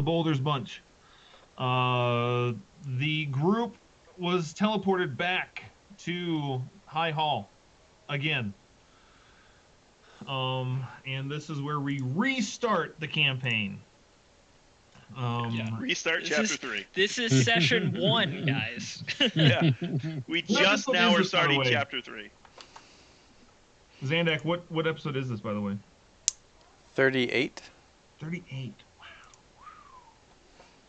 Boulders bunch. The group was teleported back to High Hall again. And this is where we restart the campaign. Restart chapter 3. This is session 1, guys. Yeah. We What just episode now is are this, by the starting way? chapter 3. Zandak, what episode is this, by the way? 38. 38.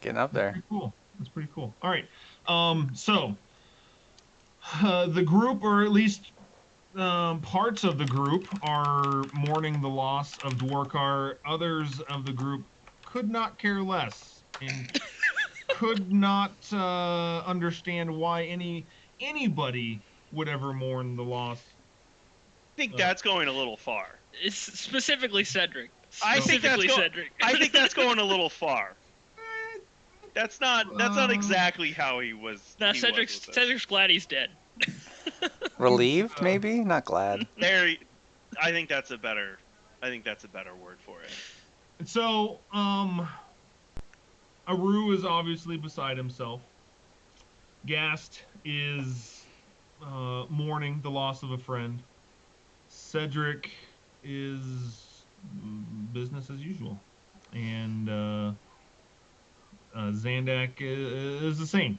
Getting up there. Pretty cool. That's pretty cool. All right. So the group, or at least parts of the group, are mourning the loss of Dwarkar. Others of the group could not care less and could not understand why anybody would ever mourn the loss. I think that's going a little far. It's specifically Cedric. I think that's Cedric. I think that's going a little far. That's not exactly how he was. No, he Cedric's glad he's dead. Relieved, maybe? Not glad. I think that's a better word for it. So, Aru is obviously beside himself. Gast is mourning the loss of a friend. Cedric is business as usual. And Zandak is the same.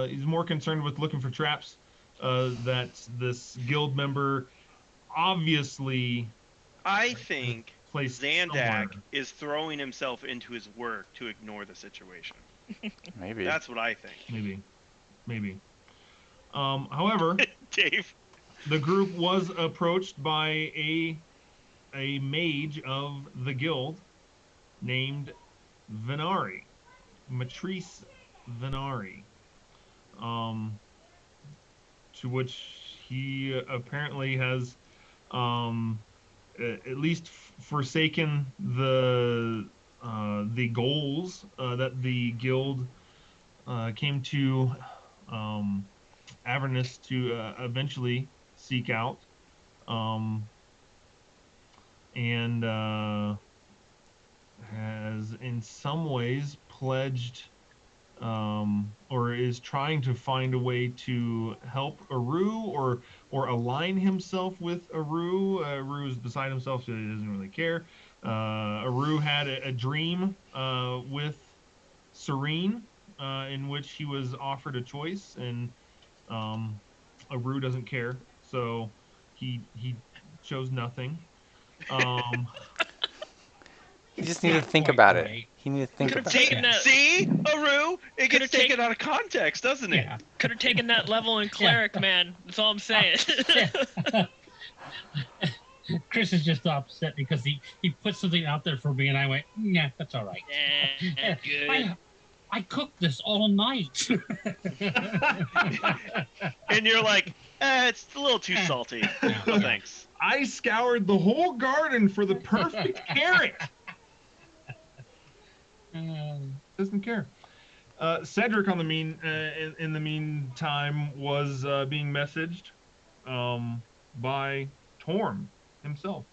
He's more concerned with looking for traps that this guild member obviously... I think Zandak somewhere. is throwing himself into his work to ignore the situation. Maybe. That's what I think. Maybe. However, Dave, the group was approached by a mage of the guild named Venari, Matrice Venari, to which he apparently has at least forsaken the goals that the guild came to Avernus to eventually seek out, and has in some ways pledged or is trying to find a way to help Aru or align himself with Aru. Aru is beside himself, so he doesn't really care. Aru had a dream with Serene in which he was offered a choice, and Aru doesn't care, so he chose nothing. You just need to think about it. You need to think about it. See, Aru? It gets taken out of context, doesn't it? Yeah. Could have taken that level in cleric, man. That's all I'm saying. Chris is just upset because he put something out there for me, and I went, yeah, that's all right. Good. I cooked this all night. And you're like, it's a little too salty. No thanks. I scoured the whole garden for the perfect carrot. Doesn't care. Cedric, on the in the meantime, was being messaged by Torm himself,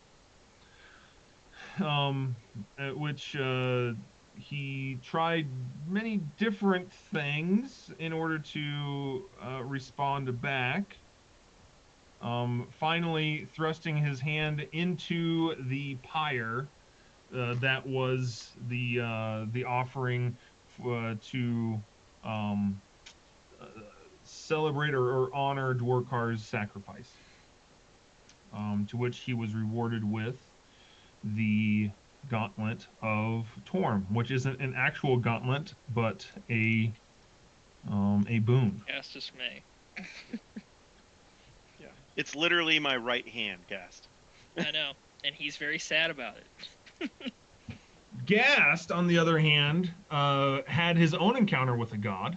at which he tried many different things in order to respond back. Finally, thrusting his hand into the pyre that was the offering to celebrate or honor Dwarkar's sacrifice, to which he was rewarded with the Gauntlet of Torm, which isn't an actual gauntlet, but a boon. Yes, dismay. Yeah, it's literally my right hand, Gast. I know, and he's very sad about it. Gast, on the other hand, had his own encounter with a god.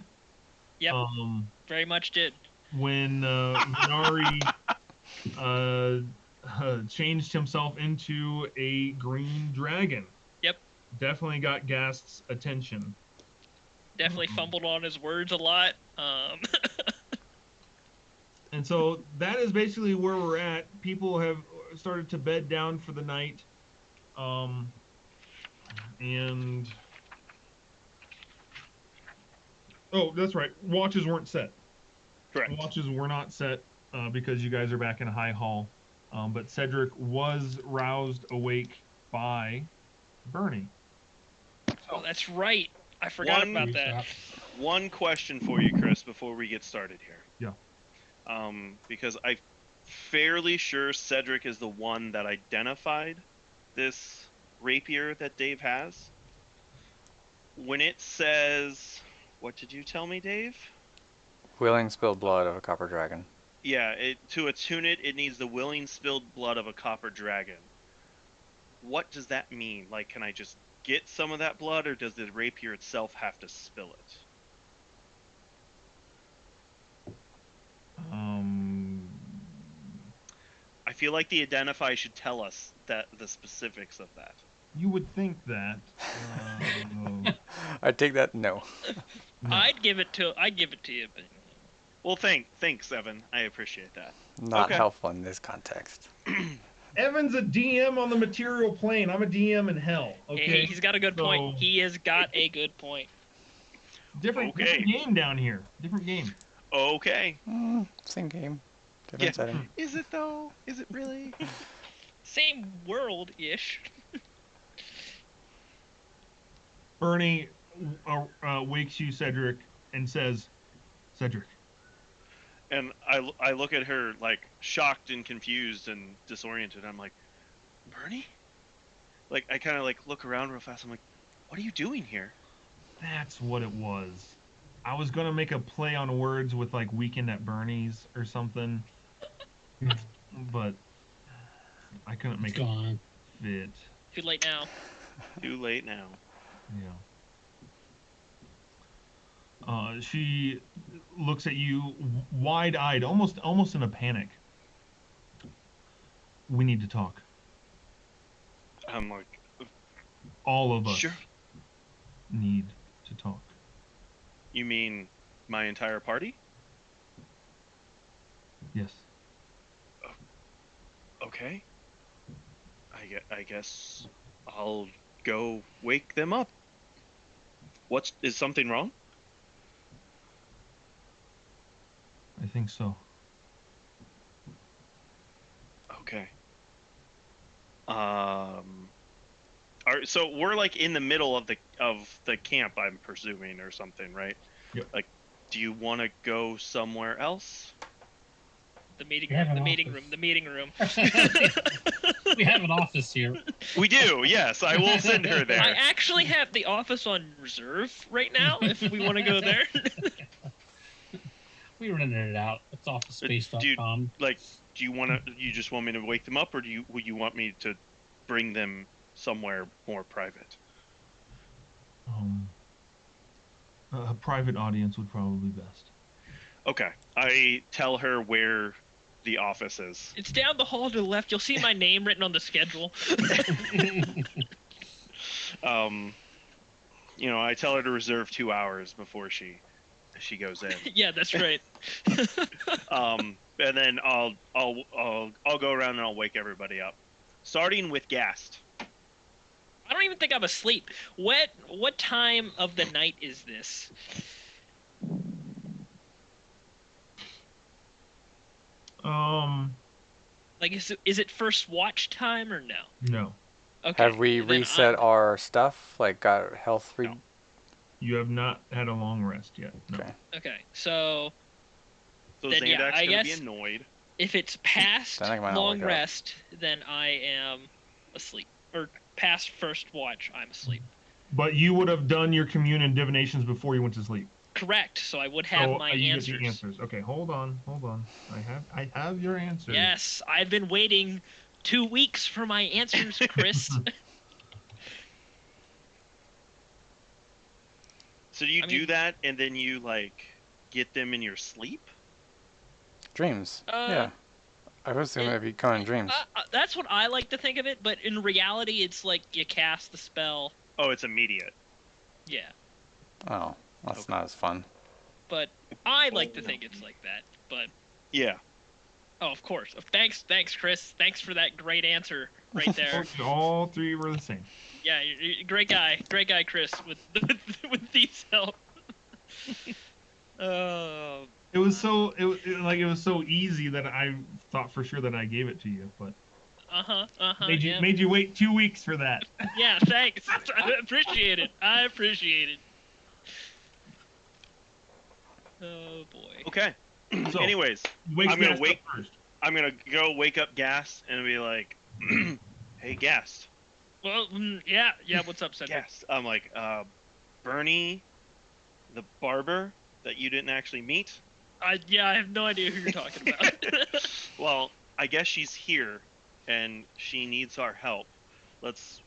Yep, very much did. When Venari changed himself into a green dragon. Yep. Definitely got Gast's attention. Definitely fumbled on his words a lot. And so that is basically where we're at. People have started to bed down for the night. And Oh, that's right. Watches weren't set. Correct. Watches were not set because you guys are back in High Hall. But Cedric was roused awake by Bernie. Oh, that's right. I forgot about that. One question for you, Chris, before we get started here. Yeah. Because I'm fairly sure Cedric is the one that identified this rapier that Dave has. When it says, what did you tell me, Dave? Willing spilled blood of a copper dragon. Yeah, to attune it, it needs the willing spilled blood of a copper dragon. What does that mean? Like, can I just get some of that blood, or does the rapier itself have to spill it? I feel like the identify should tell us that the specifics of that. You would think that. I take that no. No. I'd give it to you, but Well, thanks, Evan. I appreciate that. Not Okay. helpful in this context. Evan's a DM on the material plane. I'm a DM in hell. Okay. hey, he's got a good point. So- He has got a good point. Different game down here. Different game. Okay. Same game. Different Yeah. setting. Is it though? Is it really? Same world-ish. Bernie wakes you, Cedric, and says, Cedric. And I look at her like shocked and confused and disoriented. I'm like, Bernie? Like I kind of like look around real fast. I'm like, what are you doing here? That's what it was. I was gonna make a play on words with like Weekend at Bernie's or something, but I couldn't make it fit. Too late now. Too late now. Yeah. She looks at you wide-eyed, almost in a panic. We need to talk. I'm like, All of us sure. need to talk. You mean my entire party? Yes. Okay. I guess I'll go wake them up. Is something wrong? I think so. Okay. So we're like in the middle of the camp, I'm presuming, or something, right? Yep. Like, do you want to go somewhere else? The meeting We have room. an The meeting room. We have an office here. We do. Yes, I will send her there. I actually have the office on reserve right now. If we want to go there. We rented it out. It's officespace.com. Like, do you just want me to wake them up, or would you want me to bring them somewhere more private? A private audience would probably be best. Okay. I tell her where the office is. It's down the hall to the left. You'll see my name written on the schedule. I tell her to reserve 2 hours before she goes in. Yeah, that's right. And then I'll go around and I'll wake everybody up, starting with Gast. I don't even think I'm asleep. What time of the night is this? Like, is it first watch time or no? No. Okay. Have we then reset our stuff? Like got health? No. You have not had a long rest yet. No. Okay. Okay, so So Then, yeah, Xandak's I gonna guess- be annoyed. if it's past Then I might not long wake up. rest, then I am asleep. Or past first watch, I'm asleep. But you would have done your commune and divinations before you went to sleep. Correct. So I would have my you answers. get the answers. Okay, hold on. I have your answers. Yes, I've been waiting 2 weeks for my answers, Chris. So do you I do mean- that and then you like get them in your sleep? Dreams. Uh, Yeah. I was assuming it'd be coming in dreams. That's what I like to think of it, but in reality, it's like you cast the spell. Oh, it's immediate. Yeah, Oh, that's Okay. not as fun. but I like to think it's like that. But Yeah. oh, of course. Thanks, Chris. Thanks for that great answer right there. All three were the same. Yeah, you're a great guy, Chris, with these help. Oh. It was so it was so easy that I thought for sure that I gave it to you, but Yeah. made you wait 2 weeks for that. Yeah, thanks. I appreciate it. Oh boy. Okay. So, Anyways, wakes I'm gonna Gast up wake. first. I'm gonna go wake up Gast and be like, "Hey, Gast, Well, yeah. What's up, Cedric? Gast." I'm like, Bernie, the barber that you didn't actually meet. I have no idea who you're talking about. Well, I guess she's here, and she needs our help. Let's.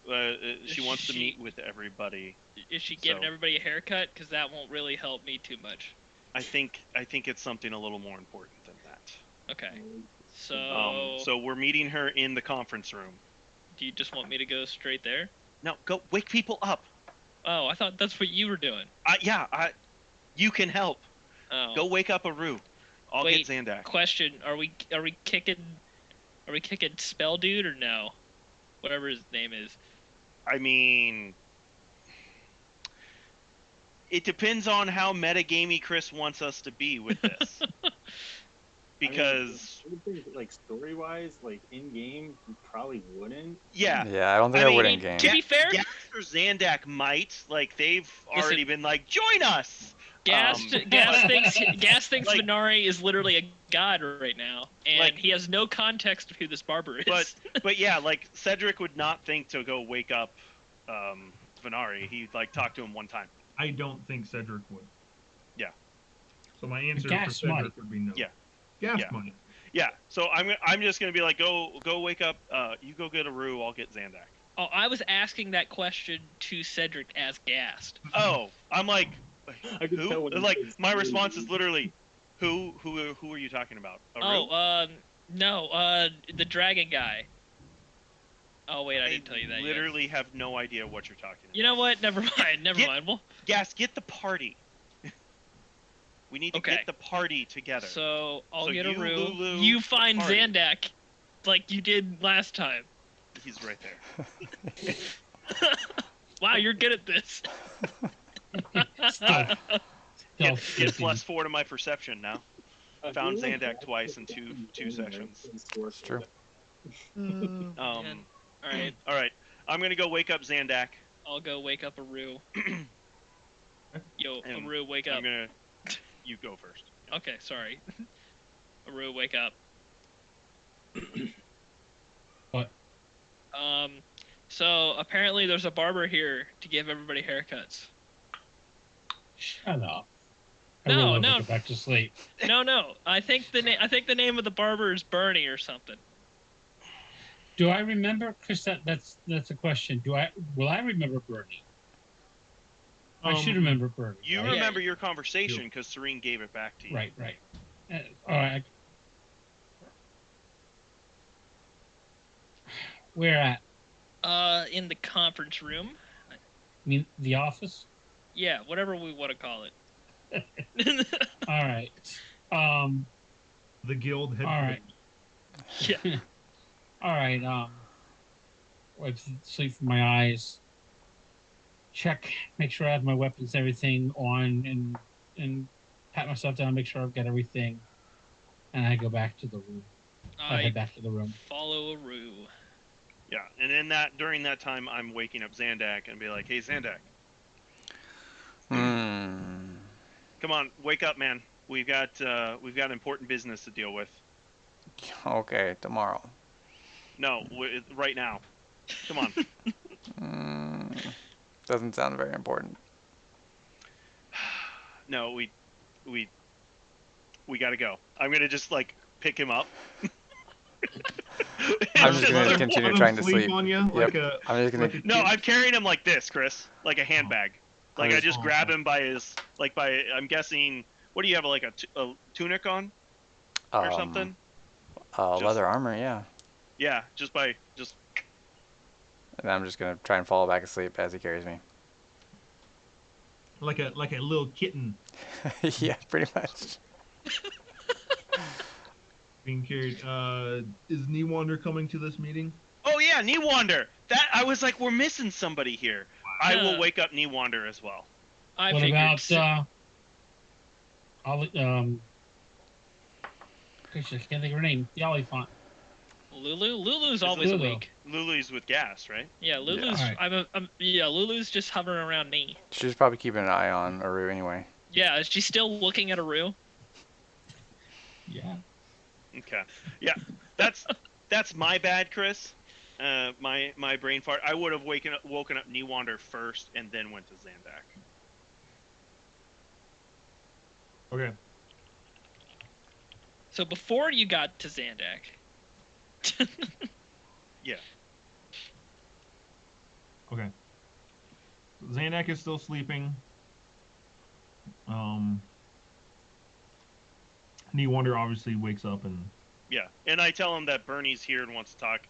She wants to meet with everybody. Is she giving So- everybody a haircut? Because that won't really help me too much. I think it's something a little more important than that. Okay. So, So we're meeting her in the conference room. do you just want me to go straight there? No, go wake people up. Oh, I thought that's what you were doing. You can help. Oh. Go wake up Aru. I'll Wait, get Zandak. Question: Are we kicking Spell Dude or no? Whatever his name is. I mean, it depends on how metagamey Chris wants us to be with this. Because I would think, like, story-wise, like in game, you probably wouldn't. yeah, I don't think I I, mean, would in game. To be fair, Gas or Zandak might, like, they've Listen. already been like, join us. Gas thinks like- Venari is literally a god right now, and Like- he has no context of who this barber is. But yeah, like Cedric would not think to go wake up Venari. He'd like talk to him one time. I don't think Cedric would. Yeah. So my answer for Gas Cedric might. would be no. Yeah. Gas Yeah. might. Yeah, so I'm just gonna be like, go wake up. You go get Aru. I'll get Zandak. Oh, I was asking that question to Cedric as Gast. Oh, I'm like, I could tell who? when you Like said my story. response is literally, who are you talking about? Aru? Oh, no, the dragon guy. Oh wait, I didn't tell you that yet. Literally have no idea what you're talking about. You know what? Never mind. Never Get- mind. Well, Gas, get the party. We need to Okay. get the party together. so I'll So get you, Aru. Lulu, You find party. Zandak, like you did last time. He's right there. Wow, you're good at this. Stealth Gets skipping. +4 to my perception now. I Found feel like Zandak that's twice in the two thing, sessions. right? It's worth True. it. Man. All right, All right. I'm gonna go wake up Zandak. I'll go wake up Aru. Yo, And Aru, wake up. I'm gonna. You go first. Okay, sorry. Aru, wake up. What? So apparently there's a barber here to give everybody haircuts. Shut up. I No, roll over, no. Go back to sleep. No. I think the name of the barber is Bernie or something. Do I remember, Chris? That's a question. Will I remember Bernie? I should remember Bernie. You right? remember your conversation because Serene gave it back to you. Right. All right. Where at? In the conference room. I mean, the office. Yeah, whatever we want to call it. All right. The guild All right. Yeah. All right. Wipe the sleep from my eyes. Check. Make sure I have my weapons, everything on, and pat myself down. Make sure I've got everything. And I go back to the room. I head back to the room. Follow Aru. Yeah, and during that time, I'm waking up Zandak and be like, "Hey, Zandak, come on, wake up, man. We've got important business to deal with. Okay, tomorrow. No, right now. Come on." Doesn't sound very important. No, we got to go. I'm gonna just like pick him up. I'm just gonna Let him- continue let him trying to sleep. on you like a. I'm just gonna. like a No, kid. I'm carrying him like this, Chris, like a handbag. Like I just grab him by his, I'm guessing. What do you have, like a tunic on or something? Leather armor, yeah. Yeah, just. And I'm just gonna try and fall back asleep as he carries me. like a little kitten Yeah, pretty much. being carried. Is Newander coming to this meeting? Oh yeah, Newander. That I was like, we're missing somebody here. I will Yeah. wake up Newander as well. I What figured. about Gosh, I can't think of her name. The Olifant. Lulu's Is always Lulu. awake. Lulu's with gas, right? Yeah, Lulu's. Alright. Lulu's just hovering around me. She's probably keeping an eye on Aru anyway. Yeah, is she still looking at Aru? Yeah. Okay. Yeah, that's my bad, Chris. My brain fart. I would have woken up Newander first and then went to Zandak. Okay. So before you got to Zandak. Yeah. Okay. Zandak is still sleeping. Wonder obviously wakes up and Yeah, and I tell him that Bernie's here and wants to talk.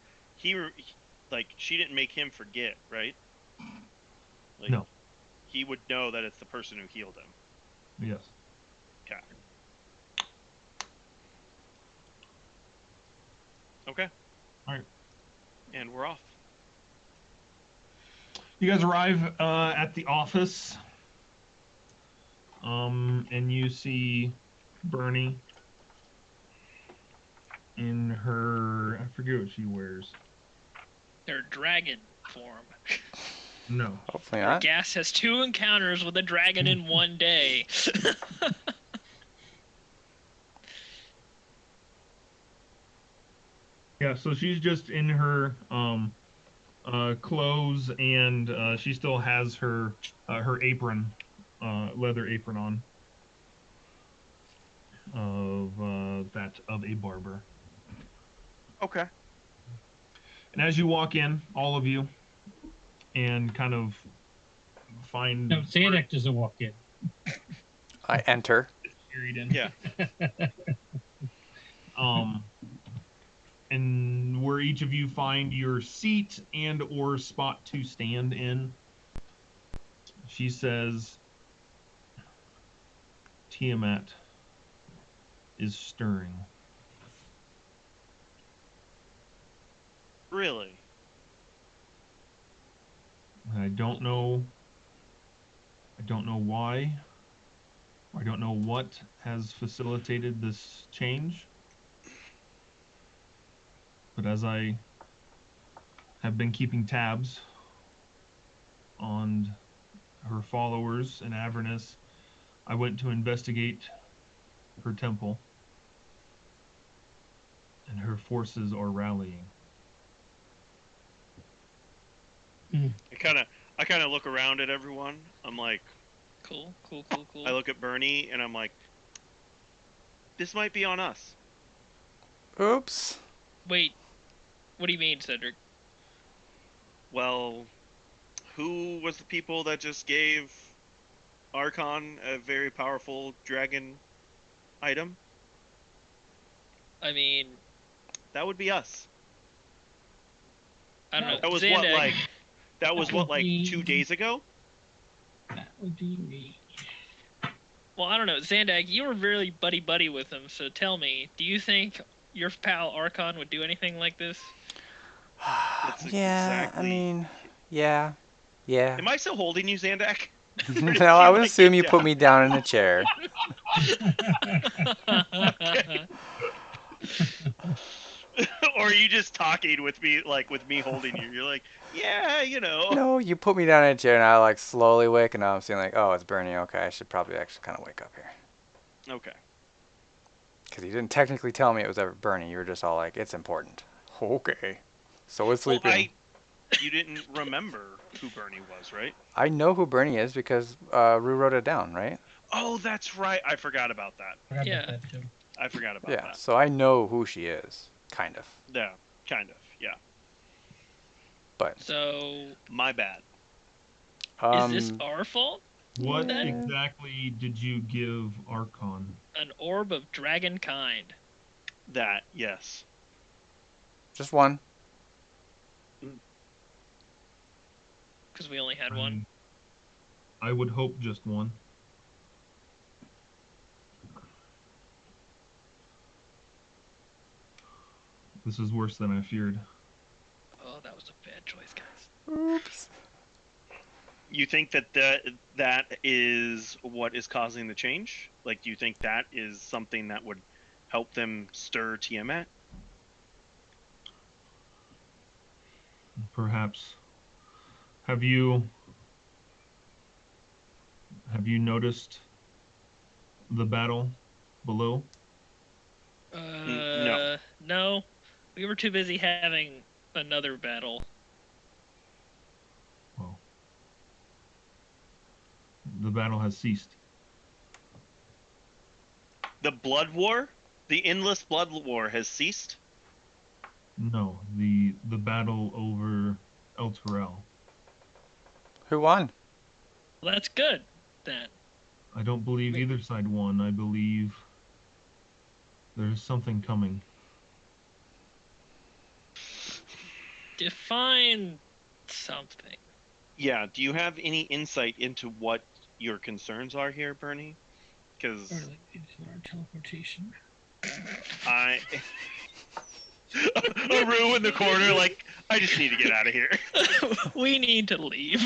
Like, she didn't make him forget, right? Like, no. he would know that it's the person who healed him. Yes. Okay. Okay. All right. And we're off. You guys arrive at the office, and you see Bernie in her, I forget what she wears. Their dragon form. No. Hopefully not. Gas has 2 encounters with a dragon in one day. Yeah, so she's just in her clothes, and she still has her apron, leather apron on of that of a barber. Okay. And as you walk in, all of you, and kind of find No, Zandak doesn't walk in. I enter. Yeah. And where each of you find your seat and or spot to stand in, she says, Tiamat is stirring. Really? I don't know why. I don't know what has facilitated this change. But as I have been keeping tabs on her followers in Avernus, I went to investigate her temple, and her forces are rallying. I kind of look around at everyone. I'm like, Cool. I look at Bernie and I'm like, this might be on us. Oops. Wait, what do you mean, Cedric? Well, who was the people that just gave Archon a very powerful dragon item? I mean, That would be us. I don't know. That was Zandak, that was what, like 2 days ago? That would be me. well, I don't know. Zandak, you were really buddy with him, so tell me, do you think your pal Archon would do anything like this? That's Yeah, exactly... I mean, yeah. Am I still holding you, Zandak? No, I would assume you put me down in a chair. Or are you just talking with me, like with me holding you? You're like, yeah, you know. No, you put me down in a chair, and I like slowly wake, and now I'm seeing like, oh, it's Bernie. Okay, I should probably actually kind of wake up here. Okay. Because you didn't technically tell me it was ever Bernie. You were just all like, it's important. Okay. So is Well, sleeping. you didn't remember who Bernie was, right? I know who Bernie is because Rue wrote it down, right? Oh, that's right. I forgot about that. Yeah. I forgot about Yeah, that. so I know who she is, kind of. Yeah, kind of. Yeah. But So, My bad. is this our fault? What Then? exactly did you give Archon? An orb of dragon kind. That, yes. just one. Because we only had one. I would hope just one. This is worse than I feared. Oh, that was a bad choice, guys. Oops. You think that is what is causing the change? Like, do you think that is something that would help them stir Tiamat? Perhaps. Have you noticed the battle below? No. No. We were too busy having another battle. Well, the battle has ceased. The blood war, the endless blood war, has ceased. No, the battle over El Terrell. Who won? Well, that's good then. I don't believe Wait. either side won. I believe there's something coming. Define something. Yeah. Do you have any insight into what your concerns are here, Bernie? Because Our teleportation. I. Aru in the corner, like, I just need to get out of here. We need to leave.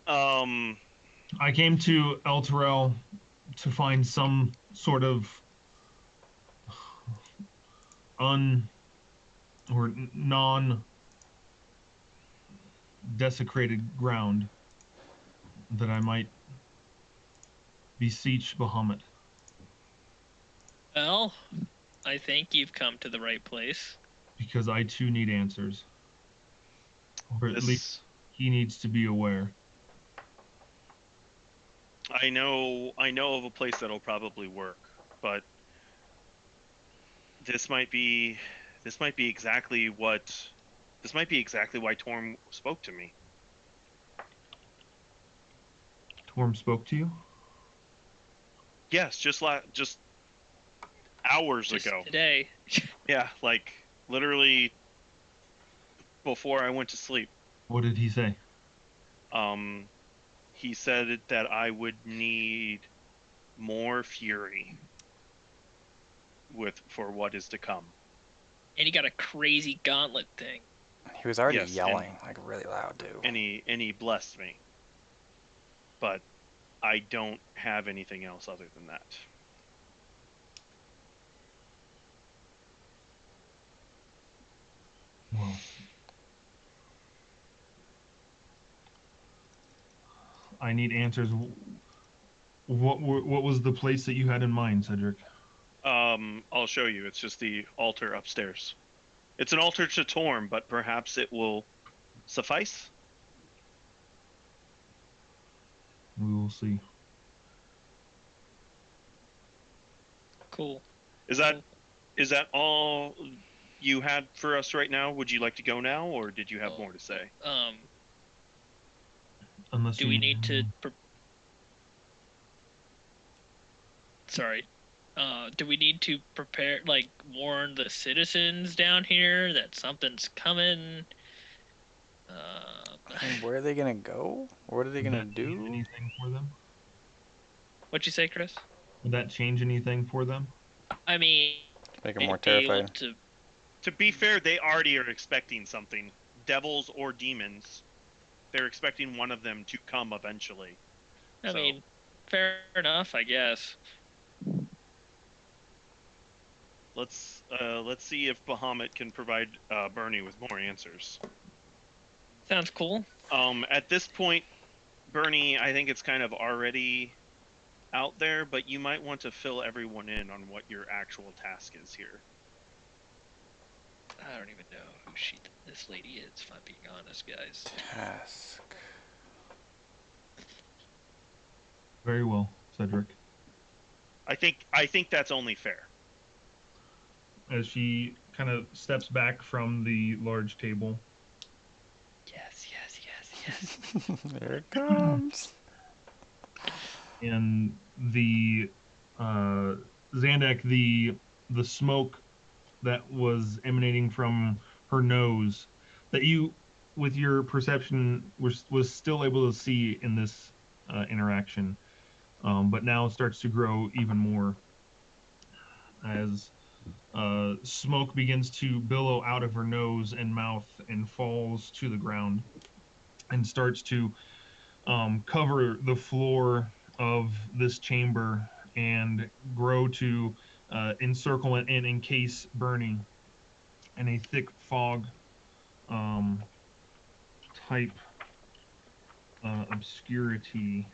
I came to El Terrell to find some sort of non desecrated ground that I might beseech Bahamut. Well, I think you've come to the right place. Because I too need answers. Or at least This, he needs to be aware. I know of a place that'll probably work, but this might be exactly why Torm spoke to me. Torm spoke to you? Yes, just hours Just ago. today. Yeah, like literally before I went to sleep. What did he say? He said that I would need more fury for what is to come. And he got a crazy gauntlet thing. He was already Yes, yelling like really loud too. And he blessed me. But I don't have anything else other than that. Well, I need answers. What was the place that you had in mind, Cedric? I'll show you. It's just the altar upstairs. It's an altar to Torm, but perhaps it will suffice. We will see. Cool. Is that all you had for us right now? Would you like to go now, or did you have more to say? Unless Do we need to? Sorry. Do we need to prepare, like, warn the citizens down here that something's coming? I mean, where are they gonna go? What are they Would gonna that change do? anything for them? What'd you say, Chris? Would that change anything for them? I mean, Make them more be able terrified. To be fair, they already are expecting something. Devils or demons. They're expecting one of them to come eventually. I mean, fair enough, I guess. Let's see if Bahamut can provide Bernie with more answers. Sounds cool. At this point, Bernie, I think it's kind of already out there, but you might want to fill everyone in on what your actual task is here. I don't even know who this lady is, if I'm being honest, guys. Task. Very well, Cedric. I think that's only fair. As she kind of steps back from the large table. Yes. There it comes. And the Zandak, the smoke that was emanating from her nose, that you, with your perception, was still able to see in this interaction, but now it starts to grow even more as Smoke begins to billow out of her nose and mouth and falls to the ground and starts to cover the floor of this chamber and grow to encircle and encase Bernie in a thick fog um, type obscurity.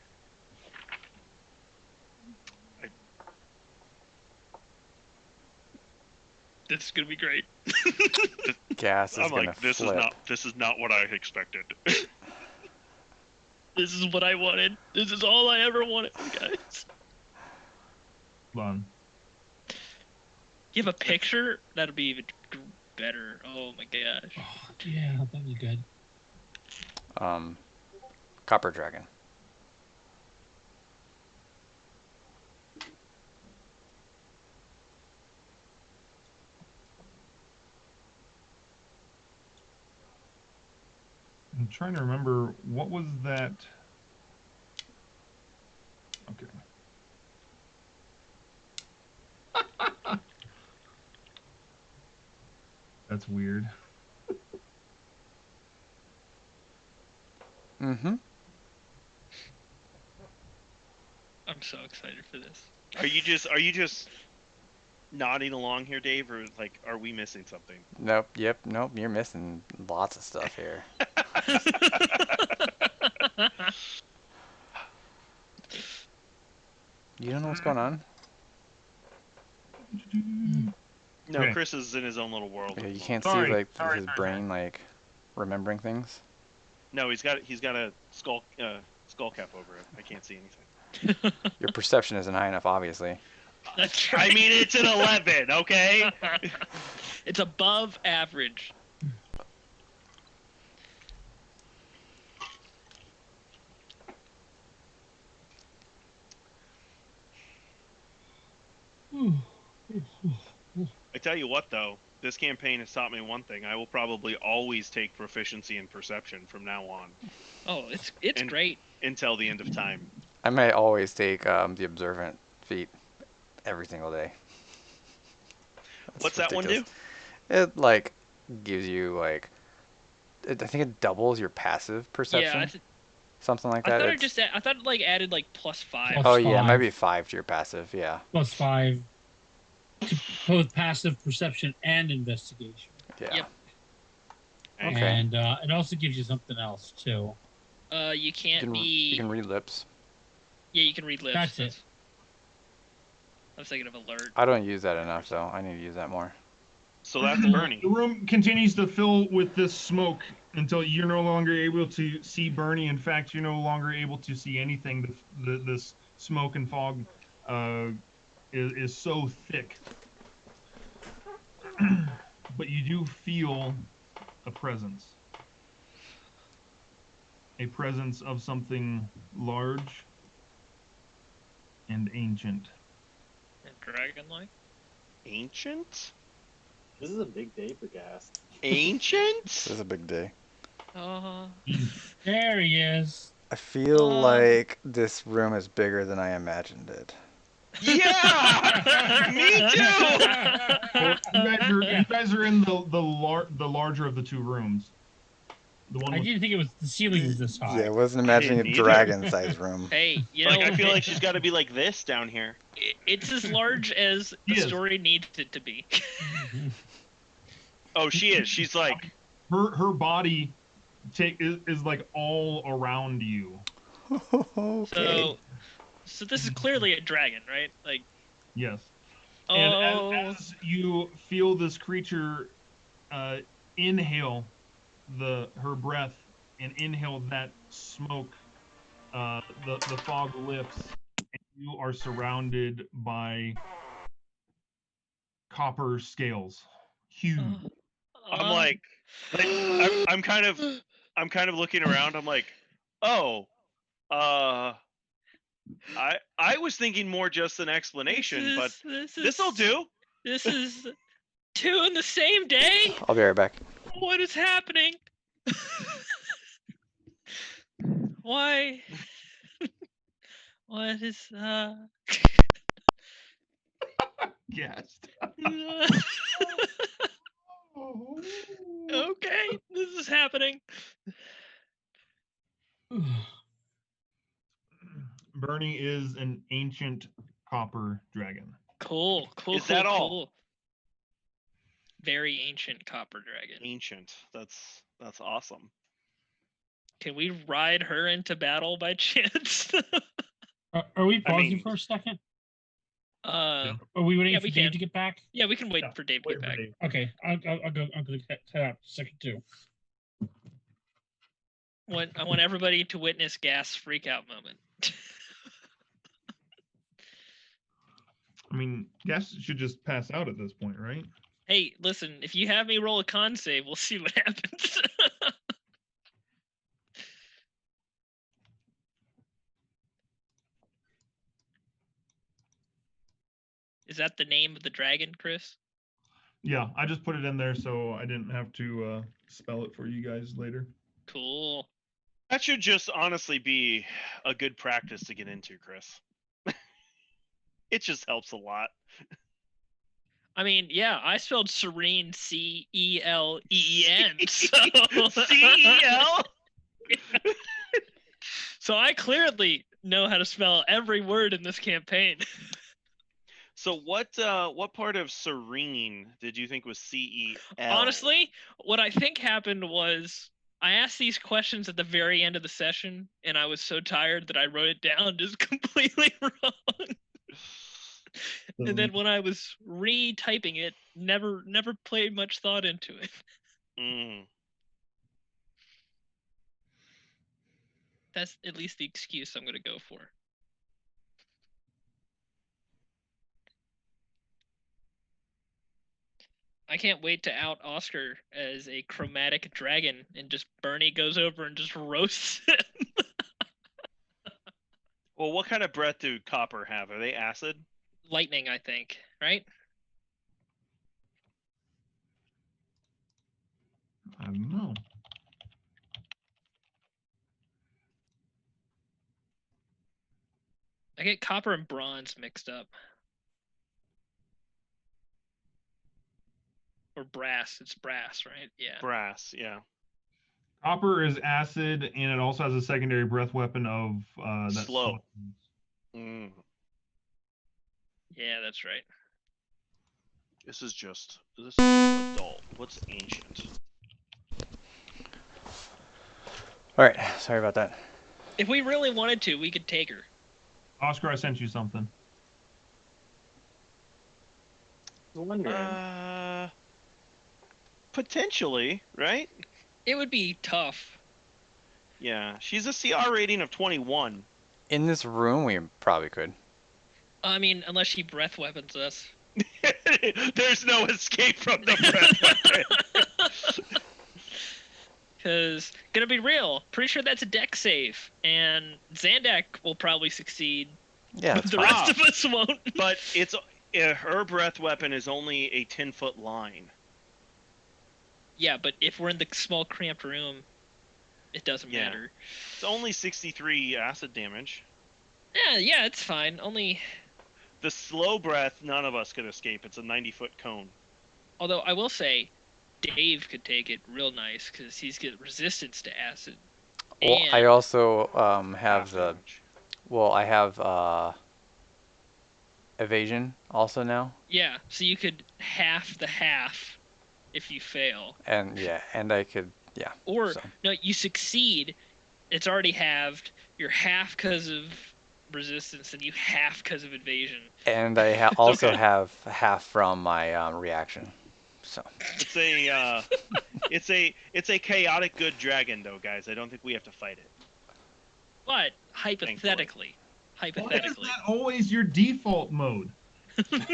This is gonna be great. Gas is I'm gonna like, this flip. is not what I expected. This is what I wanted. This is all I ever wanted, guys. Hold on. You have a picture? That'll be even better. Oh my gosh. Oh, yeah, that'd be good. Copper dragon. I'm trying to remember what was that. Okay. That's weird. Mm-hmm. I'm so excited for this. Are you just nodding along here, Dave, or like, are we missing something? Nope. Yep. Nope. You're missing lots of stuff here. You don't know what's going on? No, Okay. Chris is in his own little world. Yeah, at you the can't moment. see like Sorry, his sorry. brain like remembering things. No, he's got a skull cap over it. I can't see anything. Your perception isn't high enough, obviously. That's right. I mean, it's an 11, okay? It's above average. I tell you what, though, this campaign has taught me one thing. I will probably always take proficiency in perception from now on Oh, it's And- great. until the end of time. I may always take the observant feat every single day. That's What's that one do? ridiculous. It like gives you like I think it doubles your passive perception, Yeah, something like I that. thought it It's- just I thought it like added like +5. Plus oh yeah, it might 5. be 5 to your passive. Yeah. +5 to both passive perception and investigation. Yeah. Yep. Okay. And it also gives you something else too. You You can't can, be. you can read lips. Yeah, you can read lips. That's it. I was thinking of alert. I don't use that enough, though. I need to use that more. So that's Bernie. The room continues to fill with this smoke until you're no longer able to see Bernie. In fact, you're no longer able to see anything. This smoke and fog is so thick. But you do feel a presence. A presence of something large and ancient. And dragon-like. Ancient? This is a big day for gas. Ancient? This is a big day. There he is. I feel like this room is bigger than I imagined it. Yeah! Me too! Well, you guys are in the larger of the two rooms. The one I with, didn't think it was the ceiling was this high. Yeah, I wasn't imagining a didn't either. dragon-sized room. Hey, you Like, know, I feel like she's got to be like this down here. it's as large as the Yes. story needs it to be. Oh, she is. She's like, her body is like all around you. Okay. So this is clearly a dragon, right? Like, Yes. oh, And as you feel this creature inhale her breath and inhale that smoke, the fog lifts, and you are surrounded by copper scales. Huge. I'm like I'm kind of looking around. I'm like, oh, I was thinking more just an explanation, but this'll do. This is 2 in the same day. I'll be right back. What is happening? Why? What is guessed. Okay, this is happening. Bernie is an ancient copper dragon. Cool. Is that all? Cool. Very ancient copper dragon. Ancient. That's awesome. Can we ride her into battle by chance? Are we pausing mean- for a second? Yeah. Are we waiting Yeah, for we Dave can. to get back? Yeah, we can wait Yeah, for Dave to wait get for back. Dave. Okay, I'll go. I'm going to head out second too. I want everybody to witness Gas freak out moment. I mean, Gas should just pass out at this point, right? Hey, listen, if you have me roll a con save, we'll see what happens. Is that the name of the dragon, Chris? Yeah, I just put it in there so I didn't have to spell it for you guys later. Cool. That should just honestly be a good practice to get into, Chris. It just helps a lot. I mean, yeah, I spelled serene C-E-L-E-E-N. So... C-E-L? So I clearly know how to spell every word in this campaign. So what part of serene did you think was C-E-L? Honestly, what I think happened was I asked these questions at the very end of the session, and I was so tired that I wrote it down just completely wrong. And then when I was retyping it, never played much thought into it. Mm. That's at least the excuse I'm going to go for. I can't wait to out Oscar as a chromatic dragon, and just Bernie goes over and just roasts him. Well, what kind of breath do copper have? Are they acid? Lightning, I think, right? I don't know. I get copper and bronze mixed up. Or brass. It's brass, right? Yeah. Brass, yeah. Copper is acid, and it also has a secondary breath weapon of that Slow. Mm. Yeah, that's right. This is just adult. What's ancient? All right, sorry about that. If we really wanted to, we could take her. Oscar, I sent you something. I was wondering. Potentially, right? It would be tough. Yeah, she's a CR rating of 21. In this room, we probably could. I mean, unless she breath weapons us. There's no escape from the breath weapon. Because, gonna be real, pretty sure that's a deck save. And Zandak will probably succeed. Yeah, But that's the fine. rest of us won't. But her breath weapon is only a 10-foot line. Yeah, but if we're in the small cramped room, it doesn't Yeah. matter. It's only 63 acid damage. Yeah, it's fine. Only... The slow breath, none of us could escape. It's a 90-foot cone. Although, I will say, Dave could take it real nice, because he's got resistance to acid. Well, And... I also have Half the. damage. Well, I have evasion also now, Yeah, so you could half the half if you fail. and yeah, and I could Or, so. no, you succeed, it's already halved, you're half because of resistance, and you half because of evasion. And I also okay. have half from my reaction. So It's a chaotic good dragon, though, guys. I don't think we have to fight it. But, hypothetically, Why is that always your default mode? Dude,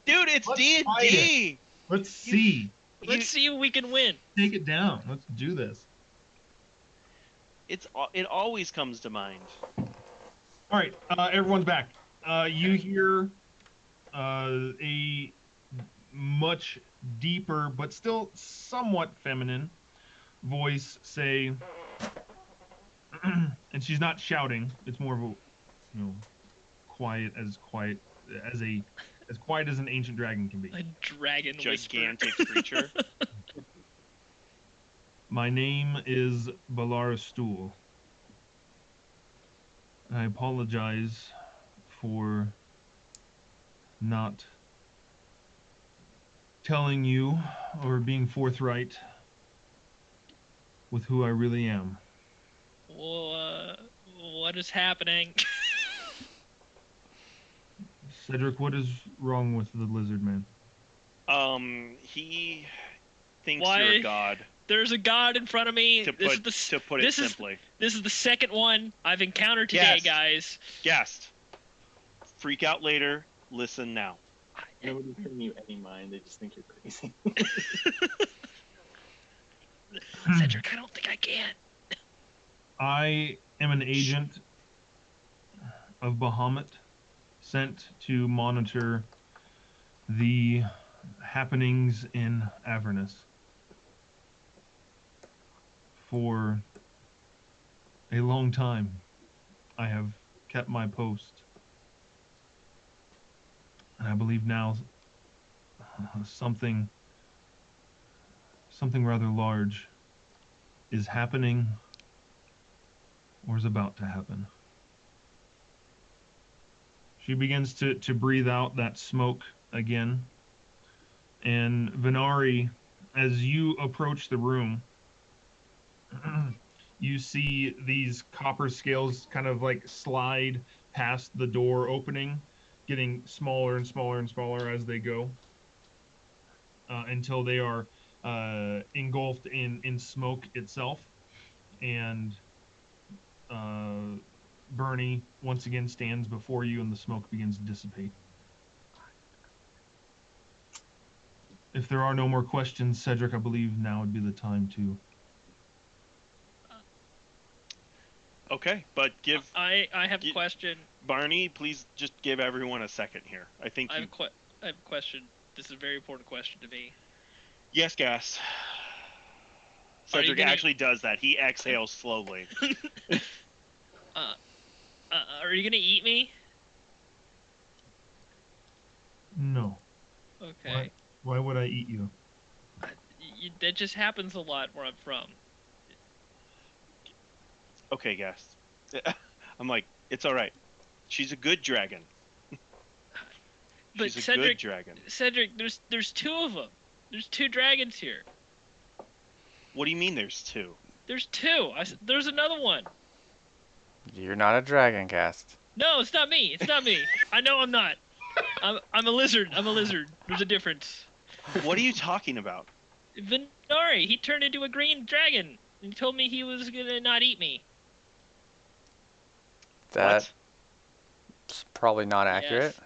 it's Let's D&D. Let's see. let's see if we can win. Take it down. Let's do this. It always comes to mind. All right, everyone's back. You hear a much deeper, but still somewhat feminine voice say, and she's not shouting. It's more of a, quiet as a as quiet as an ancient dragon can be. A dragon Gigantic whisper. creature. My name is Baldur Stool. I apologize for not telling you or being forthright with who I really am. Well, what is happening? Cedric, what is wrong with the lizard man? He thinks Why? you're a god. There's a god in front of me. To put it simply. This is the second one I've encountered today, Yes. guys. Guest. Freak out later. Listen now. Nobody's paying you any mind. They just think you're crazy. Cedric, I don't think I can. I am an agent of Bahamut sent to monitor the happenings in Avernus. For a long time, I have kept my post. And I believe now something rather large is happening or is about to happen. She begins to breathe out that smoke again. And Venari, as you approach the room, you see these copper scales kind of like slide past the door opening, getting smaller and smaller and smaller as they go, until they are engulfed in smoke itself. And Bernie once again stands before you, and the smoke begins to dissipate. If there are no more questions, Cedric, I believe now would be the time to. Okay, but give I have a question. Barney, please just give everyone a second here. I think I you... have a question. This is a very important question to me. Yes, Gas. Cedric actually does that. He exhales slowly. Are you gonna eat me? No. Okay. Why would I eat you? That just happens a lot where I'm from. Okay, Gas. I'm like, it's all right. She's a good dragon. But She's a Cedric, good dragon. Cedric, there's two of them. There's two dragons here. What do you mean there's two? There's two. There's another one. You're not a dragon, Cast. No, it's not me. It's not me. I know I'm not. I'm a lizard. I'm a lizard. There's a difference. What are you talking about? Venari, he turned into a green dragon and told me he was gonna not eat me. That's probably not accurate. Yes.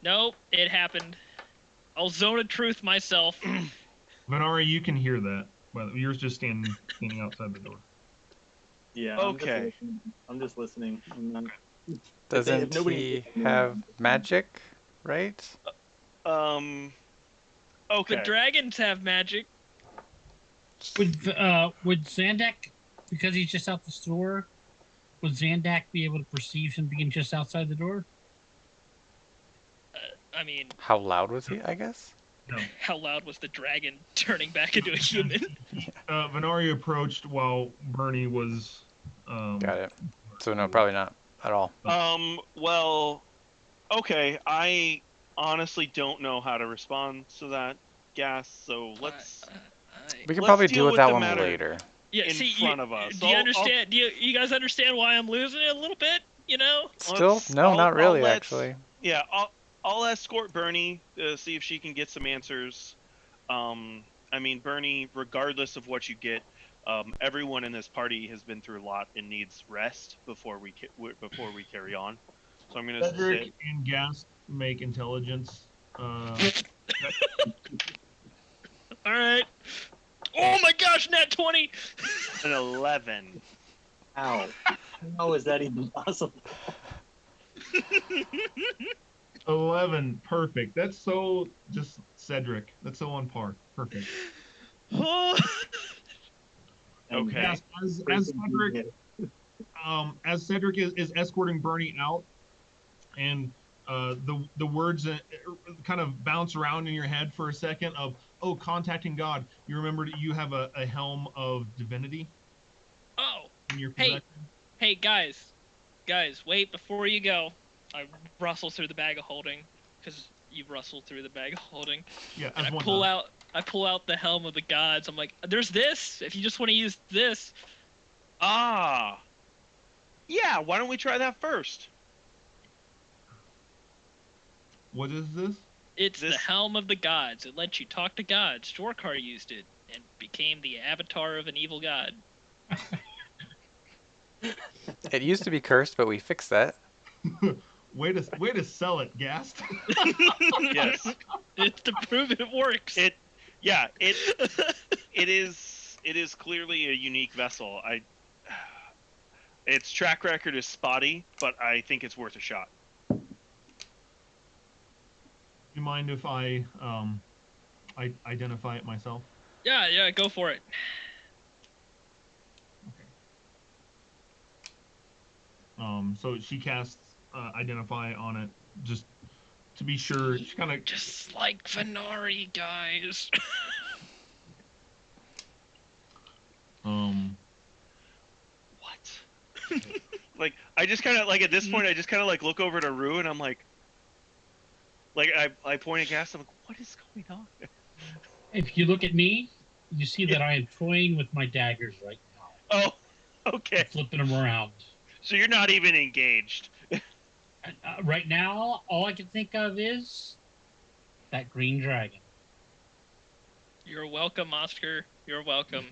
Nope, it happened. I'll zone of truth myself. Venari, you can hear that. Well, you're just standing outside the door. Yeah. Okay. I'm just listening. I'm not... Doesn't if nobody- he have magic, right? Okay. But dragons have magic. Would Zandak, because he's just out the store, would Zandak be able to perceive him being just outside the door? I mean, How loud was he, I guess? No. how loud was the dragon turning back into a human? Venari approached while Bernie was. Got it. So no, probably not at all. Well, okay. I honestly don't know how to respond to that, Gas. So let's. We can Let's probably deal deal with with that the one matter later. Yeah, in front of us. Do you understand? Do you guys understand why I'm losing it a little bit? You know? Still, no, not really, actually. Yeah, I'll escort Bernie to see if she can get some answers. I mean, Bernie, regardless of what you get, everyone in this party has been through a lot and needs rest before we carry on. So I'm gonna Cedric sit. and Gast make intelligence. All right. Oh my gosh, nat 20! An 11. How? How is that even possible? 11, perfect. That's so just Cedric. That's so on par. Perfect. Oh. And Okay. Yes, as Cedric is escorting Bernie out, and the words kind of bounce around in your head for a second of, oh, contacting God. You remember that you have a helm of divinity Oh, in your hey, possession. hey, guys, wait before you go. I rustle through the bag of holding because you rustle through the bag of holding, Yeah, and as I one pull does. out. I pull out the helm of the gods. I'm like, there's this. If you just want to use this, Ah. Yeah, why don't we try that first? What is this? it's the This helm of the gods. It lets you talk to gods. Jorkar used it and became the avatar of an evil god. It used to be cursed, but we fixed that. way to sell it, Gast. yes. It's to prove it works. It is clearly a unique vessel. Its track record is spotty, but I think it's worth a shot. Do you mind if I identify it myself? Yeah, go for it. Okay. So she casts identify on it just to be sure. She kind of Just like Venari, guys. What? Like I just kind of like at this point I just kind of like look over to Rue and I'm like I point at Gas. I'm like, what is going on? If you look at me, you see Yeah. that I am toying with my daggers right now. Oh, okay. Flipping them around. So you're not even engaged. Right now, all I can think of is that green dragon. You're welcome, Oscar. You're welcome.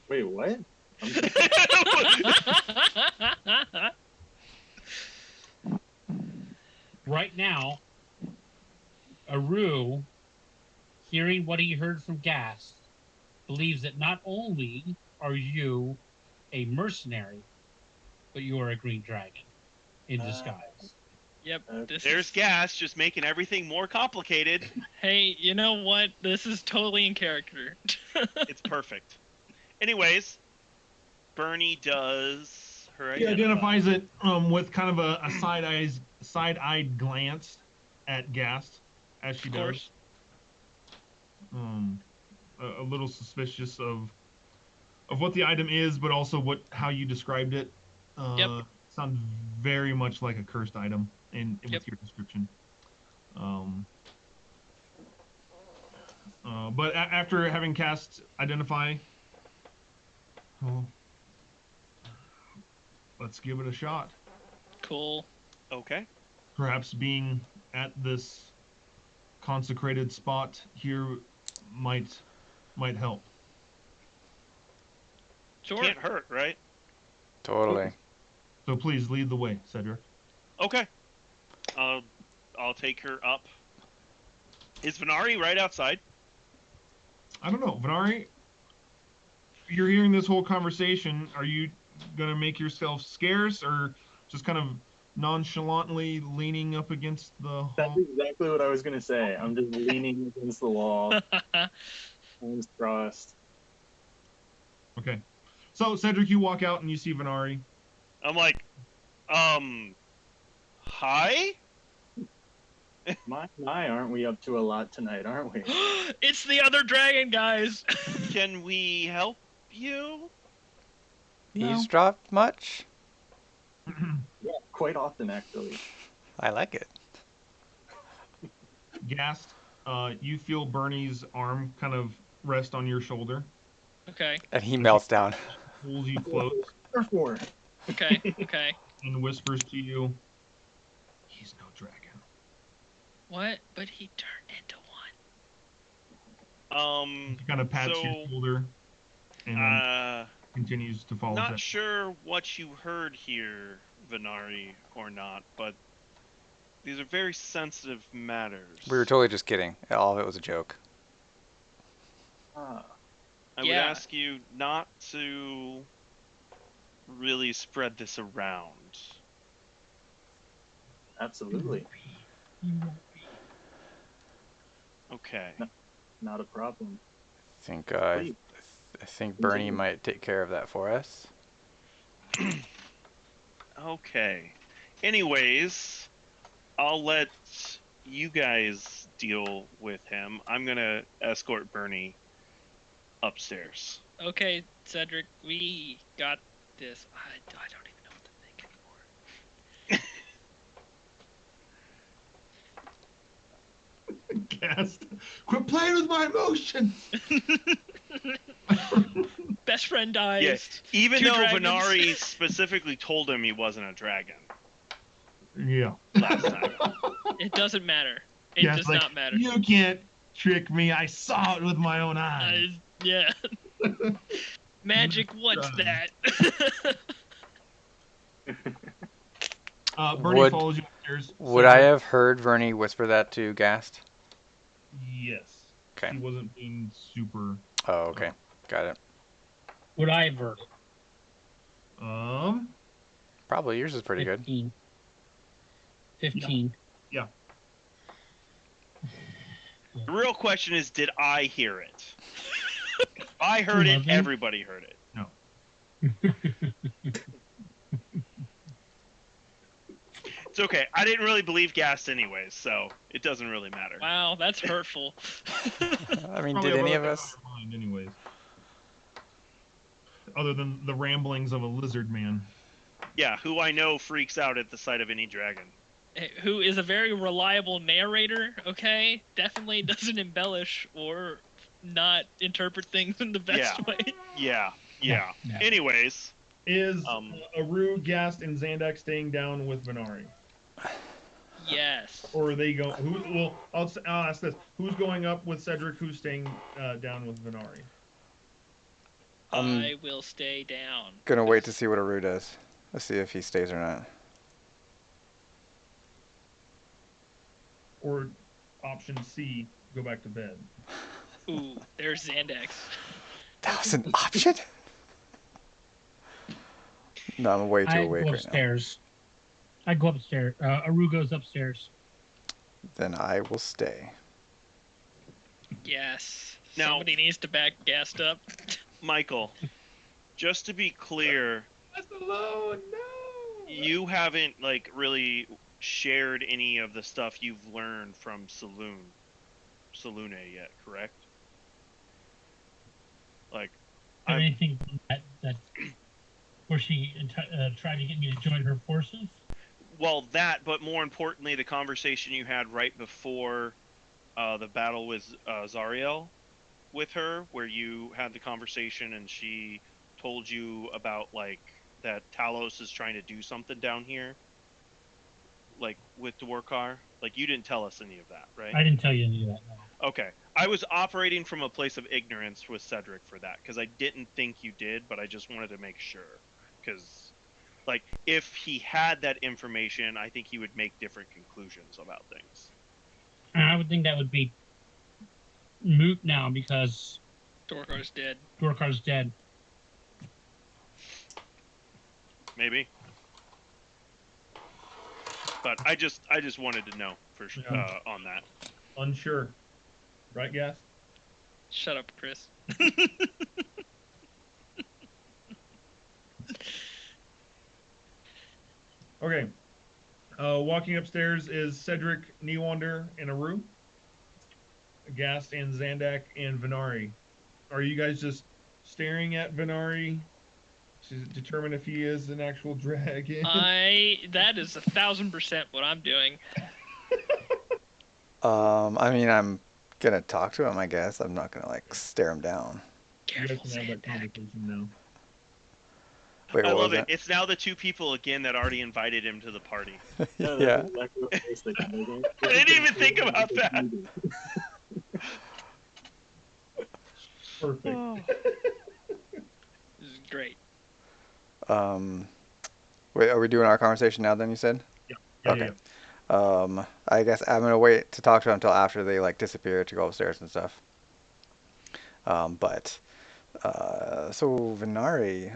Wait, what? Right now, Aru, hearing what he heard from Gas, believes that not only are you a mercenary, but you are a green dragon in disguise. Yep. There's Gas just making everything more complicated. Hey, you know what? This is totally in character. It's perfect. Anyways, Bernie does her He identify. identifies it with kind of a side-eyed glance at Gast as she Of does. course. A little suspicious of what the item is, but also how you described it. Yep. Sounds very much like a cursed item Yep. with your description. But after having cast identify, oh, let's give it a shot. Cool. Okay. Perhaps being at this consecrated spot here might help. Sure. Can't hurt, right? Totally. So please lead the way, Cedric. Okay. I'll take her up. Is Venari right outside? I don't know, Venari. You're hearing this whole conversation. Are you gonna make yourself scarce, or just kind of nonchalantly leaning up against the That's hall? exactly what I was gonna say. I'm just leaning against the wall, hands crossed. Okay. So Cedric, you walk out and you see Venari. I'm like, hi? My, aren't we up to a lot tonight, aren't we? It's the other dragon, guys. Can we help you? No. Eavesdrop much? Yeah, quite often actually. I like it. Gast, you feel Bernie's arm kind of rest on your shoulder. Okay. And he melts down. Pulls you close Therefore, Okay. Okay. and whispers to you, "He's no dragon." What? But he turned into one. He kind of pats your shoulder and then continues to follow. Not sure what you heard here, Venari, or not, but these are very sensitive matters. We were totally just kidding. All of it was a joke. I would ask you not to really spread this around. absolutely. Okay. No, not a problem. I think Bernie might take care of that for us. Okay. Anyways, I'll let you guys deal with him. I'm gonna escort Bernie upstairs. Okay, Cedric, we got this. I don't even know what to think Cast. Quit playing with my emotions. anymore. Best friend dies. Yeah, even Two though dragons. Venari specifically told him he wasn't a dragon Yeah. last time. It doesn't matter. It Yeah, does it's like, not matter. you can't trick me. I saw it with my own eyes. Yeah. Magic, what's Done. that? Bernie Would- follows you upstairs. Would I Cedric- have heard Verney whisper that to Gast? Yes. Okay. He wasn't being super. Oh, okay. Got it. Would I have heard it? Probably yours is pretty good. 15. 15. Yeah. The real question is, did I hear it? If I heard it, 11? everybody heard it. It's okay. I didn't really believe Gast anyways, so it doesn't really matter. Wow, that's hurtful. I mean, Probably did have any other of things us? on your mind anyways. Other than the ramblings of a lizard man. Yeah, who I know freaks out at the sight of any dragon. Who is a very reliable narrator, okay? Definitely doesn't embellish or not interpret things in the best way. Yeah. Yeah. Anyways, Is Um, Aru, Gast, and Zandak staying down with Venari? Yes. Or are they go? Well, I'll ask this: who's going up with Cedric? Who's staying down with Venari? I will stay down. Gonna wait to see what Aru does. Let's see if he stays or not. Or option C, go back to bed. Ooh, there's Zandex. That was an option? No, I'm way too I awake go right now. upstairs. I go upstairs. Aru goes upstairs. Then I will stay. Yes. Now- Somebody needs to back gassed up. Michael, just to be clear, That's alone. No. you haven't really shared any of the stuff you've learned from Salune yet, correct? I'm- Anything that where she tried to get me to join her forces? Well, that, but more importantly, the conversation you had right before the battle with Zariel with her, where you had the conversation and she told you about that Talos is trying to do something down here, with Dwarkar. You didn't tell us any of that, right? I didn't tell you any of that. No. Okay. I was operating from a place of ignorance with Cedric for that, because I didn't think you did, but I just wanted to make sure. Because, if he had that information, I think he would make different conclusions about things. I would think that would be moot now because Dorkar's dead. Dorkar's dead. Maybe. But I just wanted to know for sure on that. Unsure. Right, Gast? Shut up, Chris. Okay. Walking upstairs is Cedric, Newander, and Aru. Gast and Zandak and Venari. Are you guys just staring at Venari to determine if he is an actual dragon? That is 1,000% what I'm doing. I mean, I'm gonna talk to him, I guess. I'm not gonna stare him down. You guys Careful, can have that Zandak. conversation now. Wait, I what love was it. It's now the two people again that already invited him to the party. that? Yeah, Yeah. that's exactly what I was thinking. I didn't even think about that. Perfect. This is great. Wait, are we doing our conversation now? Then you said. Yeah, Okay. yeah. I guess I'm gonna wait to talk to him until after they disappear to go upstairs and stuff. So Venari,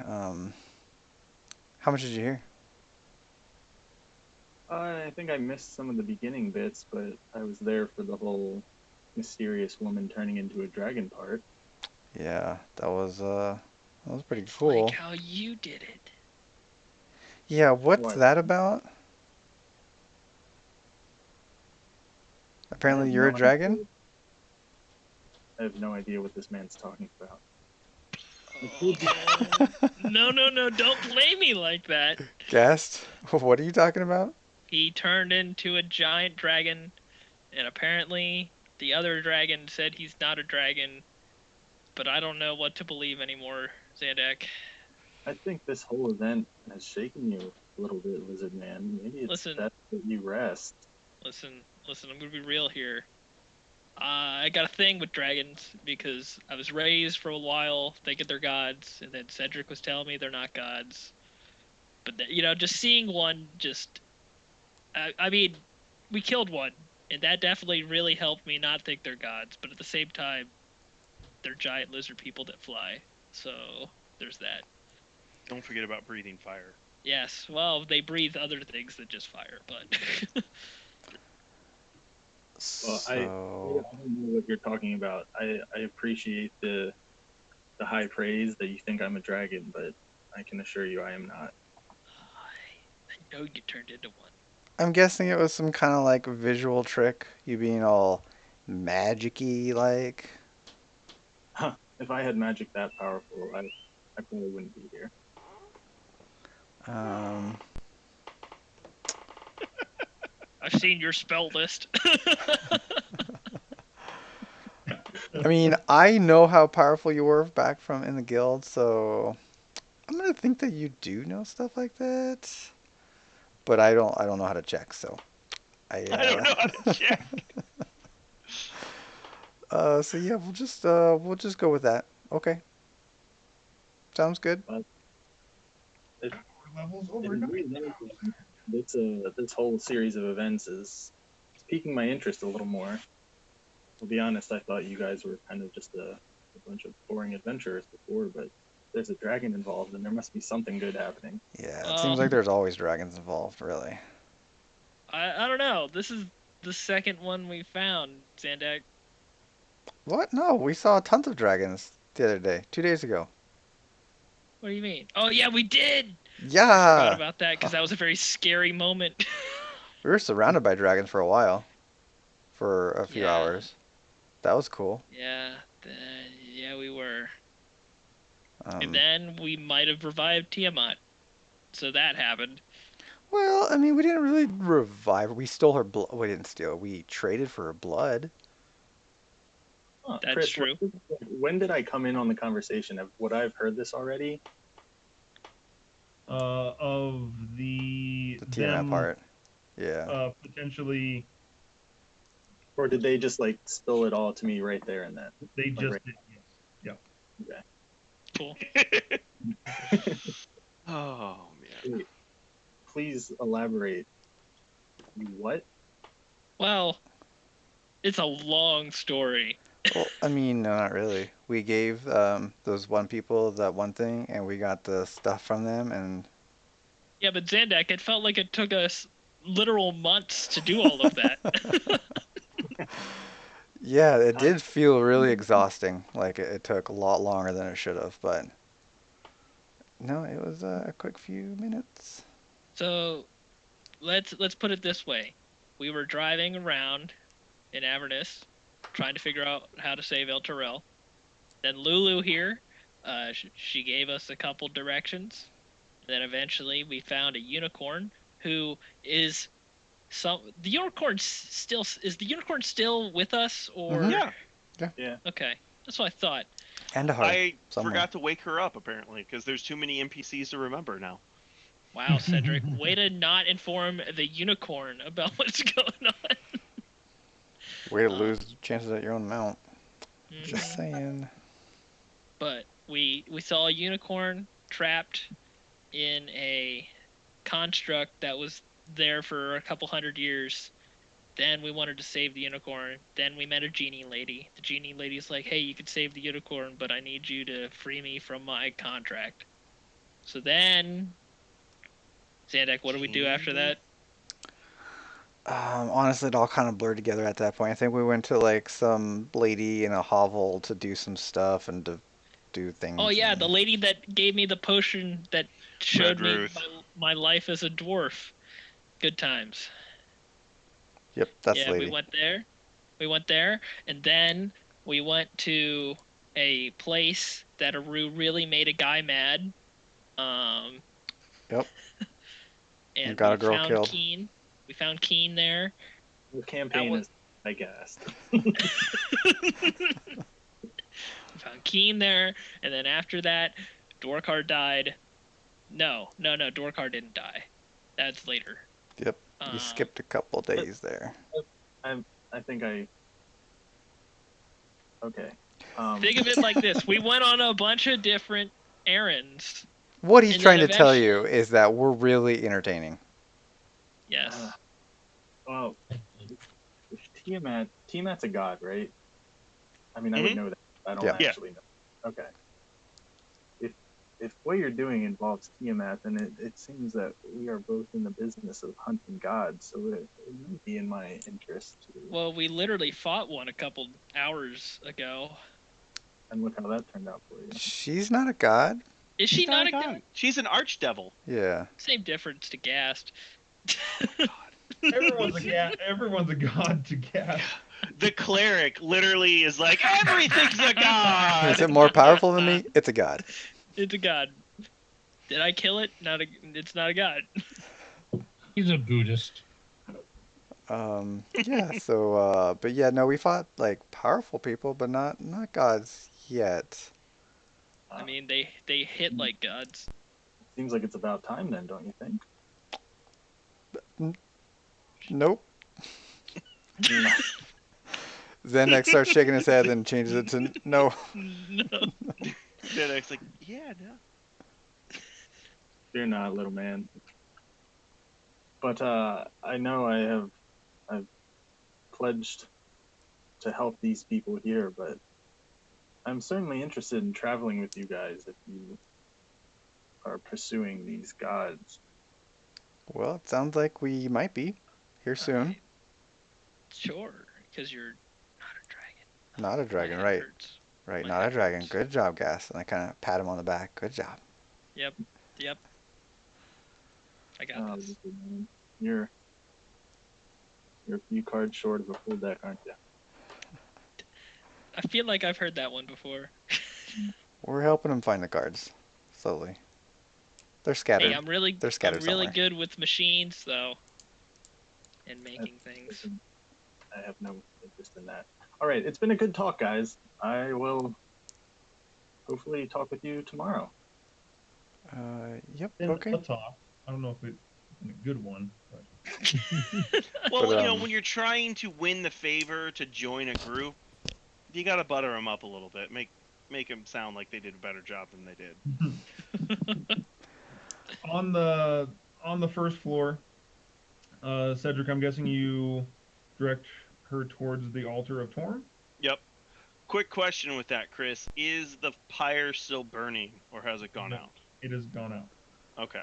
how much did you hear? I think I missed some of the beginning bits, but I was there for the whole mysterious woman turning into a dragon part. Yeah, that was pretty cool. Like how you did it. Yeah, what's Why? that about? I Apparently have you're no a dragon? idea. I have no idea what this man's talking about. I told you. Oh, no, no, no! Don't blame me like that. Guest? What are you talking about? He turned into a giant dragon, and apparently the other dragon said he's not a dragon. But I don't know what to believe anymore, Zandak. I think this whole event has shaken you a little bit, Lizard Man. Maybe it's Listen, best that you rest. listen. I'm gonna be real here. I got a thing with dragons because I was raised for a while thinking they're gods, and then Cedric was telling me they're not gods. But just seeing one, I mean, we killed one, and that definitely really helped me not think they're gods. But at the same time, they're giant lizard people that fly. So there's that. Don't forget about breathing fire. Yes, well, they breathe other things than just fire, but Well, I So, don't know what you're talking about. I appreciate the high praise that you think I'm a dragon, but I can assure you I am not. I know you turned into one. I'm guessing it was some kind of like visual trick, you being all magic-y like. Huh. If I had magic that powerful, I probably wouldn't be here. Um, I've seen your spell list. I mean, I know how powerful you were back from in the guild, so I'm gonna think that you do know stuff like that. But I don't know how to check, so I I don't know how to check. so yeah, we'll just go with that. Okay. Sounds good. But it, Levels it over is 9,000. really amazing. This whole series of events is piquing my interest a little more. To be honest, I thought you guys were kind of just a bunch of boring adventurers before, but there's a dragon involved, and there must be something good happening. Yeah, it seems Well, like there's always dragons involved, really. I don't know. This is the second one we found, Zandak. What? No, we saw tons of dragons the other day, 2 days ago. What do you mean? Oh yeah, we did. I forgot Yeah, about that because that was a very scary moment. we were surrounded by dragons for a while, for a few Yeah, hours. That was cool. yeah, yeah, we were. And Um, then we might have revived Tiamat. So that happened. well, I mean, we didn't really revive her. We stole her blood. We didn't steal. We traded for her blood. Huh, That's Chris, true. when did I come in on the conversation? Would I have heard this already? Of The Tiamat them part. Yeah. potentially, Or did they just like spill it all to me right there and then? they Like, just right, did. Yes. okay. Cool. Oh man. Wait, please elaborate. What? Well, it's a long story. Well, I mean, no, not really. We gave those one people that one thing, and we got the stuff from them, and Yeah, but Zandak, it felt like it took us literal months to do all of that. yeah, it I, did feel really exhausting. Like it took a lot longer than it should have, but no, it was a quick few minutes. So let's put it this way: we were driving around in Avernus, trying to figure out how to save El Terrell. Then Lulu here, she gave us a couple directions. And then eventually we found a unicorn who is the unicorn still is the unicorn still with us Mm-hmm. or Yeah, yeah. okay, that's what I thought. And a heart I somewhere. forgot to wake her up apparently because there's too many NPCs to remember now. Wow, Cedric, way to not inform the unicorn about what's going on. Way to Uh, lose chances at your own mount. Just mhm. saying. But we saw a unicorn trapped in a construct that was there for a couple hundred years. Then we wanted to save the unicorn. Then we met a genie lady. The genie lady's like, "Hey, you can save the unicorn, but I need you to free me from my contract." So then, Zandak, what do we do after that? Honestly, it all kind of blurred together at that point. I think we went to like some lady in a hovel to do some stuff and to do things. Oh yeah, and- the lady that gave me the potion that showed me Ruth. my life as a dwarf. Good times. Yep, that's Yeah, the lady. we went there. We went there, and then we went to a place that Aru really made a guy mad. Um, Yep. and got we a girl found killed. Keen. We found Keen there. The campaign was- is, I guess. We found Keen there, and then after that, Dorkar died. No, Dorkar didn't die. That's later. Yep. You skipped a couple days there. I think I. Okay. Think of it like this: we went on a bunch of different errands. What he's and trying then to tell eventually- you is that we're really entertaining. Yes. Well, Tiamat's a god, right? I mean, I would know that. I don't Yeah. actually know. Okay. If what you're doing involves Tiamat, then it seems that we are both in the business of hunting gods, so it might be in my interest to. Well, we literally fought one a couple hours ago. And look how that turned out for you. She's not a god. Is she She's not a god? She's an archdevil. Yeah. Same difference to Gast. Everyone's a god to Gast. The cleric literally is like, everything's a god. Is it more powerful than me? It's a god. It's a god. Did I kill it? It's not a god. He's a Buddhist. Yeah, so but yeah, no, we fought like powerful people, but not gods yet. I mean, they hit like gods. Seems like it's about time then, don't you think? Nope. Zenek starts shaking his head, then changes it to no. No. It's like, yeah, no. Fear not, little man. But I know I've pledged to help these people here, but I'm certainly interested in traveling with you guys if you are pursuing these gods. Well, it sounds like we might be here soon. Sure, because you're not a dragon. Not a dragon, My head right? hurts. Right, My not a head dragon. hurts. Good job, Gas. And I kind of pat him on the back. Good job. Yep. I got this. Man. You're a few cards short of a full deck, aren't you? I feel like I've heard that one before. We're helping him find the cards slowly. They're scattered. Hey, I'm really They're scattered really somewhere. good with machines though, and making things. I have no interest in that. All right, it's been a good talk, guys. I will hopefully talk with you tomorrow. Yep. In Okay. a talk. I don't know if it's a good one, but Well, But, when you're trying to win the favor to join a group, you gotta butter them up a little bit. Make them sound like they did a better job than they did. on the first floor, Cedric, I'm guessing you direct her towards the altar of Torm. Yep. Quick question with that, Chris: is the pyre still burning, or has it gone No. out? It has gone out. Okay.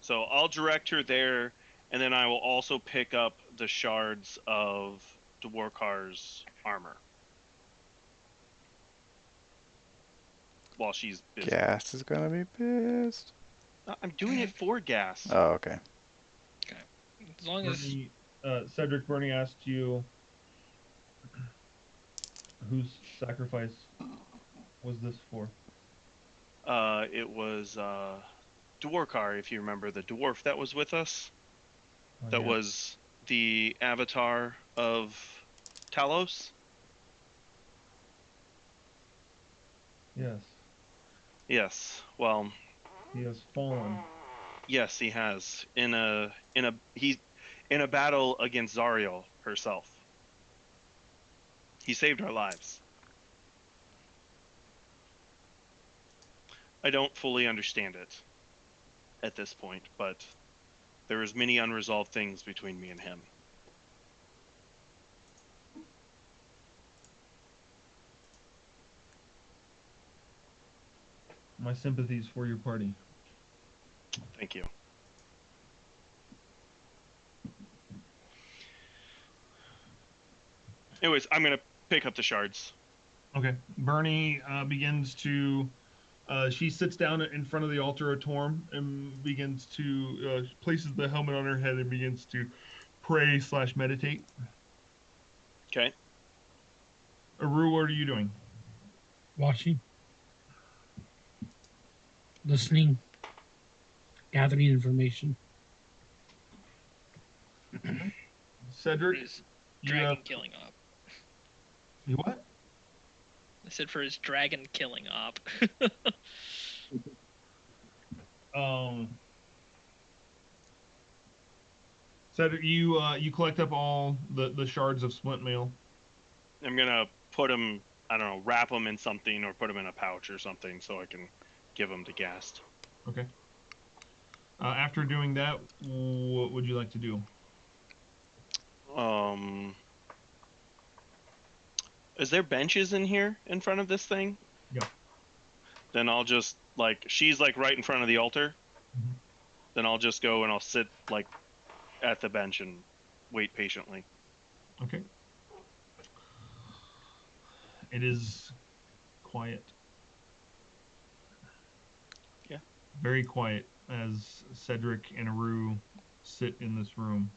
So I'll direct her there, and then I will also pick up the shards of Dwarkar's armor while she's busy. Gas is gonna be pissed. I'm doing it for gas. Oh, okay. As long as Bernie, Cedric, Bernie asked you whose sacrifice was this for? It was Dwarkar, if you remember, the dwarf that was with us. Oh, That yeah. was the avatar of Talos. Yes, Yes. Well, he has fallen. yes, he has in a battle against Zariel herself. He saved our lives. I don't fully understand it at this point, but there is many unresolved things between me and him. My sympathies for your party. Thank you. Anyways, I'm gonna pick up the shards. Okay. Bernie begins to. She sits down in front of the altar of Torm and begins to places the helmet on her head and begins to pray/meditate. Okay. Aru, what are you doing? Watching, listening, gathering information. Cedric, His you dragon have killing op. you what? I said for his dragon killing op. Cedric, you collect up all the shards of splint mail. I'm gonna put them. I don't know, wrap them in something or put them in a pouch or something so I can give them to Gast. Okay. After doing that, what would you like to do? Is there benches in here in front of this thing? Yeah. Then I'll just she's like right in front of the altar. Mhm. Then I'll just go and I'll sit like at the bench and wait patiently. Okay. It is quiet. Yeah. Very quiet as Cedric and Aru sit in this room.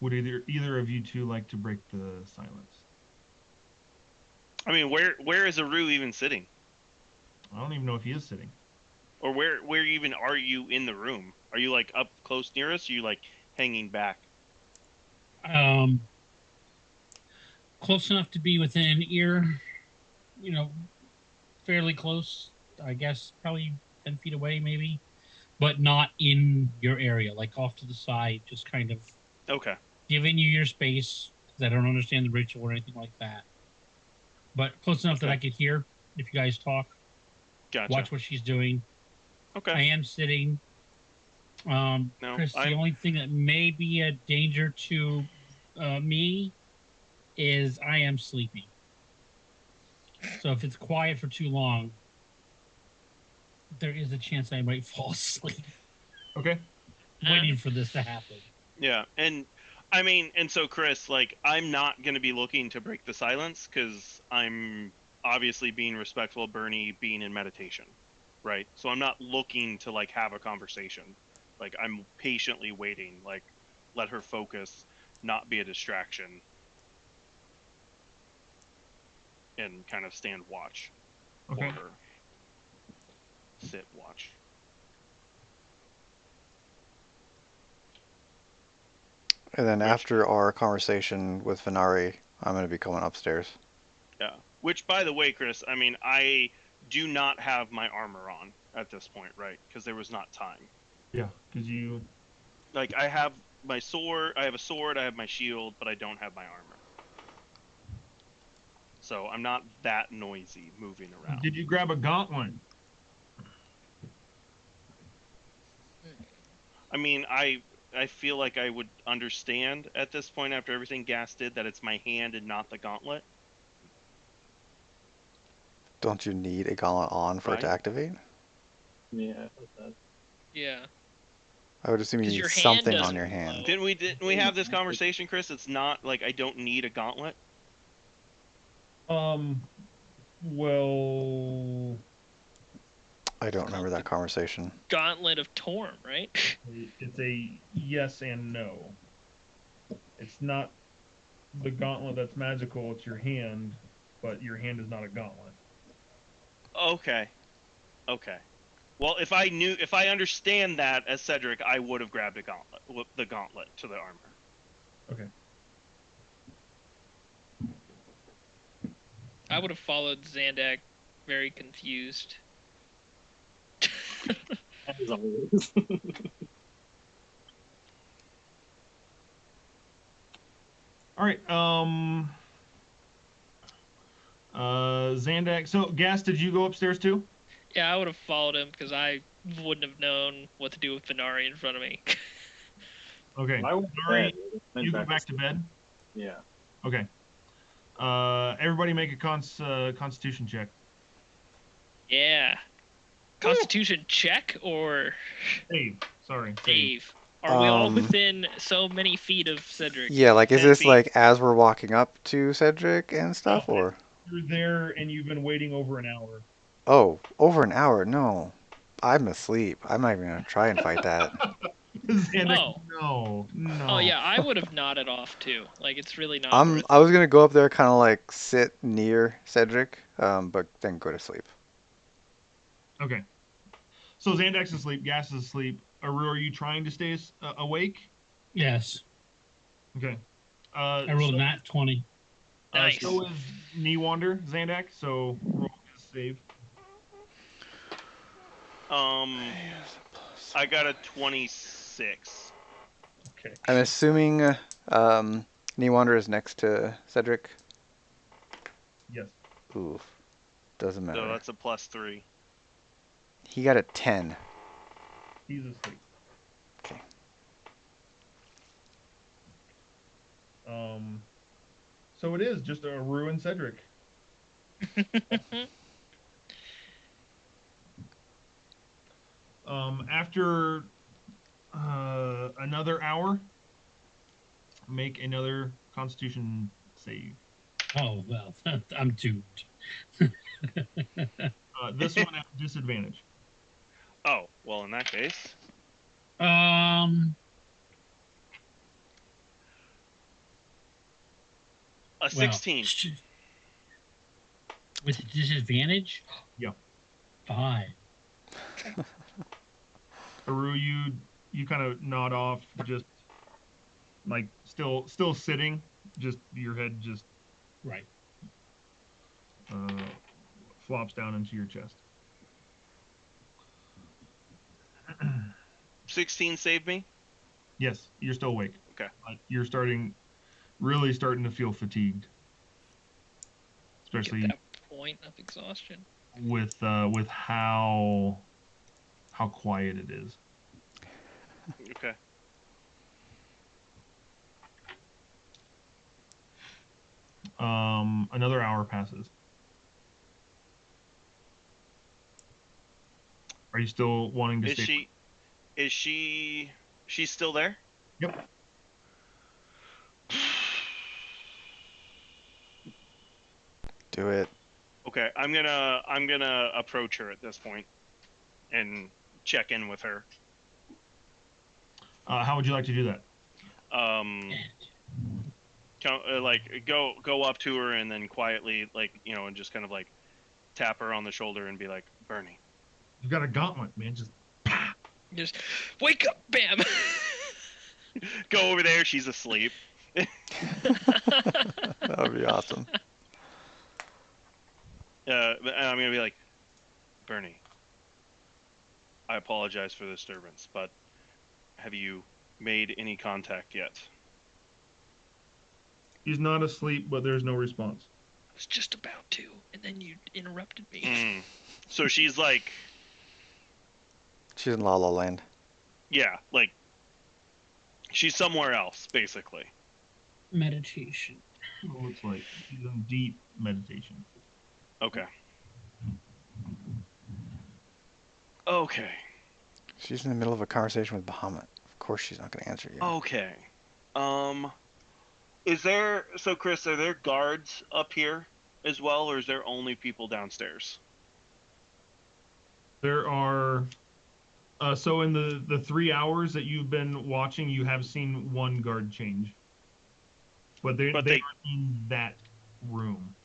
Would either of you two like to break the silence? I mean, where is Aru even sitting? I don't even know if he is sitting. Or where even are you in the room? Are you like up close near us? Or are you like hanging back? Close enough to be within ear, fairly close. I guess probably 10 feet away, maybe, but not in your area, like off to the side, just kind of Okay. giving you your space because I don't understand the ritual or anything like that. But close enough that I could hear if you guys talk. Gotcha. Watch what she's doing. Okay. I am sitting. No, Chris, the only thing that may be a danger to me is I am sleeping. So if it's quiet for too long, there is a chance I might fall asleep. Okay. Waiting for this to happen. Yeah, and I mean, and so Chris, like, I'm not gonna be looking to break the silence because I'm obviously being respectful of Bernie being in meditation, right? So I'm not looking to like have a conversation. Like, I'm patiently waiting, like, let her focus, not be a distraction, and kind of stand watch Okay. for her. Sit watch. And then Which- after our conversation with Venari, I'm going to be going upstairs. Yeah. Which, by the way, Chris, I mean, I do not have my armor on at this point, right? Because there was not time. Yeah, because you. Like, I have my sword, I have a sword, I have my shield, but I don't have my armor. So I'm not that noisy moving around. Did you grab a gauntlet? I mean, I feel like I would understand at this point after everything Gas did that it's my hand and not the gauntlet. Don't you need a gauntlet on for it to Right. activate? Yeah, I thought that. Yeah. I would assume you 'Cause need your hand something on doesn't your hand. glow. Didn't we have this conversation, Chris? It's not like I don't need a gauntlet. Well, I don't remember that conversation. Gauntlet of Torm, right? it's a yes and no. It's not the gauntlet that's magical, it's your hand, but your hand is not a gauntlet. Okay. Okay. Well, if I understand that as Cedric, I would have grabbed the gauntlet to the armor. Okay. I would have followed Zandak, very confused. As always. All right. Zandak. So, Gas, did you go upstairs too? Yeah, I would have followed him because I wouldn't have known what to do with Venari in front of me. Okay. I went to Sorry, bed. I went you go back to sleep. bed. Yeah. Okay. Everybody make a Constitution check. Yeah. Constitution check or Save. Sorry. save? Are we all within so many feet of Cedric? Yeah, like, is 10 this feet. like as we're walking up to Cedric and stuff, No, or? You're there and you've been waiting over an hour. Oh, over an hour? No. I'm asleep. I'm not even gonna try and fight that. Xanax, Oh. no. Oh yeah, I would have nodded off too. Like it's really not worth. I was gonna go up there, kind of like sit near Cedric, but then go to sleep. Okay. So Xandax is asleep, Gas is asleep. Aru, are you trying to stay awake? Yes. Okay. I rolled a nat 20. Nice. So is Newander, Xandax, so roll his save. I got a 26. Okay. I'm assuming Newander is next to Cedric. Yes. Ooh, doesn't So matter. that's a +3. He got a 10. He's asleep. Okay. So it is just Aru and Cedric. After another hour, make another Constitution save. Oh, well, I'm doomed. This one at disadvantage. Oh, well, in that case, Um, a 16. With disadvantage? Yeah. 5. Aru, you kind of nod off, just like still sitting, just your head just Right. flops down into your chest. 16 saved me? Yes, you're still awake. Okay. You're really starting to feel fatigued, especially Get that point of exhaustion. with how quiet it is. Okay. Another hour passes. Are you still wanting to stay? She's still there? Yep. Do it. Okay, I'm gonna approach her at this point and check in with her. How would you like to do that? Like go up to her and then quietly, like, and just kind of like tap her on the shoulder and be like, Bernie. You've got a gauntlet, man. Just wake up, bam. Go over there. She's asleep. That would be awesome. And I'm gonna be like, Bernie, I apologize for the disturbance, but have you made any contact yet? He's not asleep, but there's no response. I was just about to, and then you interrupted me. So she's like, She's in La La Land. yeah, like she's somewhere else, basically. Meditation. It looks like she's in deep meditation. Okay. Okay. She's in the middle of a conversation with Bahamut. Of course she's not going to answer you. Okay. So Chris, are there guards up here as well, or is there only people downstairs? There are. So in the 3 hours that you've been watching, you have seen one guard change, but they aren't in that room.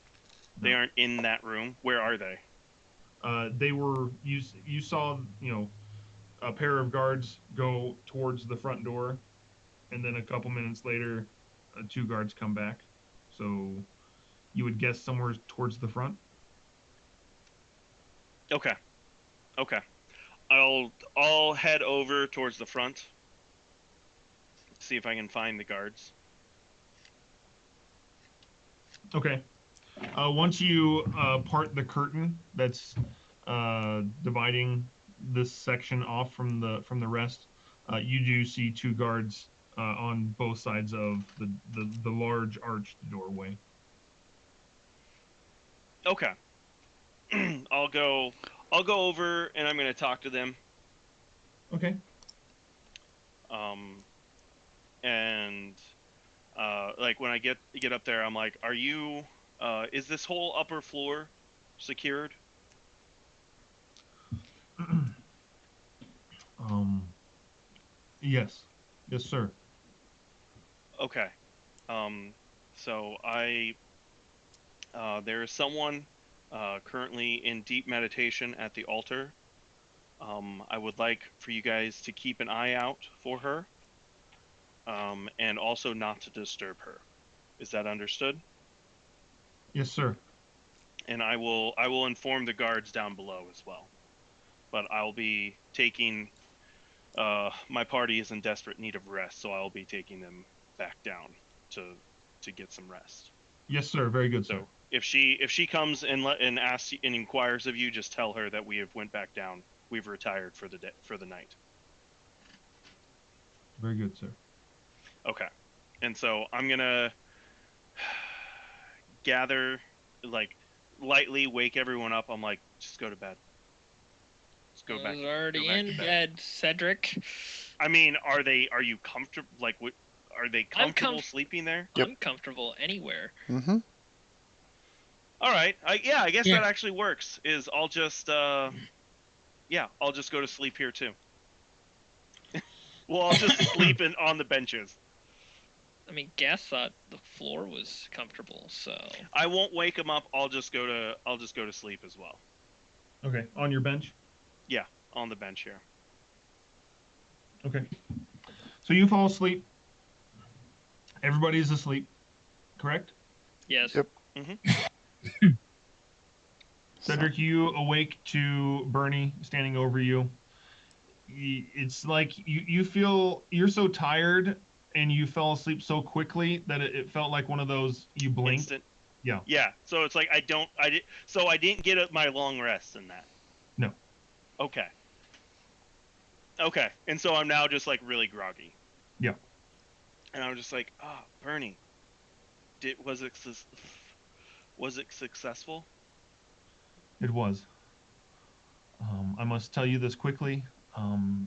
No. They aren't in that room. Where are they? They were. You saw a pair of guards go towards the front door, and then a couple minutes later, 2 guards come back. So you would guess somewhere towards the front. Okay. I'll head over towards the front. See if I can find the guards. Okay. Once you part the curtain that's dividing this section off from the rest, you do see 2 guards on both sides of the large arched doorway. Okay. I'll go over and I'm going to talk to them. Okay. And like when I get up there, I'm like, "Are you? Is this whole upper floor secured?" um, yes, yes, sir. Okay. So there is someone currently in deep meditation at the altar. I would like for you guys to keep an eye out for her, and also not to disturb her. Is that understood? Yes, sir. And I will inform the guards down below as well. But I'll be taking my party is in desperate need of rest, so I'll be taking them back down to get some rest. Yes, sir. Very good, sir. So if she comes and asks and inquires of you, just tell her that we have went back down. We've retired for the night. Very good, sir. Okay. And so I'm gonna gather, like, lightly wake everyone up. I'm like, just go to bed. Just I go back. was already go back in to bed. bed, Cedric. I mean, are you comfortable? Like, what? Are they comfortable sleeping there? Yep. I'm comfortable anywhere. Mm-hmm. All right. I guess Yeah. that actually works. Is I'll just I'll just go to sleep here too. Well, I'll just sleep on the benches. I mean, Gas thought the floor was comfortable, so I won't wake him up. I'll just go to sleep as well. Okay, on your bench. Yeah, on the bench here. Okay. So you fall asleep. Everybody's asleep, correct? yes. Yep. Mm-hmm. Cedric, you awake to Bernie standing over you. It's like you feel you're so tired and you fell asleep so quickly that it felt like one of those you blinked. Instant. Yeah. Yeah. So it's like I didn't get my long rest in that. No. Okay. Okay. And so I'm now just like really groggy. Yeah. And I'm just like, oh, Bernie, was it successful? It was. I must tell you this quickly, and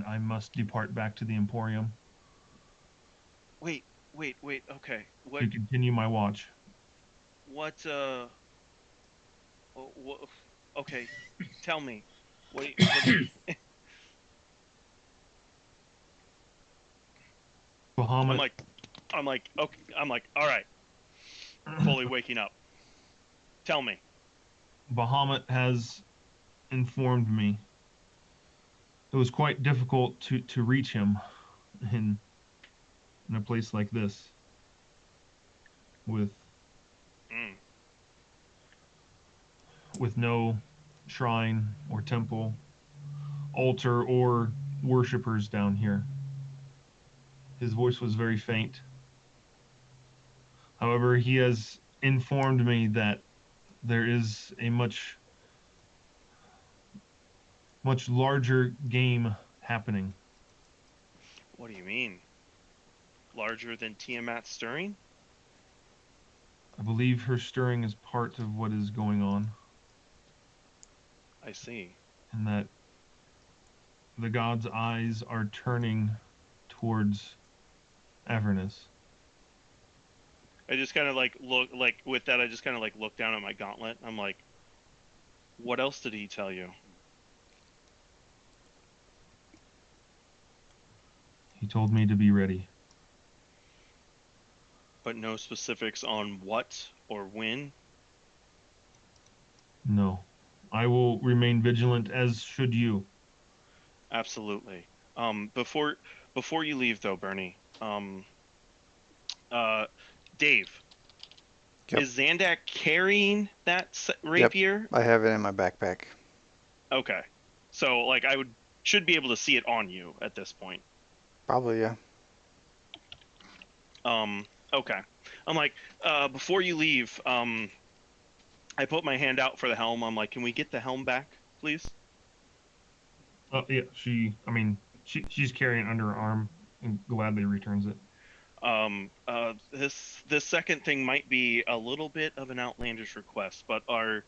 I must depart back to the Emporium Wait. Okay. to continue my watch. What? What? Okay. Tell me. What? I'm Bahamut, like, okay. I'm like, all right. Fully waking up. Tell me. Bahamut has informed me it was quite difficult to reach him in in a place like this with Mm. with no shrine or temple, altar or worshippers down here. His voice was very faint. However, he has informed me that there is a much larger game happening. What do you mean? Larger than Tiamat stirring? I believe her stirring is part of what is going on, I see. and that the gods' eyes are turning towards Avernus. I just kind of like look like with that. I just kind of like look down at my gauntlet. I'm like, what else did he tell you? He told me to be ready. But no specifics on what or when. No. I will remain vigilant, as should you. Absolutely. Before you leave though, Bernie. Uh, Dave. Yep. Is Zandak carrying that Yep. rapier? I have it in my backpack. Okay. So like I should be able to see it on you at this point. Probably, yeah. Okay. I'm like, before you leave, I put my hand out for the helm. I'm like, can we get the helm back, please? Yeah, she's carrying it under her arm and gladly returns it. This second thing might be a little bit of an outlandish request, but our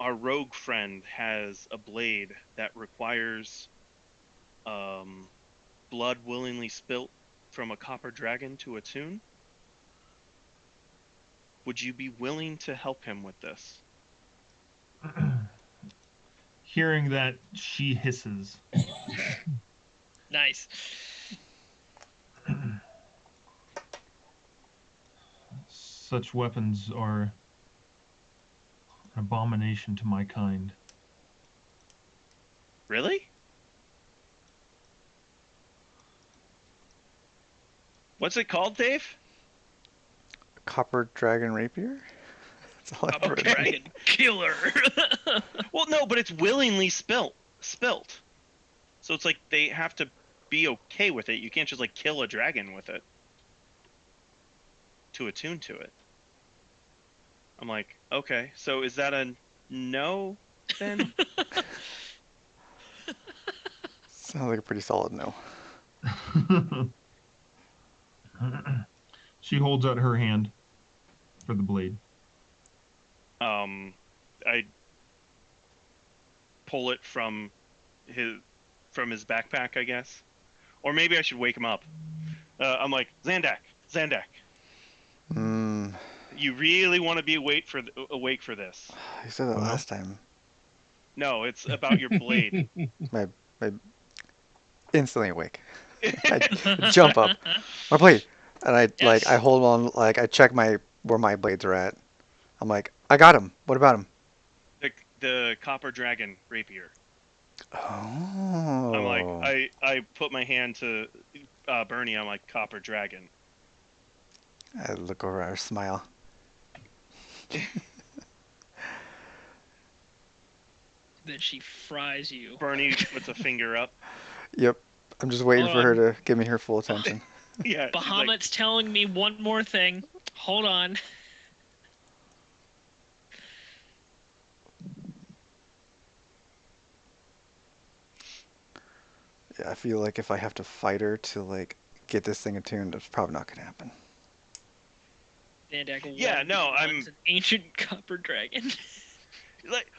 rogue friend has a blade that requires blood willingly spilt from a copper dragon to attune? Would you be willing to help him with this? Hearing that, she hisses. Nice. Such weapons are an abomination to my kind. Really? What's it called, Dave? Copper dragon rapier? That's all I've Copper heard. dragon killer. Well, no, but it's willingly spilt. So it's like they have to be okay with it. You can't just like kill a dragon with it to attune to it. I'm like, okay, so is that a no then? Sounds like a pretty solid no. She holds out her hand for the blade. I pull it from his backpack, I guess, or maybe I should wake him up. I'm like, Zandak, Hmm. you really want to be awake for this? You said that Well. last time. No, it's about your blade. My instantly awake. I jump up. My blade. And I Yes. I hold on, like I check where my blades are at. I'm like, I got him. What about him? The copper dragon rapier. Oh. I'm like, I put my hand to Bernie. I'm like, copper dragon. I look over at her, smile. Then she fries you. Bernie puts a finger up. Yep. I'm just waiting Hold for her on. to give me her full attention. Yeah. she's like, Bahamut's telling me one more thing. Hold on. Yeah, I feel like if I have to fight her to like get this thing attuned, it's probably not gonna happen. Zandak Yeah, no, wants an ancient copper dragon.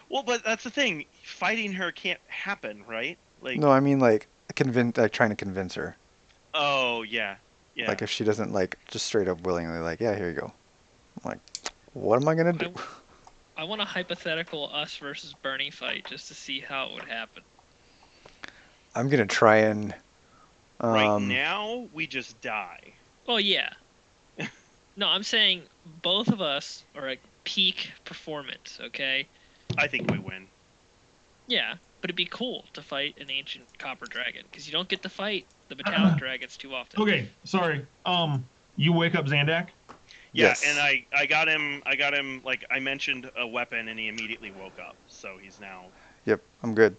well, but that's the thing. Fighting her can't happen, right? Like, No, I mean like trying to convince her. oh yeah, yeah. Like if she doesn't like just straight up willingly like, yeah, here you go. I'm like, what am I gonna do? I want a hypothetical us versus Bernie fight just to see how it would happen. I'm gonna try and Right now, we just die. Oh yeah. No, I'm saying both of us are at peak performance, okay? I think we win. Yeah, but it'd be cool to fight an ancient copper dragon because you don't get to fight the metallic dragons too often. Okay, sorry. You wake up Zandak? Yeah, Yes. and I got him. Like I mentioned a weapon, and he immediately woke up. So he's now. Yep, I'm good.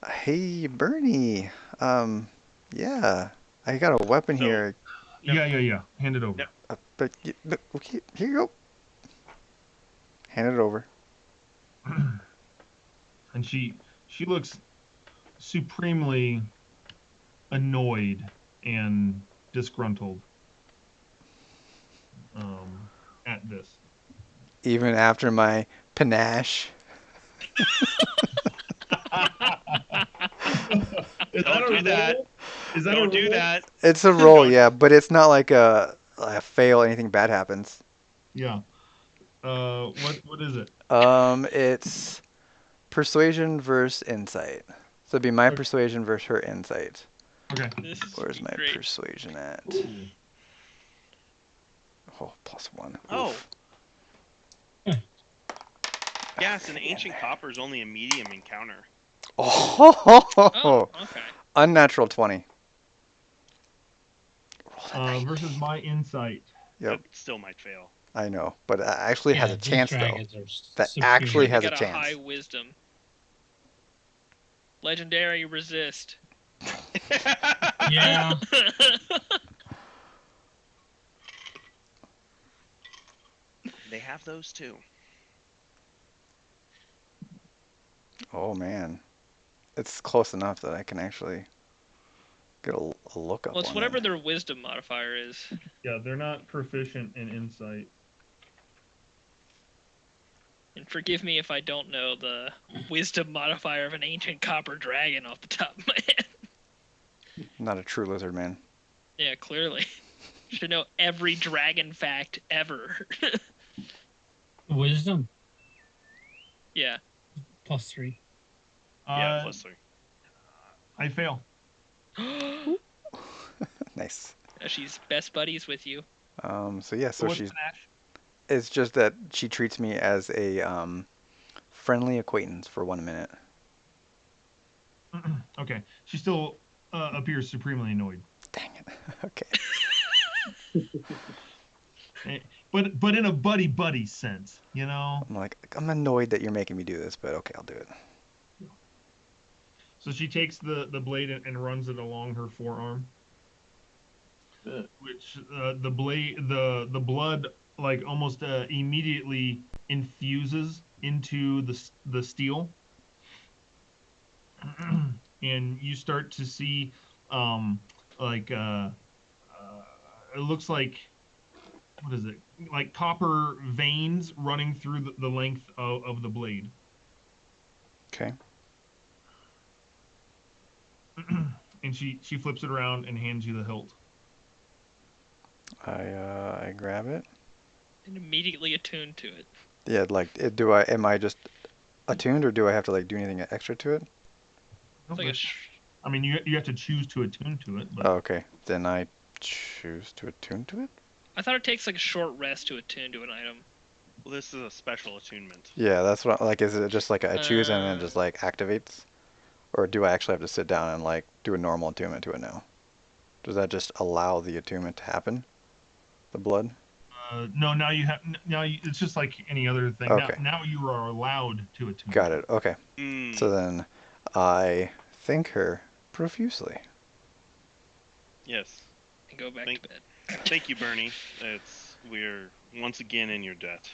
Hey Bernie. Yeah, I got a weapon So- here. Yeah. Hand it over. Yep. But okay, here you go. Hand it over. And she looks supremely annoyed and disgruntled at this. Even after my panache. Don't do that. Is that Don't a do roll? that. It's a roll, Don't- yeah, but it's not like a fail. Anything bad happens. Yeah. What is it? It's persuasion versus insight. So it'd be my Okay. persuasion versus her insight. Okay. This is Where's my great. persuasion at? Oh, +1. Oh. Oof. Yeah, it's an ancient copper is only a medium encounter. Oh, Okay. unnatural 20. Roll that die. Versus my insight. Yep, That still might fail. I know, but it actually has a these chance though. dragons are That superior. actually They has a got chance. high wisdom. Legendary resist. Yeah. They have those too. Oh man, it's close enough that I can actually get a look up Well, it's on whatever it. their wisdom modifier is. Yeah, they're not proficient in insight. And forgive me if I don't know the wisdom modifier of an ancient copper dragon off the top of my head. Not a true lizard man. Yeah, clearly. Should know every dragon fact ever. Wisdom Yeah. +3. Yeah, +3. I fail. Nice. She's best buddies with you. So yeah, so What's she's. Panache? It's just that she treats me as a friendly acquaintance for 1 minute. Okay. She still appears supremely annoyed. Dang it. Okay. But in a buddy sense, you know? I'm like, I'm annoyed that you're making me do this, but okay, I'll do it. So she takes the blade and runs it along her forearm, Good. which the blood like almost immediately infuses into the steel, and you start to see like it looks like, what is it, like copper veins running through the length of the blade. Okay. And she flips it around and hands you the hilt. I grab it. And immediately attuned to it. Yeah, like, am I just attuned, or do I have to like do anything extra to it? It's like a I mean, you have to choose to attune to it, but Oh, okay. Then I choose to attune to it? I thought it takes like a short rest to attune to an item. Well, this is a special attunement. Yeah, that's what like, is it just like I choose and then it just Uh. like activates? Or do I actually have to sit down and like do a normal attunement to it now? Does that just allow the attunement to happen? The blood? no, it's just like any other thing. Okay. Now you are allowed to attune. Got to it. Okay. Mm. So then I thank her profusely. Yes. And go back to bed. Thank you, Bernie. We're once again in your debt.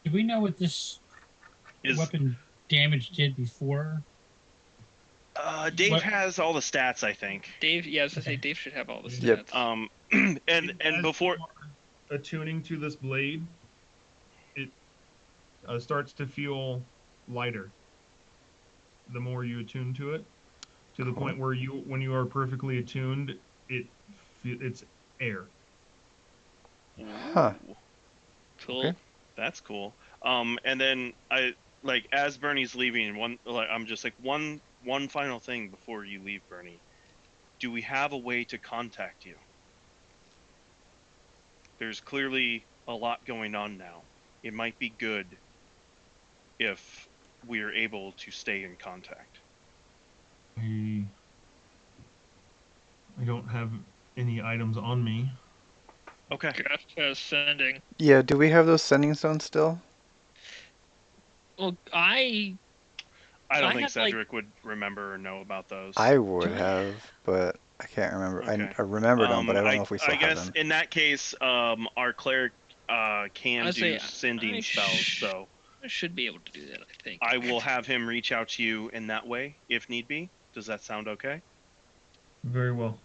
Do we know what this weapon damage did before? Dave What- has all the stats, I think. Dave, yeah, I was gonna say Dave should have all the stats. Yep. And As before you are attuning to this blade, it starts to feel lighter. The more you attune to it, to the Cool. point where when you are perfectly attuned, it's air. Huh. Cool. Okay. That's cool. And then as Bernie's leaving, I'm just like one final thing before you leave, Bernie. Do we have a way to contact you? There's clearly a lot going on now. It might be good if we're able to stay in contact. I don't have any items on me. Okay. Gotcha, sending. Yeah, do we have those sending stones still? Well, I don't I think had, like- Cedric would remember or know about those. I would Do we- have, but I can't remember. Okay. I remember them, but I don't know if we still I guess have them. in that case, our cleric can I'd say do sending I spells, so I should be able to do that, I think. I will have him reach out to you in that way if need be. Does that sound okay? Very well.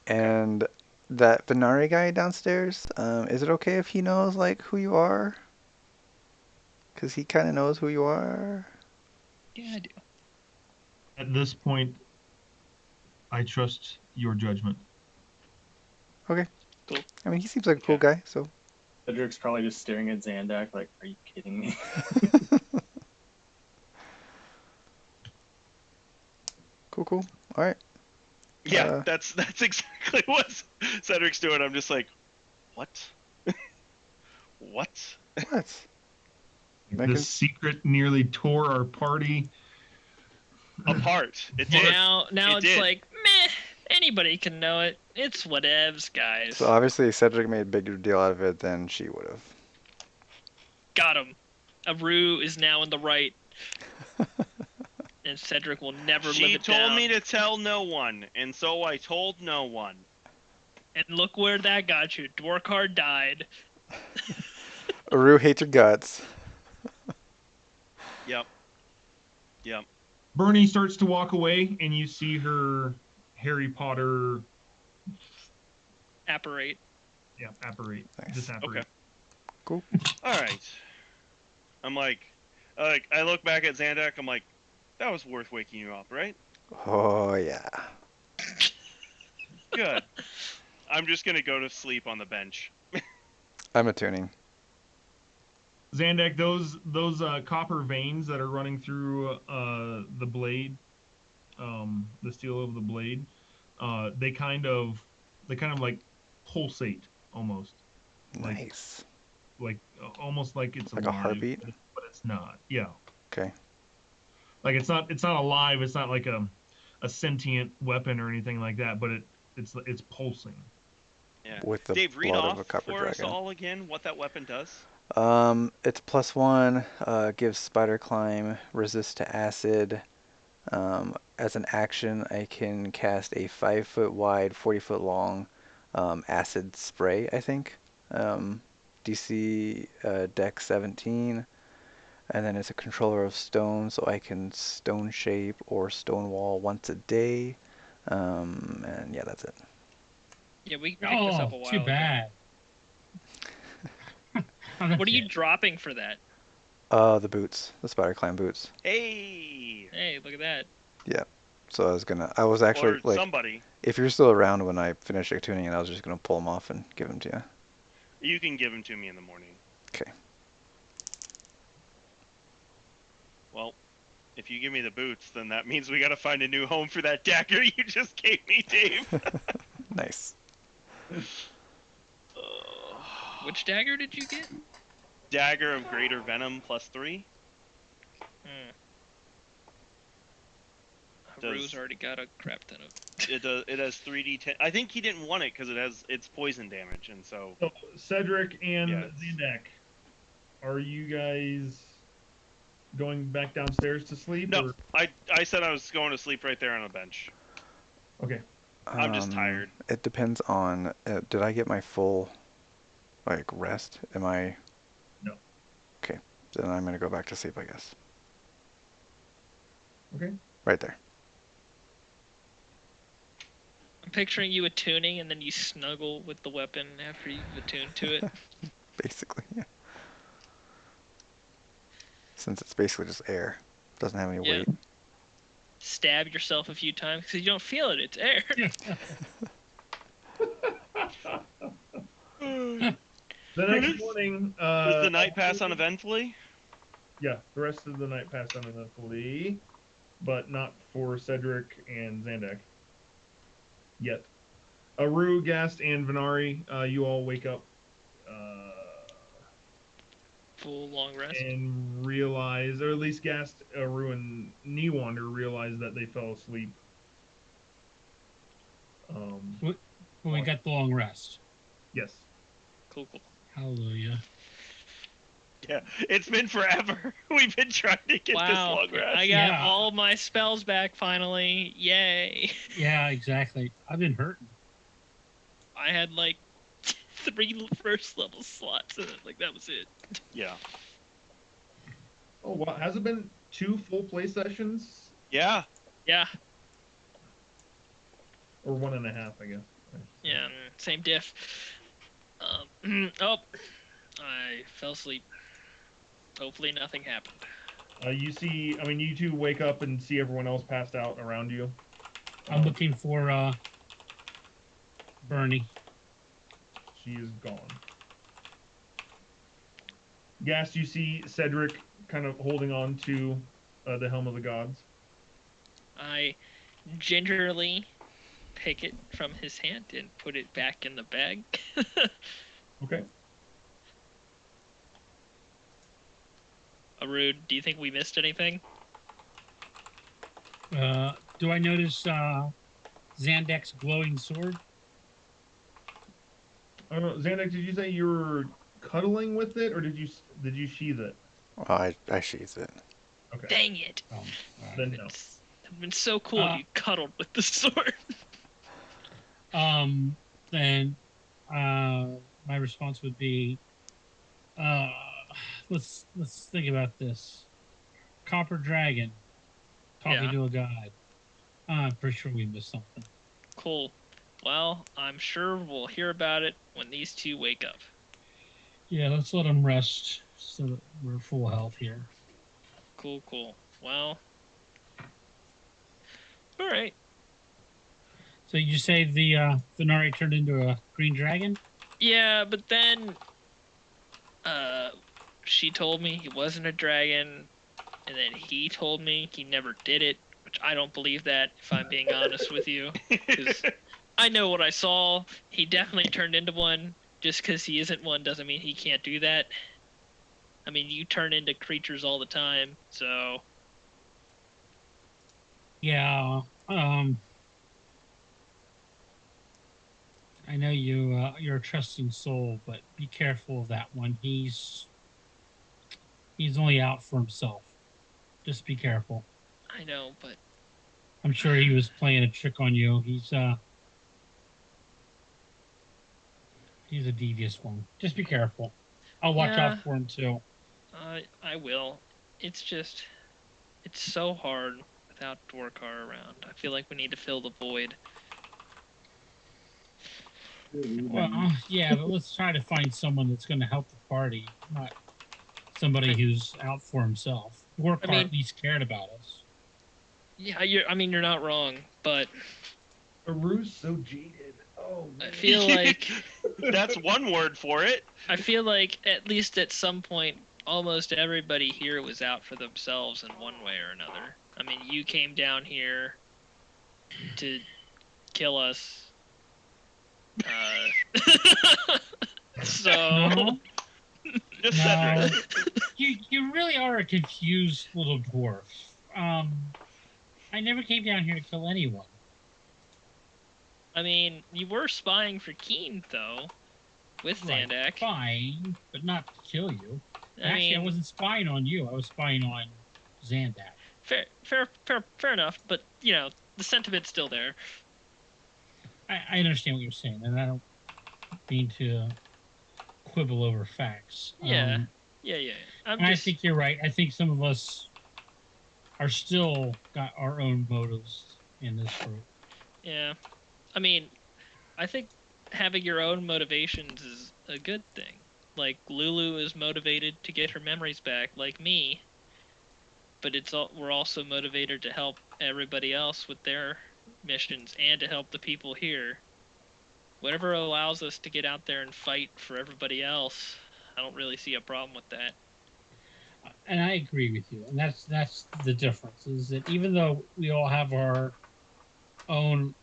And that Venari guy downstairs, is it okay if he knows like who you are? Because he kind of knows who you are. Yeah, I do. At this point, I trust your judgment. Okay. Cool. I mean, he seems like a cool guy, so. Cedric's probably just staring at Zandak like, are you kidding me? Cool. All right. Yeah, that's exactly what Cedric's doing. I'm just like, what? What? What? The secret nearly tore our party apart. It did. Now It it's did. like, meh, anybody can know it. It's whatevs, guys. So obviously Cedric made a bigger deal out of it than she would have. Got him. Aru is now in the right. And Cedric will never live She it told down. me to tell no one, and so I told no one. And look where that got you. Dwarkar died. Aru hates your guts. Yep. Bernie starts to walk away, and you see her Harry Potter Apparate. apparate. Nice. Disapparate. Okay. Cool. All right. I'm like, I look back at Zandak. I'm like, that was worth waking you up, right? Oh yeah. Good. I'm just gonna go to sleep on the bench. I'm attuning. Zandak, those copper veins that are running through the blade, the steel of the blade, they kind of like pulsate almost, like Nice. almost like it's Like a alive, heartbeat. but it's not. Yeah, Okay. like it's not alive. It's not like a sentient weapon or anything like that, but it's pulsing. Yeah. With the Dave, read blood of off a copper for us dragon. all again what that weapon does. It's +1. Gives spider climb, resist to acid. As an action, I can cast a 5-foot wide, 40-foot long acid spray, I think. DC Dex 17. And then it's a controller of stone, so I can stone shape or stone wall once a day. And yeah, that's it. Yeah, we picked this up a while too bad. ago. What are you dropping for that? The boots, the spider climb boots. Hey. Hey, look at that. Yeah. So I was actually Or like, somebody. if you're still around when I finish tuning it, I was just gonna pull them off and give them to you. You can give them to me in the morning. Okay. Well, if you give me the boots, then that means we gotta find a new home for that dagger you just gave me, Dave. Nice. Which dagger did you get? Dagger of Greater Venom +3. Haru's already got a crap ton of. It has 3d10. I think he didn't want it because it's poison damage, and so. So Cedric and Yes. Zandak, are you guys going back downstairs to sleep? No, Or? I said I was going to sleep right there on a bench. Okay. I'm just tired. It depends on. Did I get my full, like, rest? Am I? No. Okay. Then I'm gonna go back to sleep, I guess. Okay. Right there. I'm picturing you attuning and then you snuggle with the weapon after you've attuned to it. Basically, yeah. Since it's basically just air, doesn't have any weight. Stab yourself a few times because you don't feel it. It's air. The next morning. Does the night pass uneventfully? Yeah, the rest of the night passed uneventfully, but not for Cedric and Zandak. Yet. Aru, Gast, and Venari, you all wake up Full long rest. and realize, or at least Gast, Aru, and Newander realize that they fell asleep. We got the long rest. Yes. Cool. Hallelujah. Yeah, it's been forever. We've been trying to get this long rest. I got all my spells back finally. Yay. Yeah, exactly. I've been hurting. I had like 3 first level slots in it. Like, that was it. Yeah. Oh, wow. Has it been 2 full play sessions? Yeah. Yeah. Or 1.5, I guess. Yeah, same diff. I fell asleep. Hopefully nothing happened. You two wake up and see everyone else passed out around you. I'm looking for Bernie. She is gone. Gas, you see Cedric kind of holding on to the Helm of the Gods. I gingerly pick it from his hand and put it back in the bag. Okay. Arud, do you think we missed anything? Do I notice Zandek's glowing sword? I don't know, Xanax, did you say you were cuddling with it, or did you sheath it? Well, I sheathed it. Okay. Dang it! Then no. It would have been so cool if you cuddled with the sword. Then my response would be, let's think about this. Copper dragon talking to a god. I'm pretty sure we missed something. Cool. Well, I'm sure we'll hear about it when these two wake up. Yeah, let's let them rest so that we're full health here. Cool. Well, all right. So you say the Venari turned into a green dragon? Yeah, but then she told me he wasn't a dragon, and then he told me he never did it, which I don't believe that, if I'm being honest with you. Because I know what I saw. He definitely turned into one. Just because he isn't one doesn't mean he can't do that. I mean, you turn into creatures all the time, so Yeah. I know you're a trusting soul, but be careful of that one. He's only out for himself. Just be careful. I know, but I'm sure he was playing a trick on you. He's a devious one. Just be careful. I'll watch yeah, out for him too. I will. It's just, it's so hard without Dwarkar around. I feel like we need to fill the void. Well, yeah, but let's try to find someone that's going to help the party, not somebody who's out for himself. I Dwarkar mean, at least cared about us. yeah, you're not wrong, but Aru's so jaded. Oh I man. feel like That's one word for it. I feel like at least at some point, almost everybody here was out for themselves in one way or another. I mean, you came down here to kill us. So No, Just no, Cedric. you really are a confused little dwarf. I never came down here to kill anyone. I mean, you were spying for Keen though, with Right, Zandak. spying, but not to kill you. I Actually, I mean, wasn't spying on you. I was spying on Zandak. fair enough. But you know, the sentiment's still there. I understand what you're saying, and I don't mean to quibble over facts. Yeah, yeah. I'm And I just, think you're right. I think some of us are still got our own motives in this group. yeah. I mean, I think having your own motivations is a good thing. Like Lulu is motivated to get her memories back, like me. But we're also motivated to help everybody else with their missions and to help the people here. Whatever allows us to get out there and fight for everybody else, I don't really see a problem with that. And I agree with you. And that's the difference is that even though we all have our own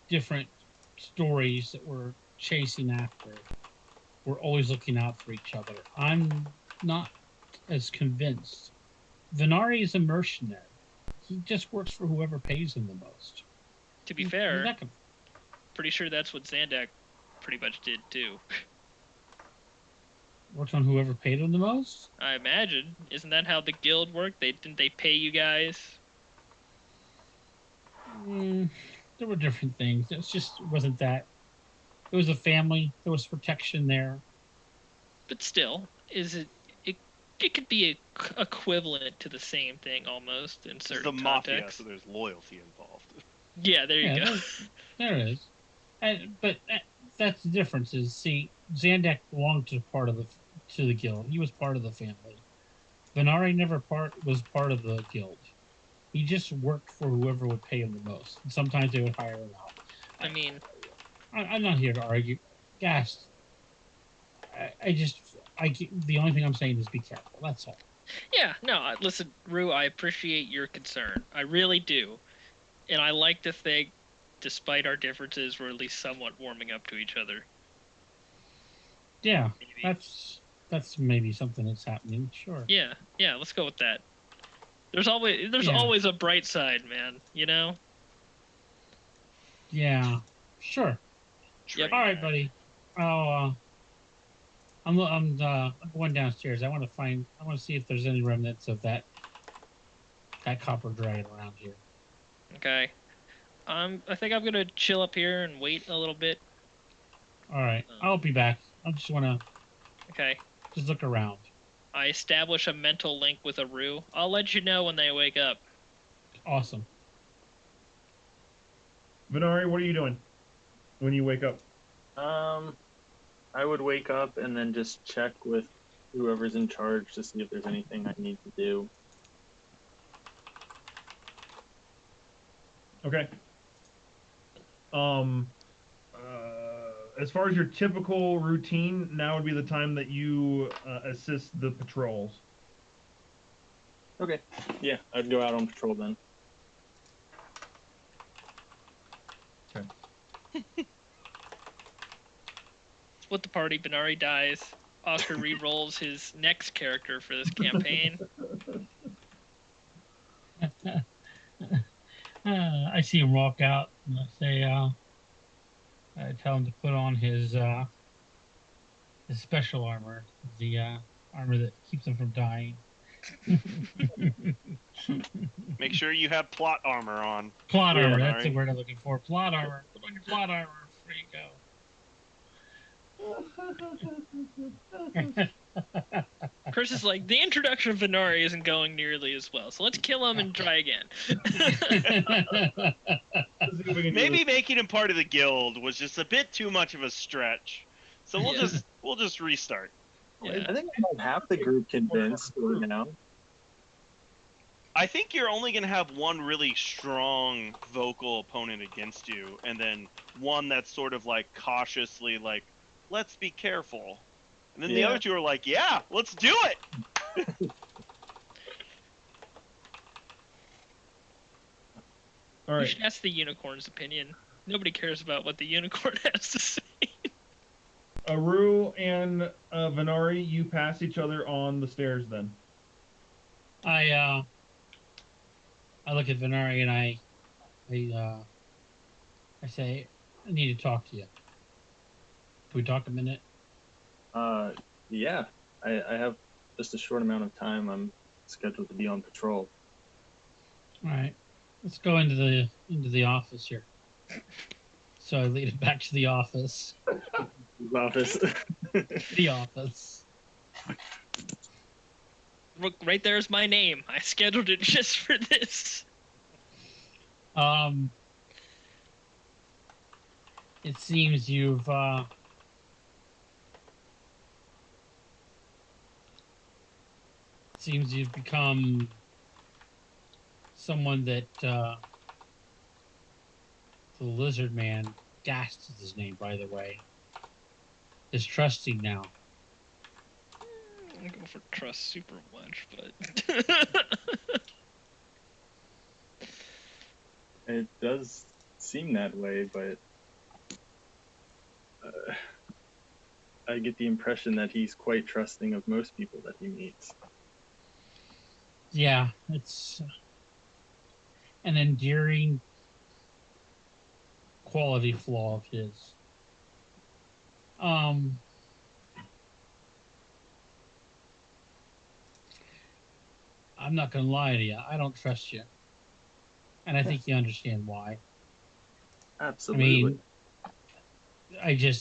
different stories that we're chasing after, we're always looking out for each other. I'm not as convinced. Venari is a mercenary. He just works for whoever pays him the most. To be He's fair, not gonna pretty sure that's what Zandak pretty much did too. work on whoever paid him the most. I imagine. Isn't that how the guild worked? Didn't they pay you guys? There were different things. It wasn't that. It was a family. There was protection there. But still, it it could be equivalent to the same thing almost in It's the certain mafia, contexts. so there's loyalty involved. Yeah, there you Yeah, go. there is. But that's the difference. Is see, Zandak belonged to the guild. He was part of the family. Venari never was part of the guild. He just worked for whoever would pay him the most. And sometimes they would hire him out. I mean, I'm not here to argue. Gosh, the only thing I'm saying is be careful. That's all. yeah, no, listen, Rue, I appreciate your concern. I really do. And I like to think, despite our differences, we're at least somewhat warming up to each other. Yeah, Maybe. that's maybe something that's happening. Sure. Yeah, let's go with that. There's always a bright side, man, you know? Yeah. Sure. Yep. All right, buddy. I'll I'm going downstairs. I want to see if there's any remnants of that copper dragon around here. Okay. I think I'm gonna chill up here and wait a little bit. All right. I'll be back. I just want to Okay. just look around. I establish a mental link with Aru. I'll let you know when they wake up. Awesome. Venari, what are you doing when you wake up? I would wake up and then just check with whoever's in charge to see if there's anything I need to do. Okay. As far as your typical routine, now would be the time that you assist the patrols. Okay. Yeah, I'd go out on patrol then. Okay. Split the party. Benari dies. Oscar re-rolls his next character for this campaign. I see him walk out, and I say, I tell him to put on his special armor, the armor that keeps him from dying. Make sure you have plot armor on. Plot Yeah. armor, that's the Benari. word I'm looking for. Plot armor. Put on your plot armor before you go. Chris is like, the introduction of Venari isn't going nearly as well, so let's kill him and try again. Maybe making him part of the guild was just a bit too much of a stretch. So we'll just restart. Yeah. I think I have half the group convinced right now. I think you're only going to have one really strong vocal opponent against you, and then one that's sort of like cautiously like, let's be careful. And then the Yeah. other two are like, yeah, let's do it. All You right. should ask the unicorn's opinion. Nobody cares about what the unicorn has to say. Aru and Venari, you pass each other on the stairs then. I look at Venari and I say, I need to talk to you. Can we talk a minute? Yeah. I have just a short amount of time. I'm scheduled to be on patrol. All right, let's go into the office here. So I lead it back to the office. Office. The office. Look, right there's my name. I scheduled it just for this. It seems you've become someone that the lizard man, Gast is his name, by the way, is trusting now. I don't go for trust super much, but It does seem that way, but I get the impression that he's quite trusting of most people that he meets. Yeah, it's an endearing quality flaw of his. I'm not gonna lie to you. I don't trust you, and I think you understand why. Absolutely. I mean,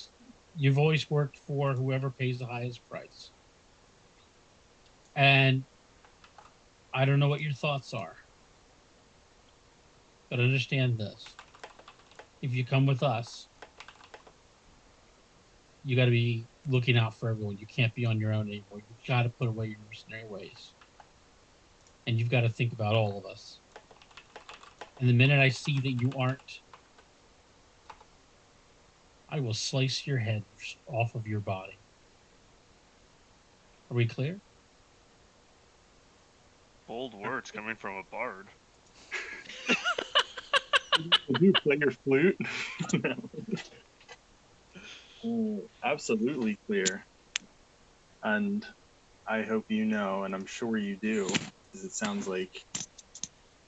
you've always worked for whoever pays the highest price, and I don't know what your thoughts are, but understand this: if you come with us, you got to be looking out for everyone. You can't be on your own anymore. You've got to put away your mercenary ways. And you've got to think about all of us. And the minute I see that you aren't, I will slice your head off of your body. Are we clear? Bold words coming from a bard. Did you play your flute? Absolutely clear. And I hope you know, and I'm sure you do, because it sounds like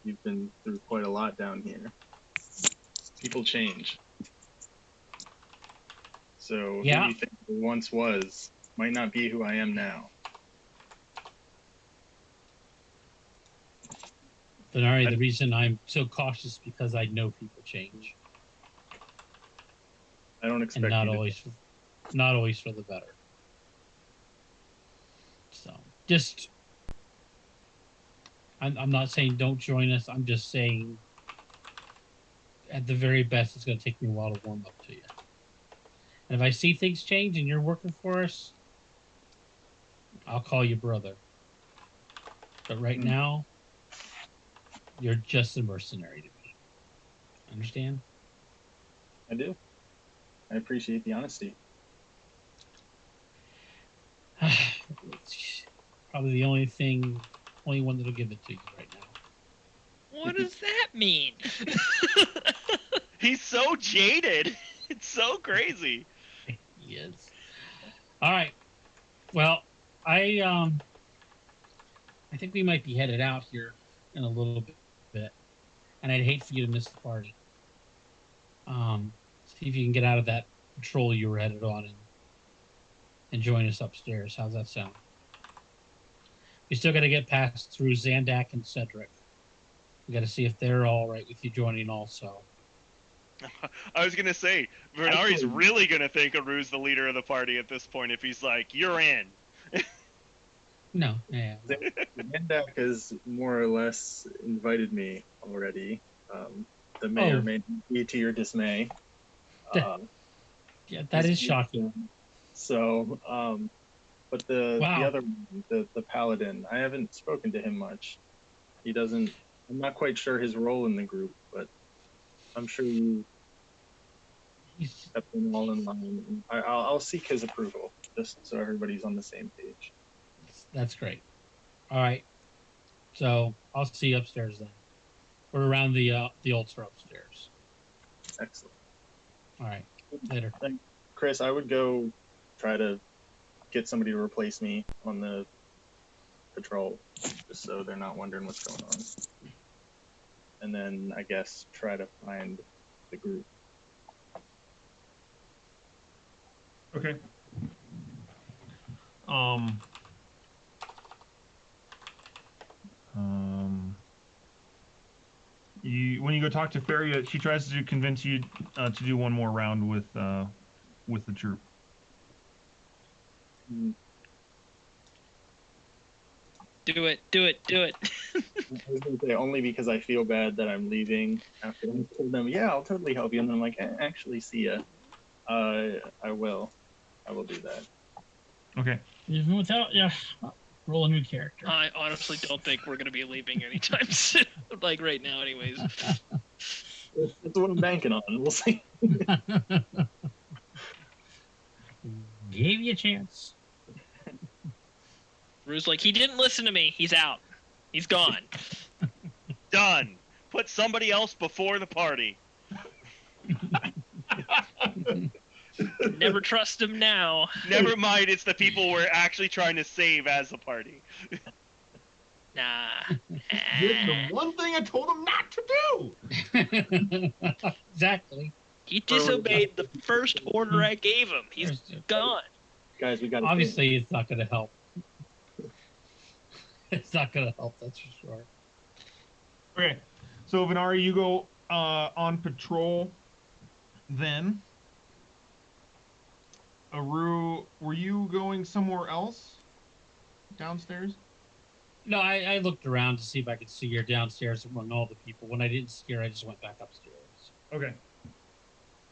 you've been through quite a lot down here. People change. So Yeah. who you think I once was might not be who I am now. Venari, the reason I'm so cautious is because I know people change. I don't And expect not you to. always for the better. So just I'm not saying don't join us. I'm just saying at the very best it's gonna take me a while to warm up to you. And if I see things change and you're working for us, I'll call you brother. But right now, you're just a mercenary to me. Understand? I do. I appreciate the honesty. It's probably the only one that'll give it to you right now. What does that mean? He's so jaded. It's so crazy. Yes. All right. Well, I think we might be headed out here in a little bit, and I'd hate for you to miss the party. See if you can get out of that patrol you were headed on and join us upstairs. How's that sound? We still got to get past through Zandak and Cedric. We got to see if they're all right with you joining also. I was gonna say, Vernari's really gonna think Aru's the leader of the party at this point if he's like, "You're in." No, yeah. Yandak has more or less invited me already. That may or may not be to your dismay. Yeah, that is shocking. So, but the Wow. other one, the paladin, I haven't spoken to him much. He doesn't. I'm not quite sure his role in the group, but I'm sure you kept them all in line. I'll seek his approval, just so everybody's on the same page. That's great. All right. So I'll see you upstairs then. We're around the altar upstairs. Excellent. All right. Later. Chris, I would go try to get somebody to replace me on the patrol, just so they're not wondering what's going on. And then I guess try to find the group. Okay. When you go talk to Feria, she tries to convince you to do one more round with the troop. Do it. I was going to say, only because I feel bad that I'm leaving after I told them, yeah, I'll totally help you. And then I'm like, actually, see ya. I will do that. Okay. Even without, roll a new character. I honestly don't think we're going to be leaving anytime soon. Like right now, anyways. That's what I'm banking on. We'll see. Gave you a chance. Rue's like, he didn't listen to me. He's out. He's gone. Done. Put somebody else before the party. Never trust him now. Never mind, it's the people we're actually trying to save as a party. Nah. Did the one thing I told him not to do. Exactly. He disobeyed the first order I gave him. He's gone. Guys, we got. Obviously, it's not going to help. It's not going to help. That's for sure. Okay, so Venari, you go on patrol. Then, Aru, were you going somewhere else downstairs? No, I looked around to see if I could see her downstairs among all the people. When I didn't see her, I just went back upstairs. Okay.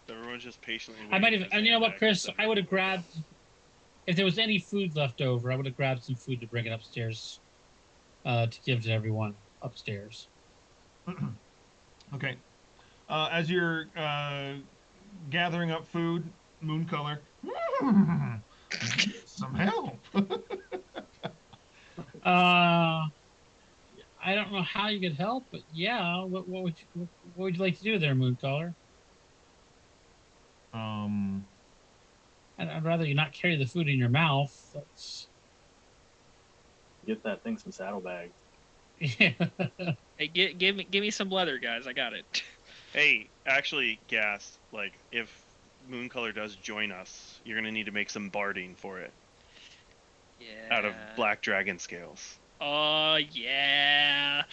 Everyone's just patiently I might have, waiting for and you know what, Zandak Chris? to I would have grabbed, if there was any food left over, I would have grabbed some food to bring it upstairs to give to everyone upstairs. Okay. As you're gathering up food, Moon Color, some help. I don't know how you could help, but yeah, what would you like to do there, Moon Color? I'd rather you not carry the food in your mouth. That's Get that thing some saddlebags. yeah. Hey, give me some leather, guys. I got it. Hey, actually, Gas, like, if Mooncolor does join us, you're going to need to make some barding for it. Yeah. Out of black dragon scales. Oh, yeah.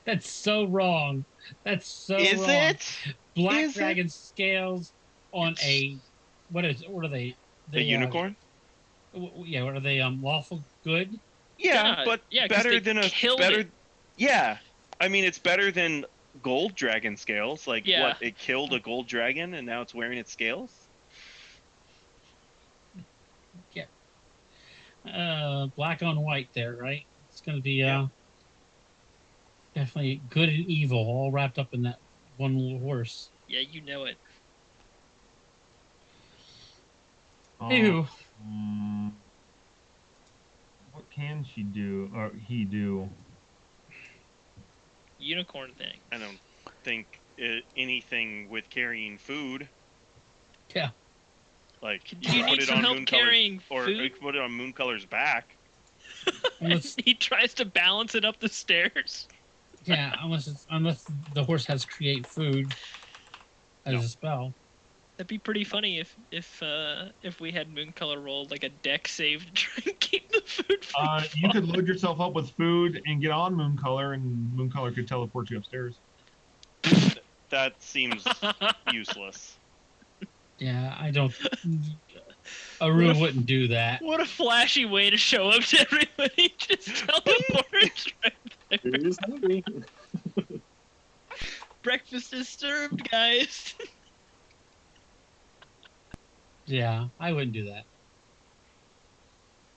That's so wrong. That's so Is wrong. it? Black Is dragon scales on a what are they? A unicorn? Yeah, what are they? Lawful good? Yeah, but 'cause better they than a killed better. it. Yeah, I mean it's better than gold dragon scales. Like Yeah. what? It killed a gold dragon and now it's wearing its scales. Yeah. Black on white there, right? It's gonna be Yeah. definitely good and evil all wrapped up in that one little horse. Yeah, you know it. Anywho, what can she do, or he do? Unicorn thing. I don't think anything with carrying food. yeah. Like Do you put need it some on help Mooncolor's, carrying or food? put it on Mooncolor's back. Unless, He tries to balance it up the stairs. yeah, unless the horse has create food as No. a spell. That'd be pretty funny if we had Mooncolor roll like a deck save to try and keep the food from You could falling. load yourself up with food and get on Mooncolor, and Mooncolor could teleport you upstairs. That seems useless. Yeah, I don't. What Aru if- wouldn't do that. What a flashy way to show up to everybody! Just teleports right there. Who's hungry? Breakfast is served, guys. Yeah, I wouldn't do that.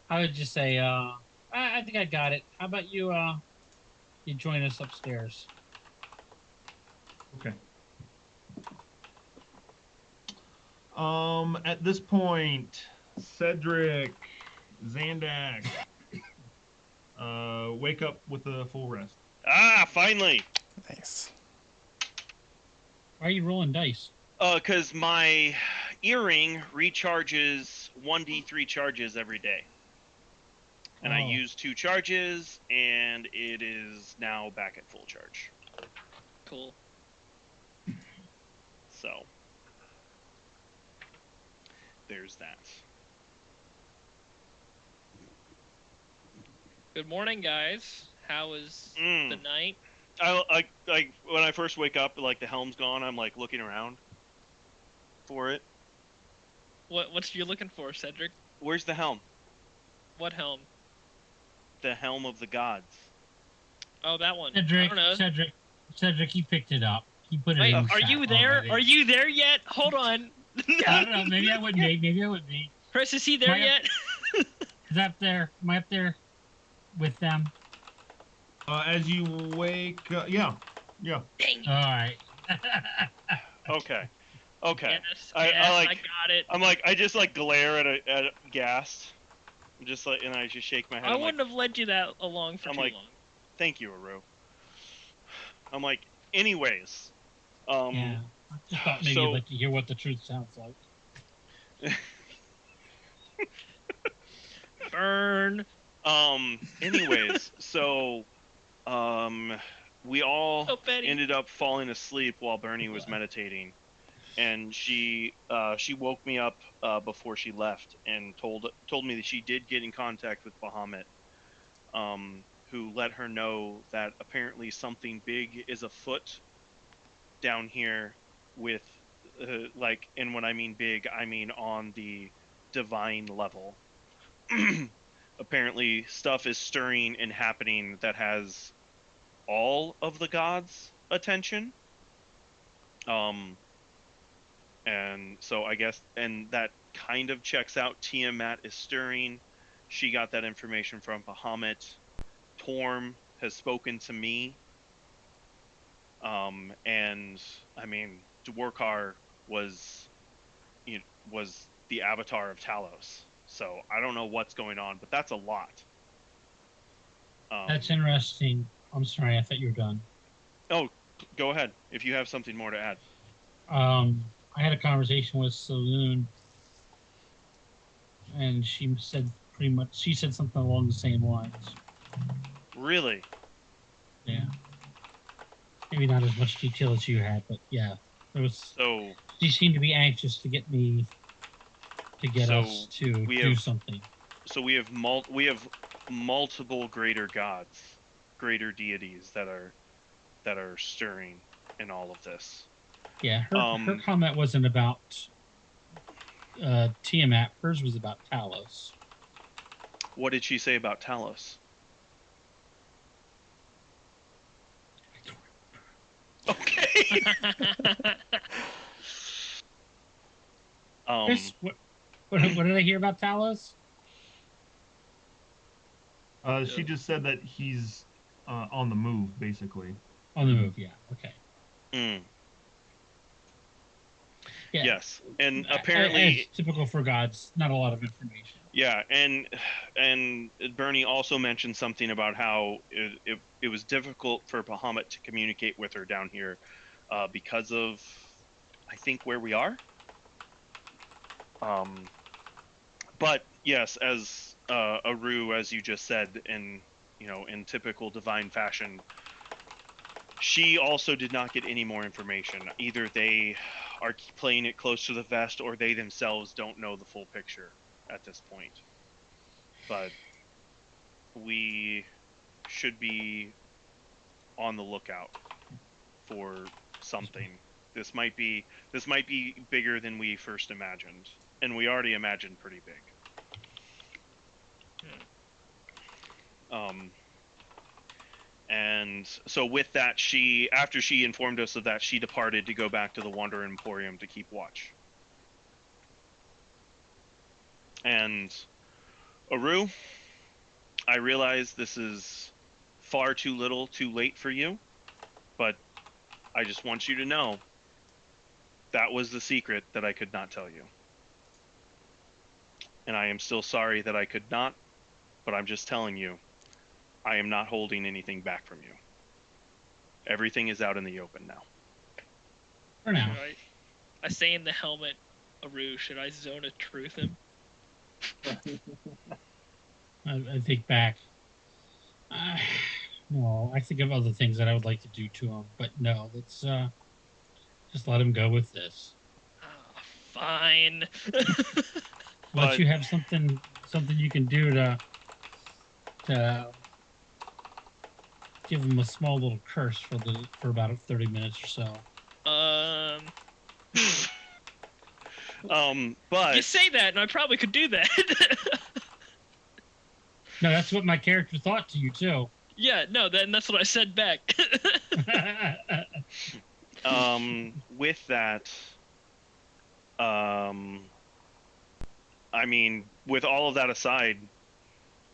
I would just say, I think I got it. How about you? You join us upstairs. Okay. At this point, Cedric, Zandak, wake up with a full rest. Ah, finally. Nice. Why are you rolling dice? Because my earring recharges 1d3 charges every day. And I Oh. use 2 charges, and it is now back at full charge. Cool. So, there's that. Good morning, guys. How was the night? I like when I first wake up, like the helm's gone. I'm like looking around for it. What's you looking for, Cedric? Where's the helm? What helm? The helm of the gods. Oh, that one. Cedric, I don't know. Cedric, he picked it up. He put it Wait, in. are chat you there? already. Are you there yet? Hold on. I don't know. Maybe I wouldn't be. Maybe I would be. Chris, is he there yet? Is that there? Am I up there with them? As you wake, yeah. All right. Okay. Yes, I I got it. I'm like, I just like glare at Gast. I'm just like, and I just shake my head. I I'm wouldn't like, have led you that along for I'm too like, long. thank you, Aru. I'm like, anyways. Yeah. I just thought maybe you'd like to hear what the truth sounds like. Burn. Anyways, so we all Oh, Betty. ended up falling asleep while Bernie was meditating, and she woke me up before she left and told me that she did get in contact with Bahamut, who let her know that apparently something big is afoot down here with like, and when I mean big, I mean on the divine level. Apparently stuff is stirring and happening that has all of the gods' attention. And so I guess, and that kind of checks out. Tiamat is stirring. She got that information from Bahamut. Torm has spoken to me. And I mean, Dwarkar was the avatar of Talos. So I don't know what's going on, but that's a lot. That's interesting. I'm sorry, I thought you were done. Oh, go ahead if you have something more to add. I had a conversation with Saloon, and she said something along the same lines. Really? Yeah. Maybe not as much detail as you had, but yeah, there was. So She seemed to be anxious to get me to get us to do something. So we have multiple greater gods, greater deities that are stirring in all of this. Yeah, her comment wasn't about Tiamat. Hers was about Talos. What did she say about Talos? Okay. Chris, what did I hear about Talos? She just said that he's on the move, basically. On the move, yeah. Okay. Yeah. Yes, and As apparently, typical for gods, not a lot of information. yeah, and Bernie also mentioned something about how it was difficult for Bahamut to communicate with her down here, because of, I think, where we are. But yes, as Aru, as you just said, in typical divine fashion, she also did not get any more information. Either they are playing it close to the vest, or they themselves don't know the full picture at this point. But we should be on the lookout for something. This might be bigger than we first imagined, and we already imagined pretty big. And so with that, after she informed us of that, she departed to go back to the Wanderer Emporium to keep watch. And Aru, I realize this is far too little, too late for you, but I just want you to know that was the secret that I could not tell you. And I am still sorry that I could not, but I'm just telling you, I am not holding anything back from you. Everything is out in the open now. For now. I say in the helmet, Aru, should I zone a truth him? I think back. No, I think of other things that I would like to do to him, but no, let's just let him go with this. Oh, fine. Unless you have something you can do to give him a small little curse for about 30 minutes or so. But you say that, and I probably could do that. No, that's what my character thought to you too. Yeah, no, that's what I said back. With that, I mean, with all of that aside,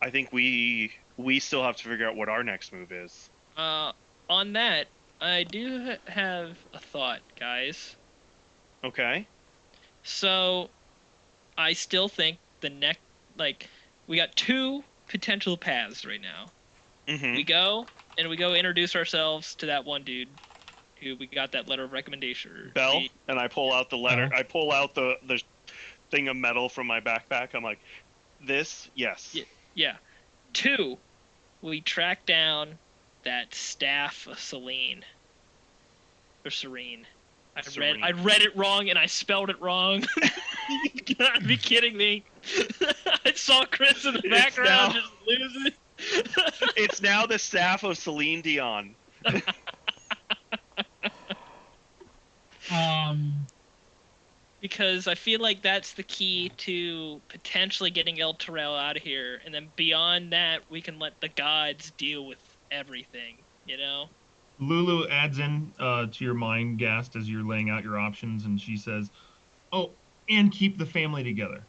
I think we still have to figure out what our next move is. On that, I do have a thought, guys. Okay. So, I still think we got two potential paths right now. Mm-hmm. We go introduce ourselves to that one dude who we got that letter of recommendation. Bell, and I pull out the letter. Oh. I pull out the thing of metal from my backpack. I'm like, this, yes. Yeah. Two, we track down that staff of Selene. Or Serene. I read it wrong and I spelled it wrong. You gotta be kidding me. I saw Chris in the background just losing. It's now the staff of Celine Dion. Because I feel like that's the key to potentially getting El Terrell out of here, and then beyond that, we can let the gods deal with everything, you know? Lulu adds in to your mind, Gast, as you're laying out your options, and she says, "Oh, and keep the family together."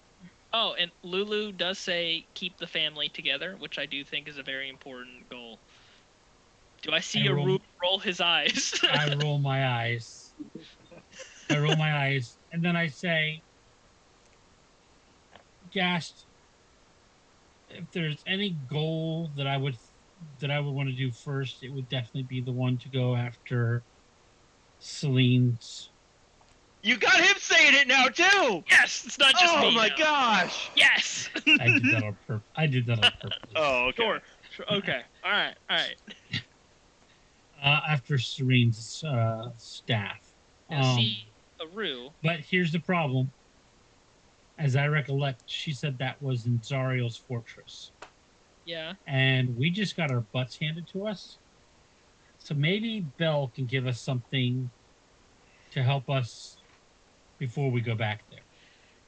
Oh, and Lulu does say keep the family together, which I do think is a very important goal. Do I see roll his eyes? I roll my eyes. And then I say, Gast, if there's any goal that I would want to do first, it would definitely be the one to go after Celine's. You got him saying it now too. Yes, it's not just me. Oh my gosh! Yes. I did that on purpose. Oh, okay. Sure. Okay. All right. After Serene's staff. Now, see, Aru. But here's the problem. As I recollect, she said that was in Zariel's fortress. Yeah. And we just got our butts handed to us. So maybe Belle can give us something to help us before we go back there.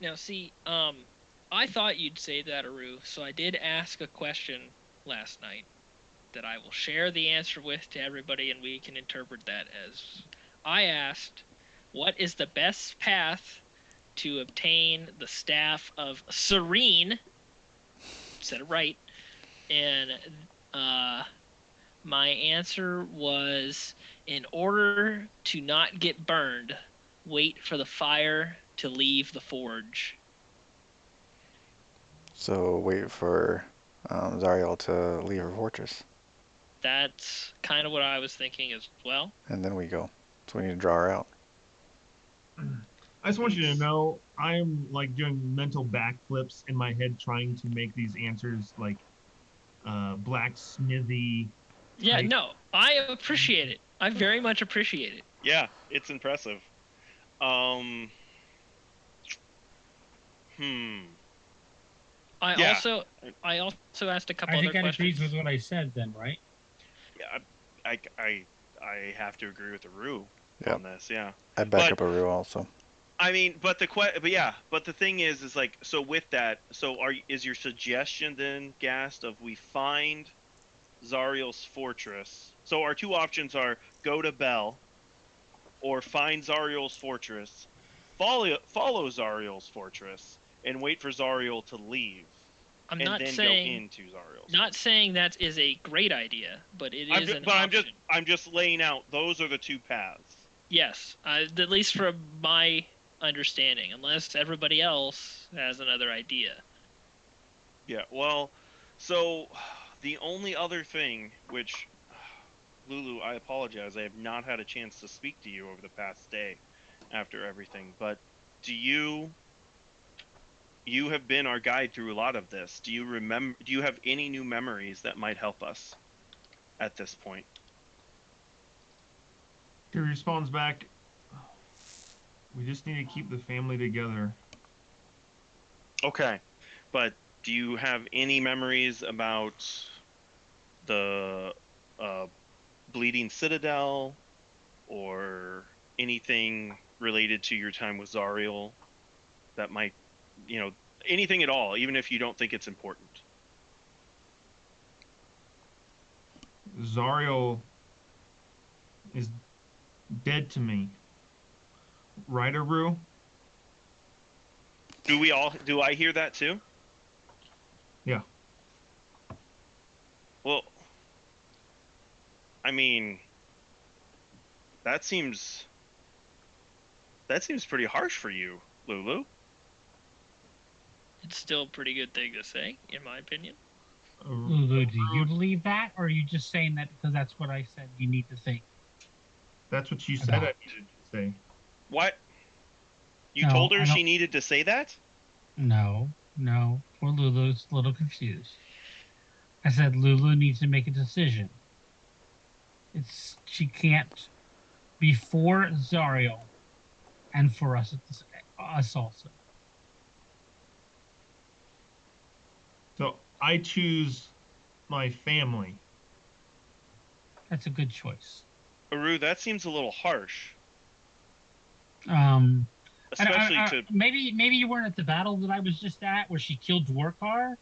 Now, see, I thought you'd say that, Aru, so I did ask a question last night that I will share the answer with to everybody, and we can interpret that as I asked, what is the best path to obtain the staff of Serene? Said it right. And my answer was, in order to not get burned, wait for the fire to leave the forge. So wait for Zariel to leave her fortress, That's kind of what I was thinking as well. and then we go. So we need to draw her out. I just want you to know I'm like doing mental backflips in my head trying to make these answers like blacksmithy Yeah, type. no, I appreciate it. I very much appreciate it. Yeah, it's impressive. I Yeah. also asked a couple I other think that questions. agrees with what I said then, right? Yeah, I have to agree with the Rue Yep. on this. Yeah. I back But- up Aru also. I mean, but the thing is like, so with that, so is your suggestion then, Gast, of we find Zariel's fortress? So our two options are go to Bell, or find Zariel's fortress, follow Zariel's fortress, and wait for Zariel to leave, I'm and not then saying go into Zariel's. not saying that is a great idea, but it is an option. I'm just laying out. Those are the two paths. Yes, at least from my understanding, unless everybody else has another idea. Yeah, well, so the only other thing, which, Lulu, I apologize, I have not had a chance to speak to you over the past day after everything, but you have been our guide through a lot of this. Do you have any new memories that might help us at this point? He responds back, we just need to keep the family together. Okay, but do you have any memories about the Bleeding Citadel, or anything related to your time with Zariel that might, anything at all, even if you don't think it's important? Zariel is dead to me. Right, Aru? Do I hear that too? Yeah. Well, I mean, that seems pretty harsh for you, Lulu. It's still a pretty good thing to say, in my opinion. Lulu, do you believe that, or are you just saying that because that's what I said you need to think? That's what you said I About. needed to say. What? You No, told her I don't- she needed to say that? No. Poor Lulu's a little confused. I said Lulu needs to make a decision. She can't be for Zariel and for us also. So I choose my family. That's a good choice. Aru, that seems a little harsh. Um, Especially to maybe you weren't at the battle that I was just at where she killed Dwarkar.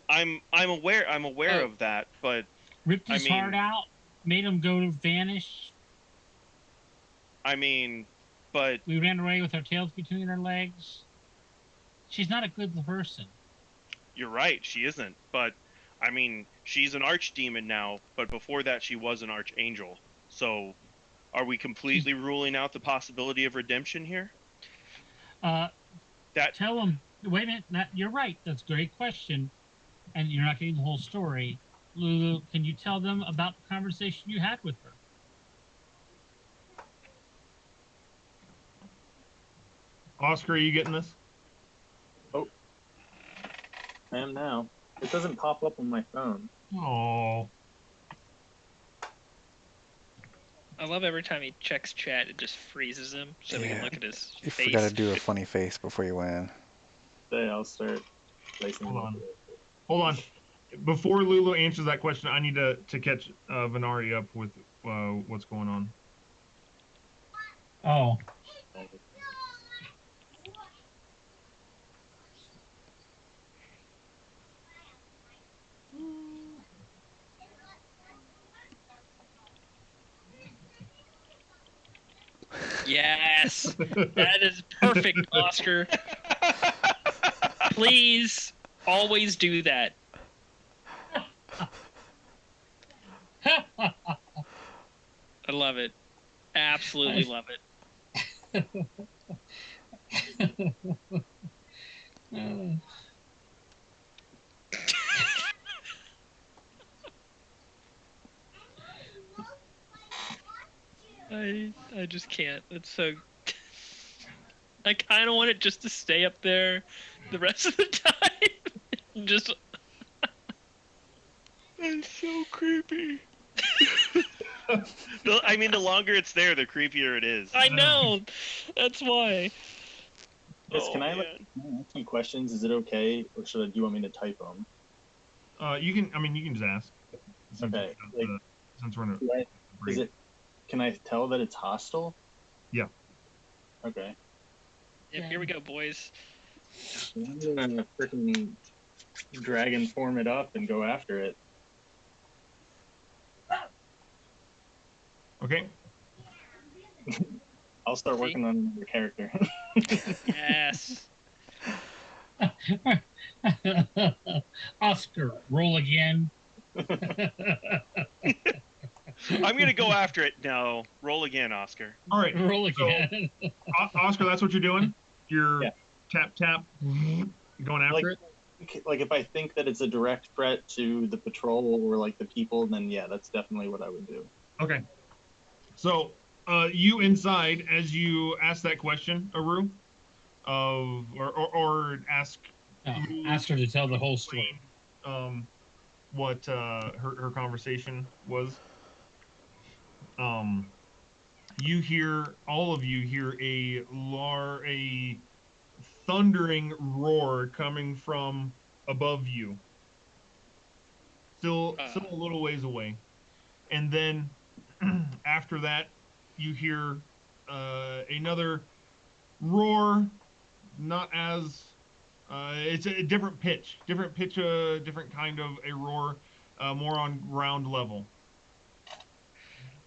I'm aware of that, but Ripped I his mean- heart out, made him go to vanish. I mean, but We ran away with our tails between our legs. She's not a good person. you're right, she isn't. But I mean, she's an archdemon now, but before that she was an archangel. So are we completely ruling out the possibility of redemption here? Tell him. Wait a minute. You're right. That's a great question, and you're not getting the whole story. Lulu, can you tell them about the conversation you had with her? Oscar, are you getting this? I am now. It doesn't pop up on my phone. Oh. I love every time he checks chat, it just freezes him so we can Yeah. look at his You face. forgot to do a funny face before you went in. Say I'll start placing Hold them on. up. Hold on. Before Lulu answers that question, I need to catch Venari up with what's going on. Oh, Yes, that is perfect, Oscar. Please always do that. I love it. Absolutely love it. I just can't. It's so. I kind of want it just to stay up there the rest of the time. Just. It's so creepy. I mean, the longer it's there, the creepier it is. I know. That's why. Chris, can I man. ask some questions? Is it okay, or do you want me to type them? You can. I mean, you can just ask. Okay. Since we're in a Is it? Can I tell that it's hostile? Yeah. Okay. Yep, here we go, boys. I'm gonna freaking dragon form it up and go after it. Okay. I'll start working on another character. Yes. Oscar, roll again. I'm gonna go after it. No, roll again, Oscar. All right. Roll So, again. Oscar, that's what you're doing. You're Yeah. tap, going after it. Like if I think that it's a direct threat to the patrol or like the people, then yeah, that's definitely what I would do. Okay. So, you inside, as you ask that question, Aru, or ask. Ask her to tell the whole story. What her conversation was. You hear, all of you hear a thundering roar coming from above you. Still a little ways away, and then after that, you hear another roar. Not as it's a different pitch, different kind of a roar, more on ground level.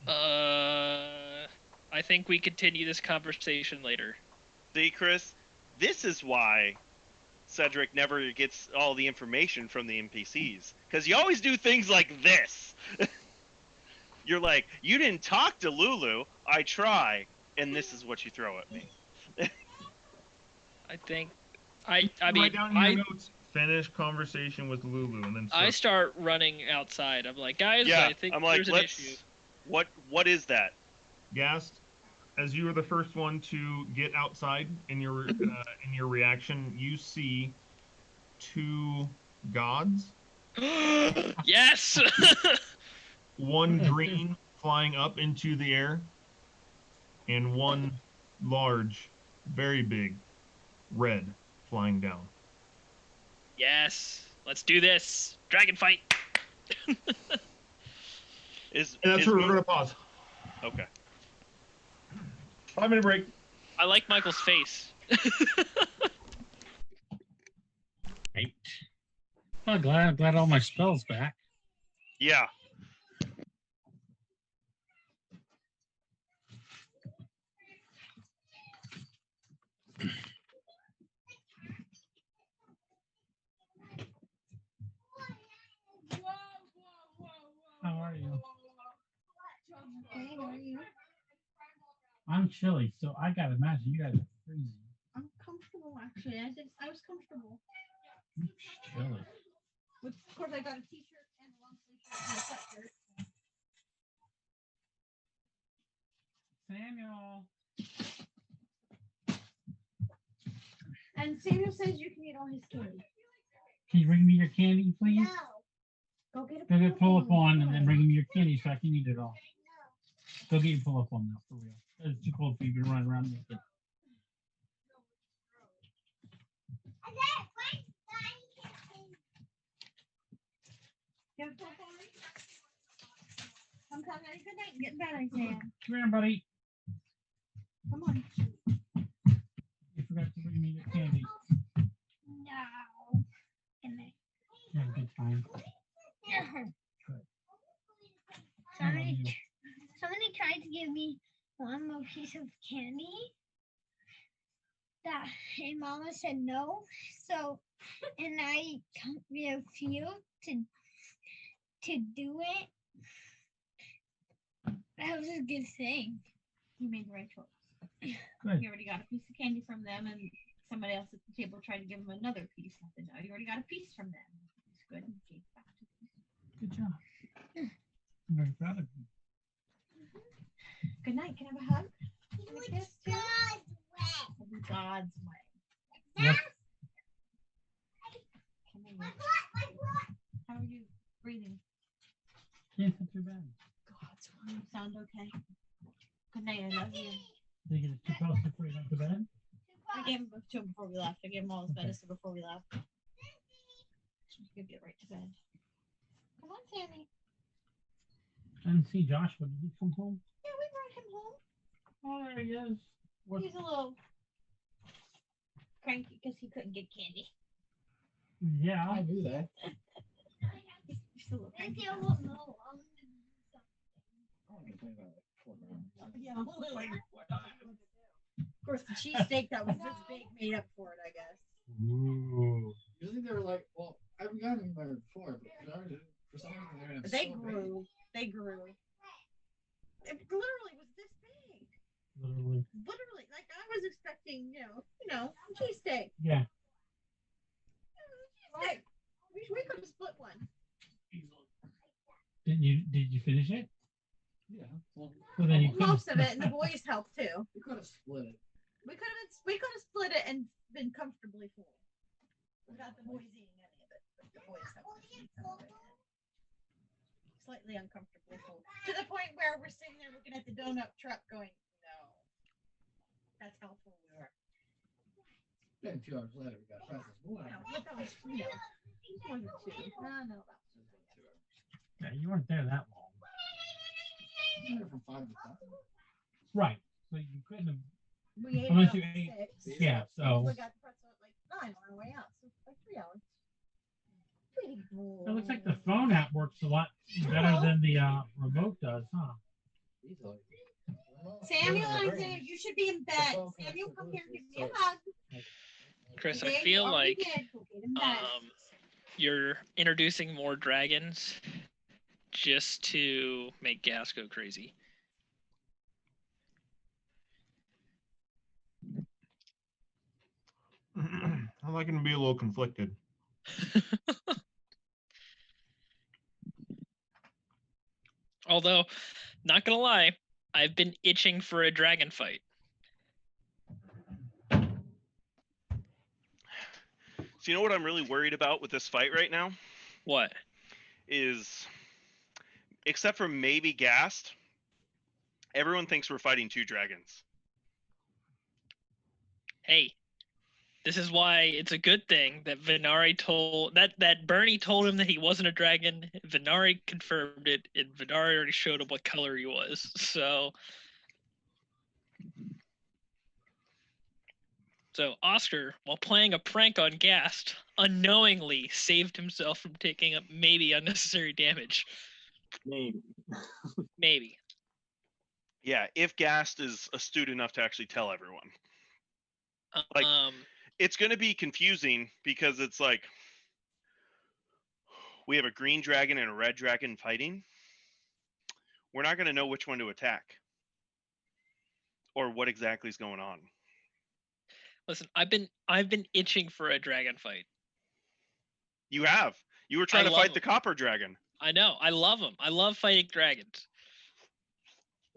I think we continue this conversation later. See, Chris, this is why Cedric never gets all the information from the NPCs, because you always do things like this. You're like, you didn't talk to Lulu. I try, and this is what you throw at me. I think. I mean, write down in your notes. Finish conversation with Lulu, and then I start running outside. I'm like, guys, Yeah, I think I'm like, there's an issue. What is that? Gast, as you are the first one to get outside in your reaction, you see two gods. Yes. One green flying up into the air, and one large, very big, red flying down. Yes. Let's do this. Dragon fight. And that's where we're going to pause. Okay. 5-minute break. I like Michael's face. Right. Well, glad all my spells back. Yeah. How are you? I'm chilly, so I gotta imagine you guys are freezing. I'm comfortable actually. I was comfortable. I'm chilly. Of course, I got a t-shirt and a long sleeve shirt and a sweatshirt. Samuel. And Samuel says you can eat all his candy. Can you bring me your candy, please? No. Go get a Go get pull up on and then bring me your candy so I can eat it all. Go get your pull up on now, for real. It's too cold for you to run around with it. Come have a good night and get in bed, Isaiah. Come here, buddy. Come on. You forgot to bring me your candy. No. Good night. You had a good time. Good. Somebody tried to give me one more piece of candy. That and Mama said no. So, and I refused to do it. That was a good thing. You made the right choice. Good. He already got a piece of candy from them, and somebody else at the table tried to give him another piece. I said, no, you already got a piece from them. It's good. And gave it back to them. Good job. I'm very proud of you. Good night. Can I have a hug? Can I kiss too? God's way. Yep. Come here. How are you breathing? Yeah, not too bad. God's way. You sound okay. Good night. I love you. Did you get the 2 pills before you went to bed? I gave him to him before we left. I gave him all his Okay. medicine before we left. So he could get right to bed. Come on, Sammy. I didn't see Joshua. Did he come home? Yeah, we brought him home. Oh, there he is. What? He's a little cranky because he couldn't get candy. Yeah. I knew that. He's a little cranky. I want to complain about it before, Yeah, of course, the cheesesteak that was this big made up for it, I guess. Ooh. Usually they were like, well, I haven't gotten them there before, but for some reason they're They so big. grew. They grew. It literally was this big. Literally. Literally, like I was expecting, cheesesteak. Yeah. Cheesesteak. We could have split one. Did you finish it? Yeah. Well, So then you could've- Most of it, and the boys helped too. we could have split it. We could have split it and been comfortably full without the boys eating any of it. But the boys helped us eat some of it. Slightly uncomfortably full, to the point where we're sitting there looking at the donut truck, going, "No, that's how full we were." Then 2 hours later, we got presents. No, but that was, more than 2. No, about 2. Yeah, you weren't there that long. We were from 5 to 7. Right. So you couldn't have. We ate Unless about you ate- 6. Yeah. So We got the pretzel at like 9 on our way out, so it's like 3 hours. Pretty cool. it looks like the phone app works a lot better than the remote does, huh? Easily. Samuel, Isaiah, you should be in bed. Samuel, come here and give me a hug. Chris, I Isaiah, you feel already like did. Go get in bed. you're introducing more dragons just to make Gas go crazy. I'm like going to be a little conflicted. Although, not gonna lie, I've been itching for a dragon fight. So you know what I'm really worried about with this fight right now What? is, except for maybe Gast, everyone thinks we're fighting 2 dragons. Hey, this is why it's a good thing that Venari told that Bernie told him that he wasn't a dragon. Venari confirmed it, and Venari already showed him what color he was. So Oscar, while playing a prank on Gast, unknowingly saved himself from taking up maybe unnecessary damage. Maybe. Maybe. Yeah, if Gast is astute enough to actually tell everyone. Like- It's going to be confusing because it's like we have a green dragon and a red dragon fighting. We're not going to know which one to attack or what exactly is going on. Listen, I've been itching for a dragon fight. You have. You were trying to love fight the them. copper dragon. I know. I love them. I love fighting dragons.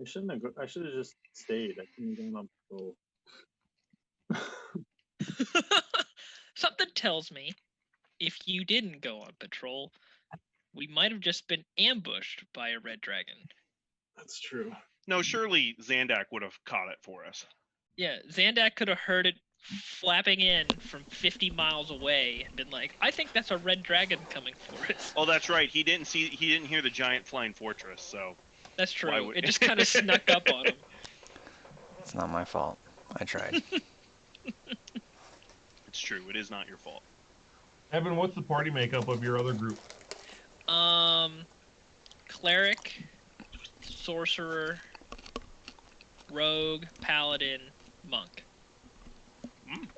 I shouldn't have. I should have just stayed. I couldn't have gone on patrol. Something tells me if you didn't go on patrol, we might have just been ambushed by a red dragon. That's true. No, surely Zandak would have caught it for us. Yeah, Zandak could have heard it flapping in from 50 miles away and been like, I think that's a red dragon coming for us. Oh, that's right. He didn't hear the giant flying fortress, so That's Why true. would- It just kind of snuck up on him. It's not my fault. I tried. it's true. It is not your fault. Evan, what's the party makeup of your other group? Cleric, sorcerer, rogue, paladin, monk.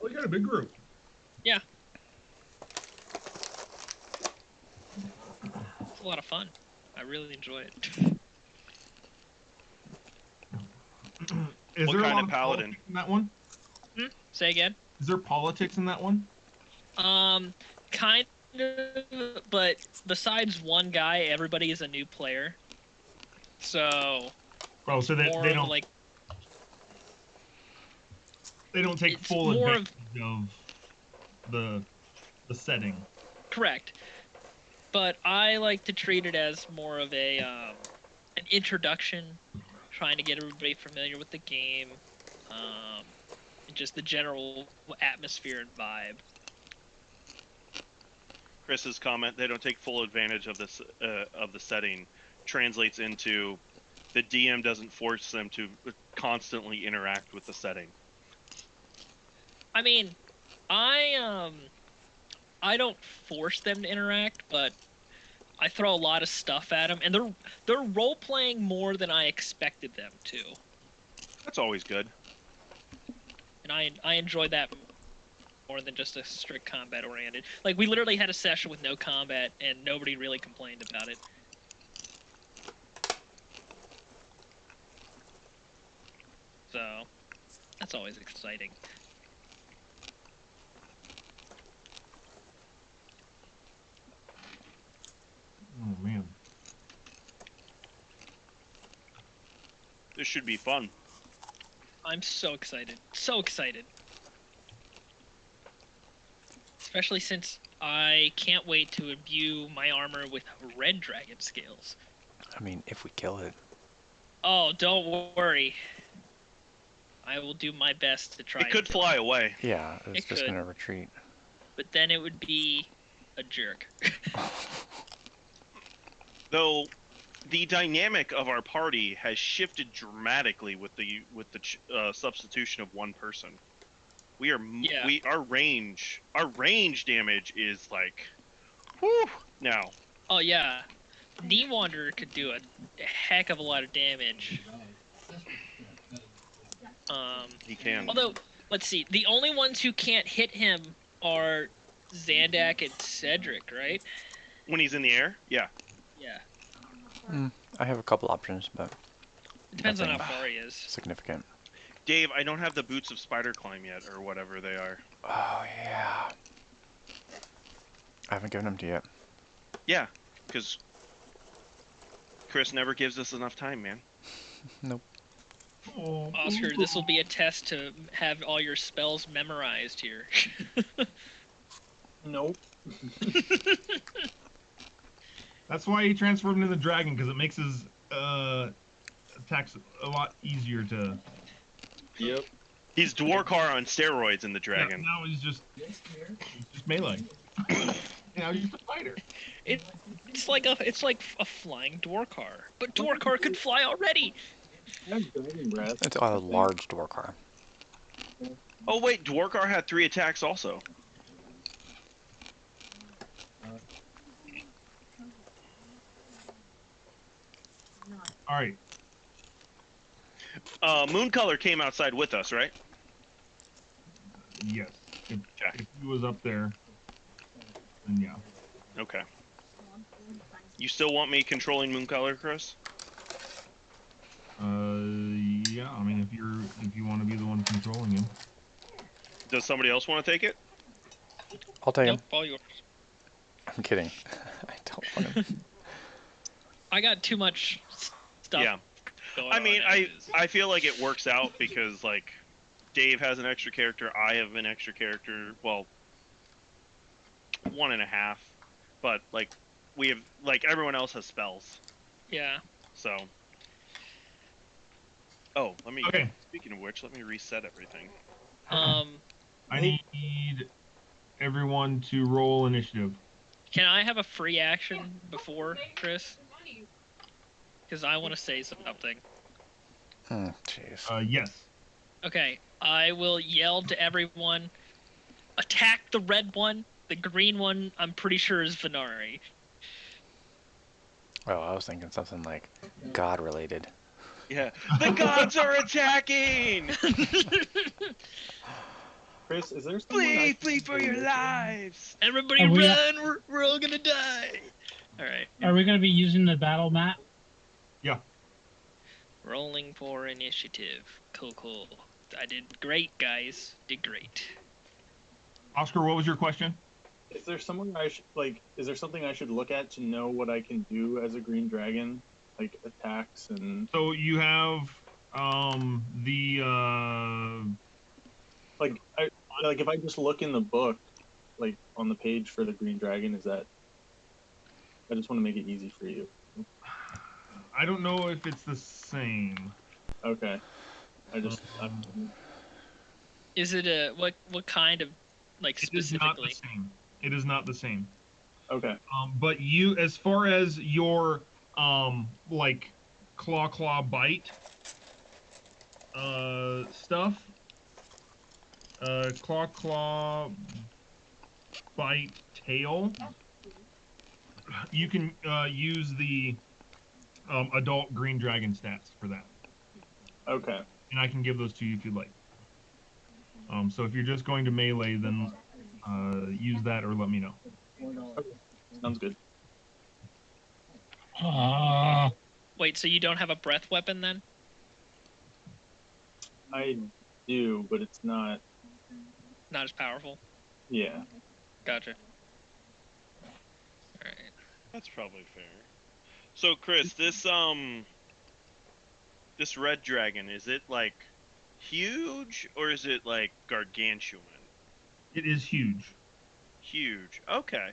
Oh, you got a big group. It's a lot of fun. I really enjoy it. Is What there a kind lot of of paladin? politics in that one? Say again. Is there politics in that one? Kind of, but besides one guy, everybody is a new player. So. Oh, so more they of don't like they don't take it's full more advantage of the setting. correct. But I like to treat it as more of a an introduction, trying to get everybody familiar with the game, and just the general atmosphere and vibe. Chris's comment, they don't take full advantage of this of the setting, translates into the DM doesn't force them to constantly interact with the setting. I mean, I don't force them to interact, but I throw a lot of stuff at them, and they're role playing more than I expected them to. That's always good. And I enjoy that more than just a strict combat oriented. Like, we literally had a session with no combat, and nobody really complained about it. So, that's always exciting. Oh man. This should be fun. I'm so excited. So excited. Especially since I can't wait to imbue my armor with red dragon scales. I mean, if we kill it. Oh, don't worry. I will do my best to try. It could fly away. Yeah, it's It just could. gonna retreat. But then it would be a jerk. Though the dynamic of our party has shifted dramatically with the substitution of one person. We are Yeah. our range damage is like whew now. Oh yeah, Knee Wanderer could do a heck of a lot of damage. He can. Although, let's see, the only ones who can't hit him are Zandak and Cedric, right? When he's in the air, yeah. Yeah. I have a couple options, but It depends on how nothing far he is. significant. Dave, I don't have the boots of spider climb yet, or whatever they are. Oh yeah. I haven't given them to you yet. Yeah, because Chris never gives us enough time, man. Nope. Oh, Oscar, this will be a test to have all your spells memorized here. Nope. That's why he transformed into the dragon, because it makes his attacks a lot easier to. Yep. He's Dwarkar on steroids in the dragon. Yeah, now he's just melee. Now he's just a fighter. It's like a flying Dwarkar, but Dwarkar could fly already. I have dragon breath. It's a large Dwarkar. Oh wait, Dwarkar had 3 attacks also. All right. Mooncolor came outside with us, right? Yes. If he was up there, then yeah. Okay. You still want me controlling Mooncolor, Chris? Yeah. I mean, if you want to be the one controlling him. Does somebody else want to take it? I'll take him. Nope, all yours. I'm kidding. I don't want him. I got too much stuff. Yeah. Going I mean, on as is. I feel like it works out because like Dave has an extra character, I have an extra character. Well, 1.5, but like we have like everyone else has spells. Yeah. So. Oh, let me. Okay. Speaking of which, let me reset everything. I need everyone to roll initiative. Can I have a free action before, Chris? Because I want to say something. Jeez. Yes. Okay, I will yell to everyone, attack the red one. The green one, I'm pretty sure, is Venari. Oh, I was thinking something like God-related. Yeah. The gods are attacking! Chris, is there someone Flee for your lives! Everybody Are we- run! We're all gonna die! Alright. Are we going to be using the battle map? Rolling for initiative. Cool. I did great, guys. Did great. Oscar, what was your question? Is there someone I should like? Is there something I should look at to know what I can do as a green dragon, like attacks and So you have the like if I just look in the book, like on the page for the green dragon, is that? I just want to make it easy for you. I don't know if it's the same. Okay. Is it a what kind of like It is not the specifically? same. It is not the same. Okay. But you, as far as your like claw bite stuff, claw bite tail, you can use the adult green dragon stats for that. Okay. And I can give those to you if you'd like. So if you're just going to melee, then use that or let me know. Okay. Sounds good. Wait, so you don't have a breath weapon then? I do, but it's not. Not as powerful. Yeah. Gotcha. All right. That's probably fair. So, Chris, this red dragon, is it like huge or is it like gargantuan? It is huge. Huge. Okay.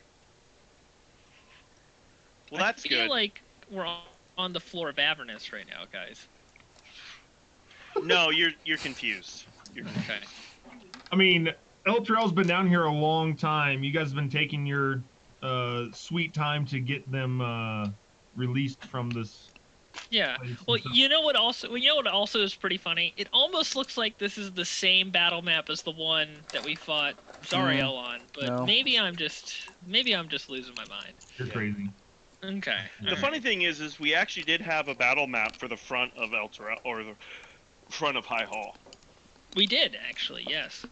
Well, I that's feel good. like we're on the floor of Avernus right now, guys. No, you're confused. Okay. I mean, Eltrell's been down here a long time. You guys have been taking your sweet time to get them released from this. Yeah. place. Well, And so- you know what also is pretty funny? It almost looks like this is the same battle map as the one that we fought Zariel on, but no. maybe I'm just losing my mind. You're Yeah. crazy. Okay. The funny thing is we actually did have a battle map for the front of Elturel, or the front of High Hall. We did actually, yes.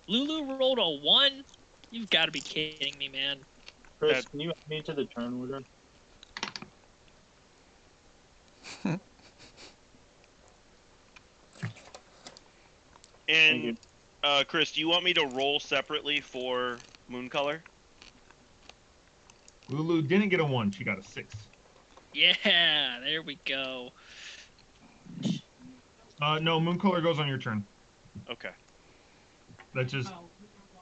Lulu rolled a 1. You've got to be kidding me, man. Chris, can you add me to the turn order? Thank you. And Chris, do you want me to roll separately for Mooncolor? Lulu didn't get a 1. She got a 6. Yeah, there we go. No, Mooncolor goes on your turn. Okay. That just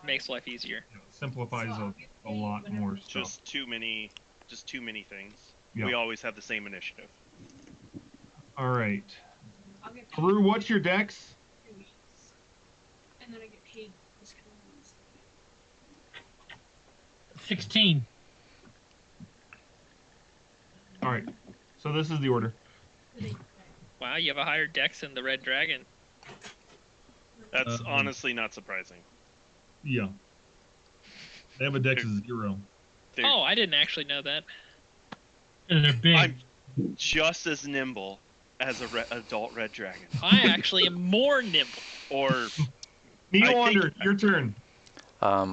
Makes life easier. simplifies a lot more stuff. Just too many things. Yeah. We always have the same initiative. All right. Haru, what's your dex? 16. All right. So this is the order. Wow, you have a higher dex than the Red Dragon. That's honestly not surprising. Yeah. They have a dex of 0. Oh, I didn't actually know that. They're big. I'm just as nimble as a adult red dragon. I actually am more nimble. Or Neelander, your turn.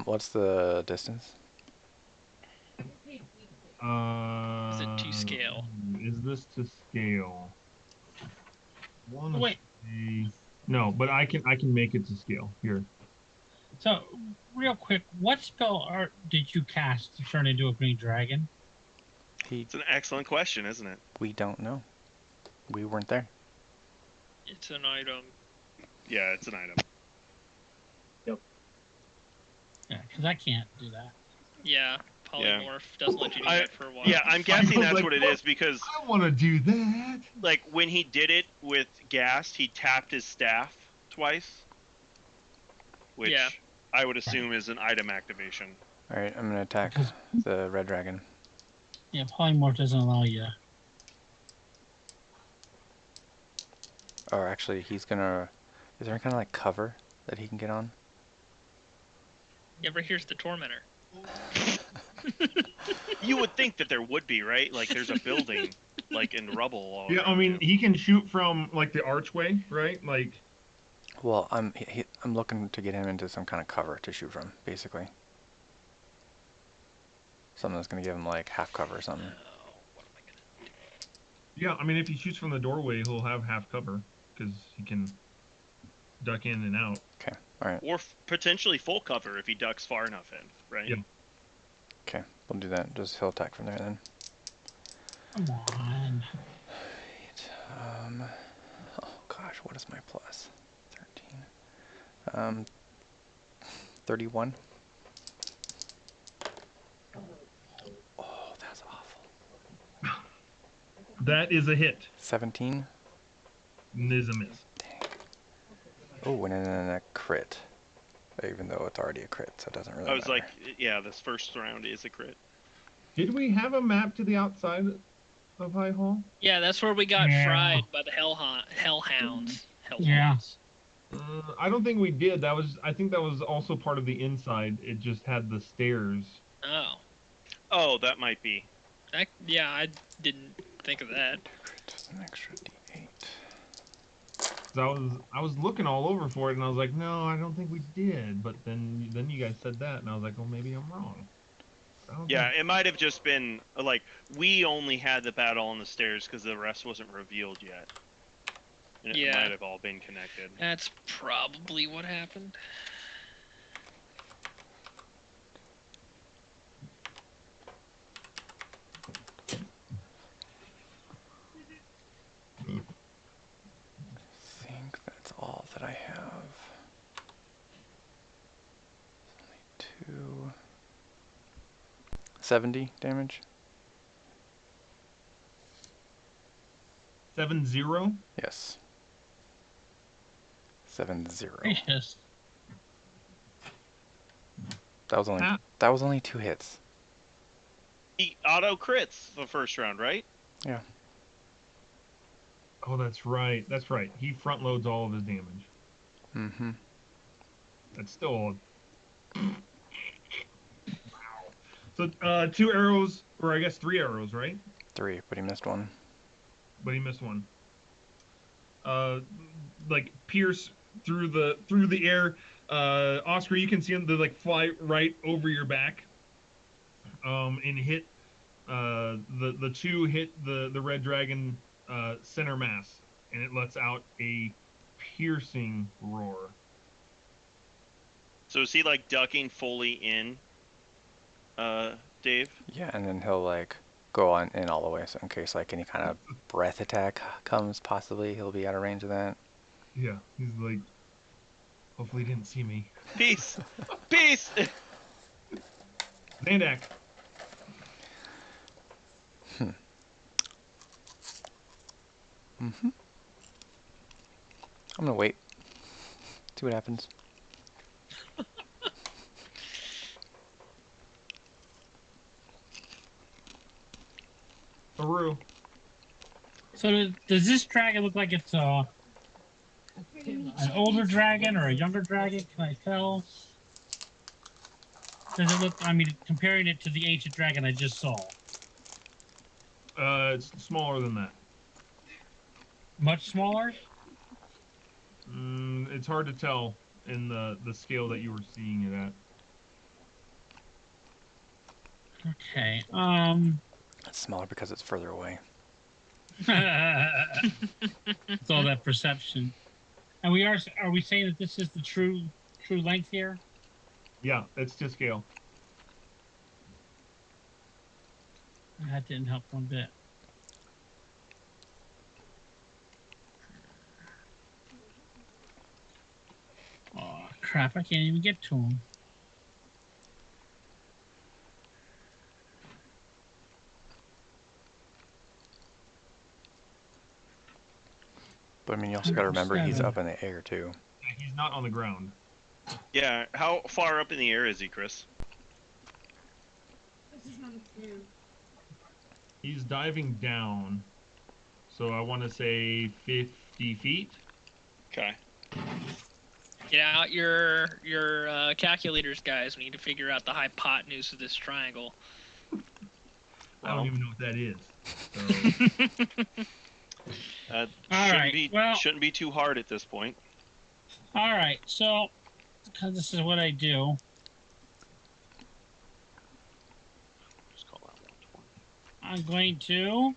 What's the distance? Is it to scale? Is this to scale? Wait. No, but I can make it to scale here. So, real quick, what spell art did you cast to turn into a green dragon? It's an excellent question, isn't it? We don't know. We weren't there. It's an item. Yeah, it's an item. Yeah, because I can't do that. Yeah, polymorph doesn't let you do that for a while. Yeah, I'm guessing that's like, what it is because I want to do that. like when he did it with Gast, he tapped his staff twice, which Yeah. I would assume is an item activation. All right, I'm gonna attack the red dragon. Yeah, polymorph doesn't allow you. Or actually, he's gonna. Is there any kind of like cover that he can get on? You ever here's the Tormentor? You would think that there would be, right? Like there's a building like in rubble all Yeah, I around mean, you. he can shoot from like the archway, right? Like, Well, I'm looking to get him into some kind of cover to shoot from, basically. Something that's gonna give him like half cover or something. Oh, what am I gonna Yeah, I mean, if he shoots from the doorway, he'll have half cover because he can duck in and out. Okay. All right. Or potentially full cover if he ducks far enough in, right? Yeah. Okay. We'll do that. Just he'll attack from there then. Come on. Right. Oh gosh, what is my plus? 13. 31. Oh, that's awful. That is a hit. 17. Is a miss. Dang. Oh, and then a crit. Even though it's already a crit, so it doesn't really I was matter. like, yeah, this first round is a crit. Did we have a map to the outside of High Hall? Yeah, that's where we got Yeah. fried by the hellhounds. Yeah. I don't think we did. I think that was also part of the inside. It just had the stairs. Oh. Oh, that might be. Yeah, I didn't think of that. Just an extra D8. 'Cause I was looking all over for it, and I was like, no, I don't think we did. But then you guys said that, and I was like, well, maybe I'm wrong. Yeah, it might have just been like we only had the battle on the stairs because the rest wasn't revealed yet. And it might have all been connected. That's probably what happened. I think that's all that I have. Only 2. 70 damage. 7-0. Yes. 7-0. Gracious. That was only 2 hits. He auto crits the first round, right? Yeah. Oh, that's right. That's right. He front loads all of his damage. Mm-hmm. That's still. Wow. So 2 arrows, or I guess 3 arrows, right? 3, but he missed one. But he missed one. Like pierce through the air. Oscar, you can see them. They like fly right over your back. And hit. The 2 hit the red dragon center mass, and it lets out a piercing roar. So is he like ducking fully in, Dave? Yeah, and then he'll like go on in all the way, so in case like any kind of breath attack comes, possibly he'll be out of range of that. Yeah, he's like, hopefully he didn't see me. Peace, peace. Zandak. Mm-hmm. I'm gonna wait. See what happens. Aru. So does this dragon look like it's an older dragon or a younger dragon? Can I tell? Does it look? I mean, comparing it to the ancient dragon I just saw. It's smaller than that. Much smaller. It's hard to tell in the scale that you were seeing it at. Okay. It's smaller because it's further away. It's all that perception. And are we saying that this is the true length here? Yeah, it's to scale. That didn't help one bit. Oh crap! I can't even get to him. But I mean, you also gotta remember he's 107. up in the air too. Yeah, he's not on the ground. Yeah, how far up in the air is he, Chris? He's diving down, so I want to say 50 feet. Okay. Get out your calculators, guys. We need to figure out the hypotenuse of this triangle. I don't even know what that is. So. Shouldn't be too hard at this point. All right, so because this is what I do. Just call that 120. I'm going to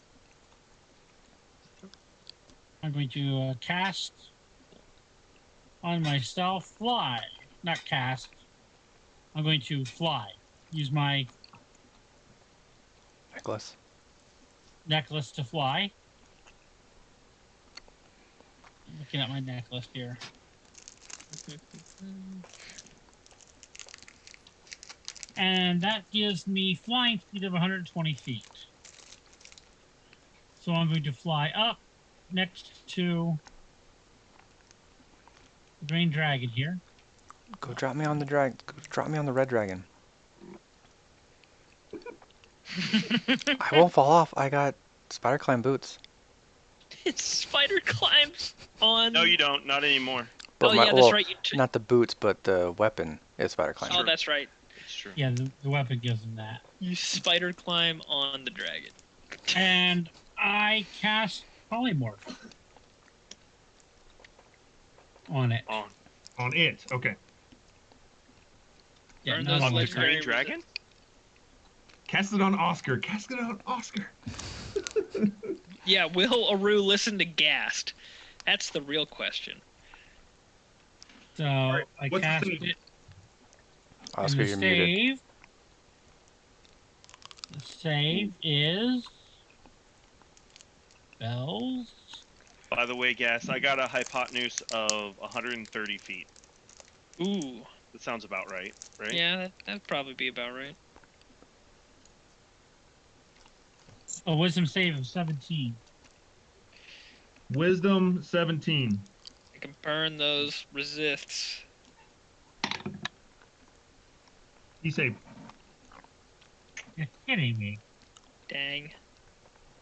I'm going to cast on myself fly. Not cast. I'm going to fly. Use my Necklace. necklace to fly. I'm looking at my necklace here. And that gives me flying speed of 120 feet. So I'm going to fly up next to the green dragon here. Go drop me on the drop me on the red dragon. I won't fall off. I got spider climb boots. Spider climbs on. No, you don't. Not anymore. Oh, yeah, that's right. Not the boots, but the weapon is spider climb. Oh, that's right. It's true. Yeah, the weapon gives them that. You spider climb on the dragon. And I cast polymorph on it. On it. Okay. Yeah, Burn not those on the legendary Green dragon? Cast it on Oscar. Cast it on Oscar. Yeah, will Aru listen to Gast? That's the real question. So right, I what's the cast save? it. Oscar, And you're the muted. save. The save is bells. By the way, Gas, I got a hypotenuse of 130 feet. Ooh. That sounds about right, right? Yeah, that'd probably be about right. A wisdom save of 17. Wisdom 17. I can burn those resists. You say You're kidding me. Dang.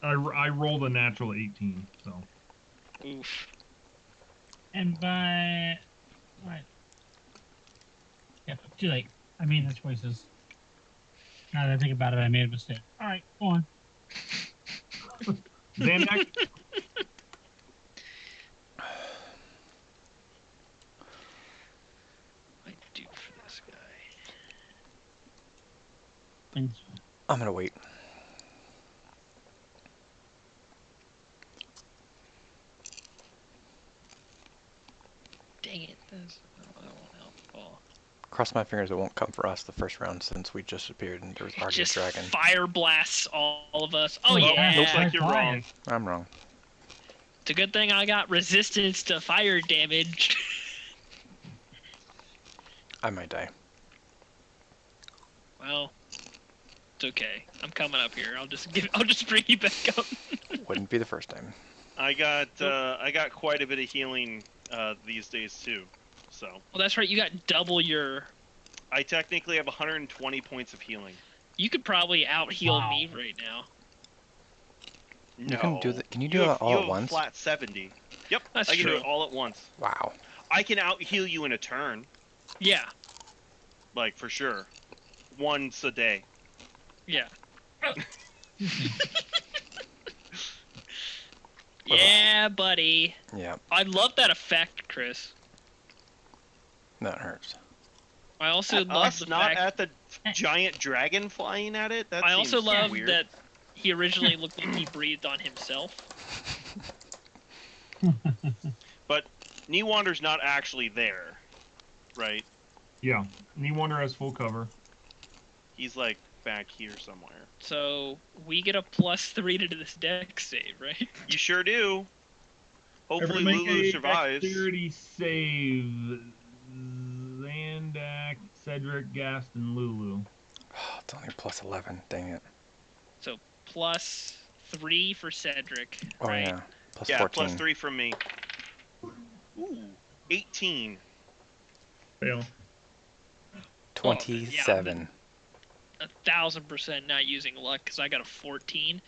I rolled a natural 18, so. Oof. And by right. Yeah, too late. I made the choices. Now that I think about it, I made a mistake. All right, go on. Xanax, What do I do for this guy? Thanks. I'm gonna wait. Dang it. That won't help at all. Cross my fingers it won't come for us the first round since we just appeared and there was already a Just dragon. fire blasts all of us. Oh, Oh, yeah. Looks like you're fire. wrong. I'm wrong. It's a good thing I got resistance to fire damage. I might die. Well, it's okay. I'm coming up here. I'll just bring you back up. Wouldn't be the first time. I got quite a bit of healing these days too. So Well, that's right. You got double your. I technically have 120 points of healing. You could probably out heal Wow. me right now. No. You can do that. Can you do that all you at have once? Flat 70. Yep. That's I can do true. it all at once. Wow. I can out heal you in a turn, Yeah. like for sure. Once a day. Yeah. Excuse me. Yeah, buddy. Yeah, I love that effect, Chris. that hurts. I also At love us, the not fact. at the giant dragon flying at it. That I also seems love weird. that he originally looked like he breathed on himself. But Newander's not actually there, right? yeah. Newander has full cover. He's like back here somewhere. So we get a +3 to this deck save, right? You sure do. Hopefully Everyone make Lulu a survives. dexterity save. Zandak, Cedric, Gast, and Lulu. Oh, it's only plus 11. Dang it. So +3 for Cedric, Oh right? yeah. Plus Yeah, 14. +3 from me. Ooh, 18. Fail. 27. 1,000% not using luck because I got a 14.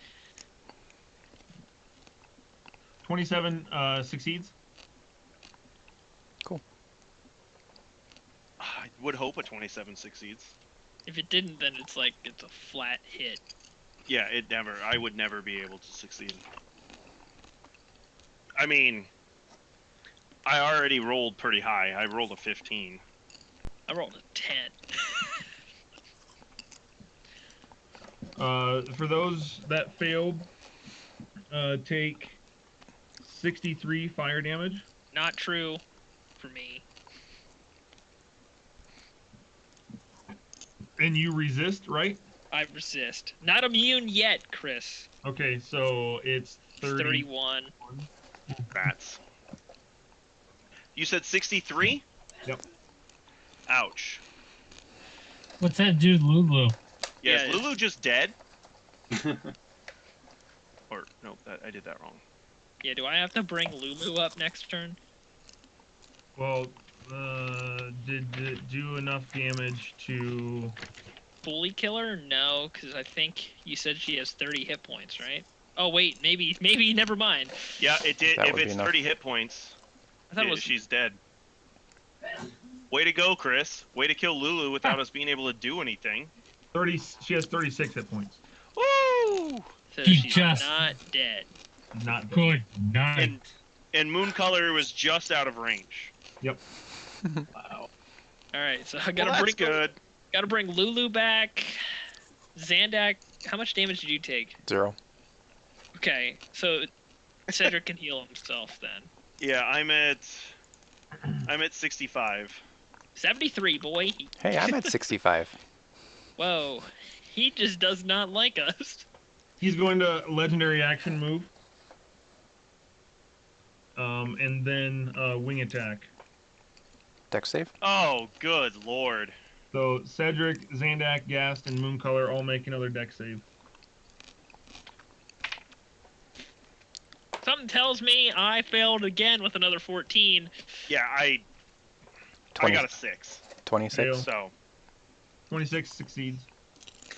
27 succeeds. I would hope a 27 succeeds. If it didn't, then it's like it's a flat hit. Yeah, I would never be able to succeed. I mean, I already rolled pretty high. I rolled a 15. I rolled a 10. For those that failed, take 63 fire damage. Not true for me. And you resist, right? I resist. Not immune yet, Chris. Okay, so it's 30. 31. Bats. You said 63? Yep. Ouch. What's that dude, Lulu? Yeah, Yeah, is Lulu just dead? Or, no, I did that wrong. Yeah, do I have to bring Lulu up next turn? Well, did it do enough damage to... Fully kill her? No, because I think you said she has 30 hit points, right? Oh, wait, maybe, never mind. Yeah, it did. That If would be it's enough. 30 hit points, I thought it was... she's dead. Way to go, Chris. Way to kill Lulu without us being able to do anything. 30. She has 36 hit points. Woo! So He she's just- not dead. Not Good night. And Mooncolor was just out of range. Yep. Wow. Alright, so I Well, gotta that's good. bring Lulu back. Zandak, how much damage did you take? 0. Okay, so Cedric can heal himself then. Yeah, I'm at 65. 73, boy. Hey, I'm at 65. Whoa. He just does not like us. He's going to legendary action move. And then wing attack. Dex save? Oh, good lord. So Cedric, Zandak, Gast, and Mooncolor all make another dex save. Something tells me I failed again with another 14. Yeah, I 20, got a 6. 26. Fail. So 26 succeeds.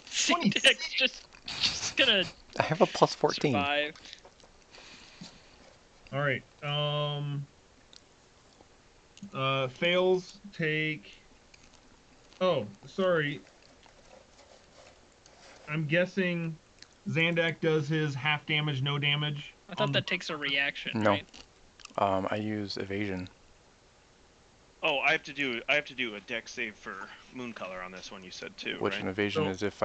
Zandak's just gonna I have a plus 14. survive. All right. Fails take... Oh, sorry. I'm guessing Zandak does his half damage, no damage. I thought that takes a reaction, No. right? I use evasion. oh, I have to do a dex save for Mooncolor on this one. You said too, Which right? an evasion So- is if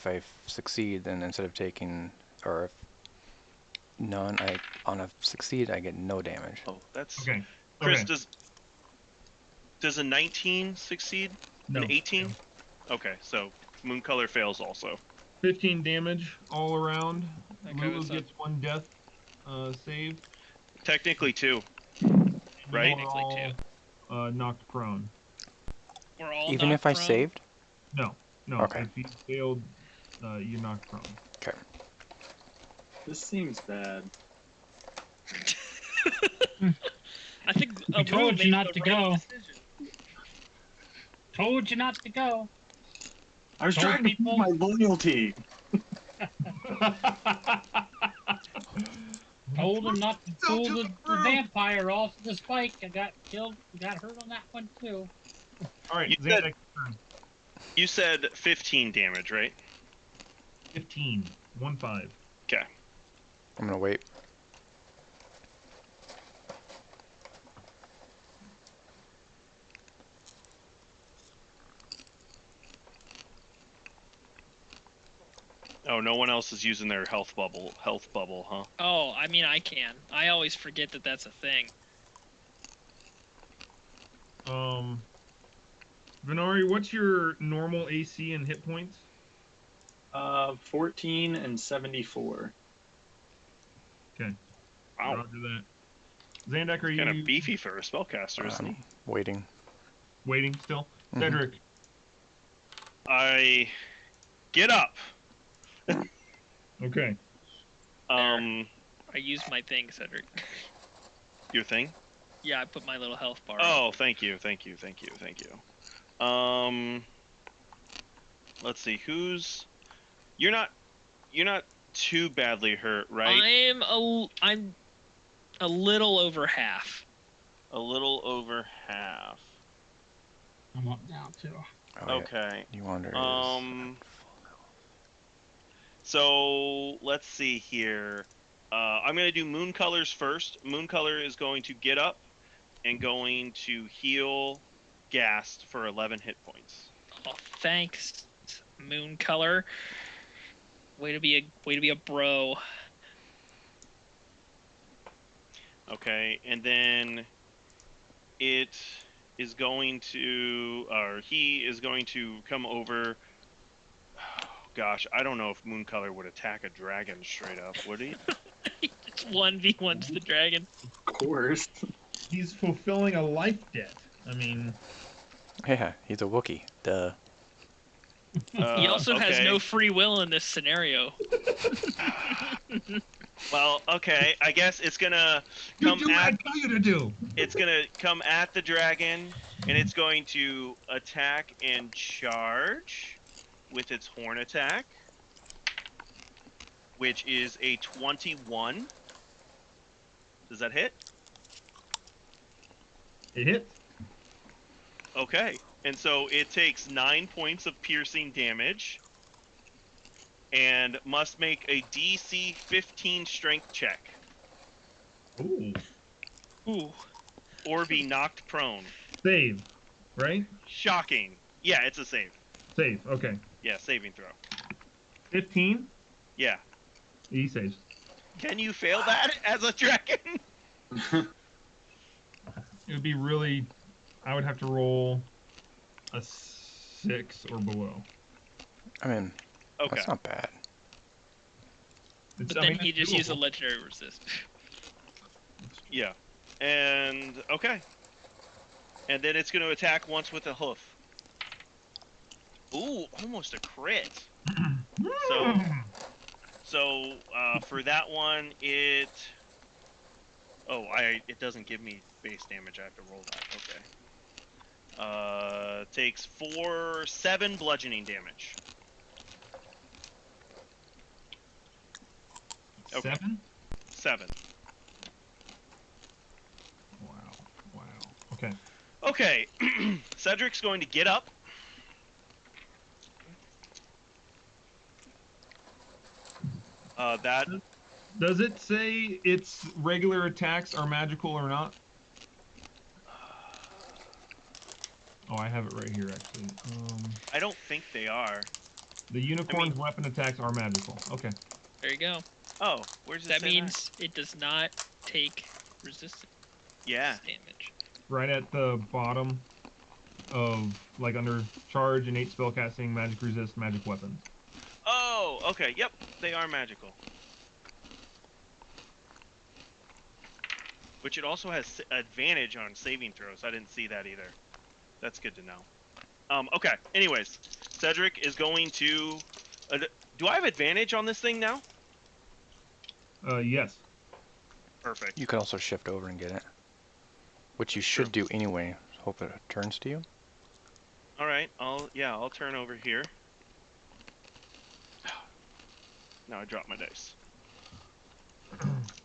I succeed, then instead of taking, or if none, on a succeed, I get no damage. Oh, that's Okay. Chris. Okay. Does a 19 succeed? No. An 18? Okay, so Mooncolor fails also. 15 damage all around. That Lulu goes up. gets 1 death save. Technically 2. And Right? you're Technically all, knocked prone. We're all Even knocked if I prone. saved? No. Okay. If you failed, you're knocked prone. Okay. This seems bad. I think We told you made not the to right go. decision. Told you not to go. I was Told trying to people- prove my loyalty. Told him not to Don't pull do the it, bro. vampire off the spike. I got killed. Got hurt on that one too. All right, You said- Zandak, turn. You said 15 damage, right? 15. 1-5. Okay. I'm gonna wait. Oh, no one else is using their health bubble, huh? Oh, I mean, I can. I always forget that that's a thing. Venari, what's your normal AC and hit points? 14 and 74. Okay. Wow. Roger that. Zandak, are Kind you of beefy for a spellcaster, isn't he? Waiting. waiting still? Mhm. Cedric, I get up. okay. Um, I used my thing, Cedric. your thing? Yeah, I put my little health bar. Oh, thank you. Let's see. You're not too badly hurt, right? I'm a little over half. A little over half. I'm up now too. Oh, yeah. Okay. You wonder is So let's see here. I'm gonna do Mooncolor's first. Mooncolor is going to get up and going to heal Gast for 11 hit points. Oh, thanks, Moon Color. Way to be a bro. Okay, and then it is going to, or he is going to come over. Oh, gosh, I don't know if Mooncolor would attack a dragon straight up, would he? It's 1v1's the dragon. Of course. He's fulfilling a life debt. I mean, Yeah, he's a Wookiee. Duh. He also has okay. no free will in this scenario. Well, okay, I guess it's gonna you come do what I at. tell you to do. It's gonna come at the dragon, and it's going to attack and charge with its horn attack, which is a 21. Does that hit? It hits. Okay, and so it takes 9 points of piercing damage, and must make a DC 15 strength check, Ooh. Ooh. or be knocked prone. Save, right? Shocking. Yeah, it's a save. Save. Okay. Yeah, saving throw. 15. Yeah. He saves. Can you fail that as a dragon? It would be really. I would have to roll a 6 or below. I mean, Okay. that's not bad. It's, But I then mean, he it's just used a doable. legendary resist. Yeah. And okay. And then it's going to attack once with a hoof. Ooh, almost a crit. So for that one, it. Oh, it doesn't give me base damage. I have to roll that. Okay. Takes 7 bludgeoning damage. Okay. 7? 7. Wow. Okay. Okay. Cedric's going to get up. That. Does it say its regular attacks are magical or not? Oh, I have it right here, actually. I don't think they are. The unicorn's weapon attacks are magical. Okay. There you go. Oh, where's it That say means it does not take resistance Yeah. damage. Right at the bottom of, like, under charge, innate spellcasting, magic resist, magic weapons. Oh, okay. Yep, they are magical. Which it also has advantage on saving throws. I didn't see that either. That's good to know. Okay. Anyways, Cedric is going to. Do I have advantage on this thing now? Yes. Perfect. You can also shift over and get it, which you should do anyway. Hope it turns to you. All right. I'll turn over here. Now I dropped my dice.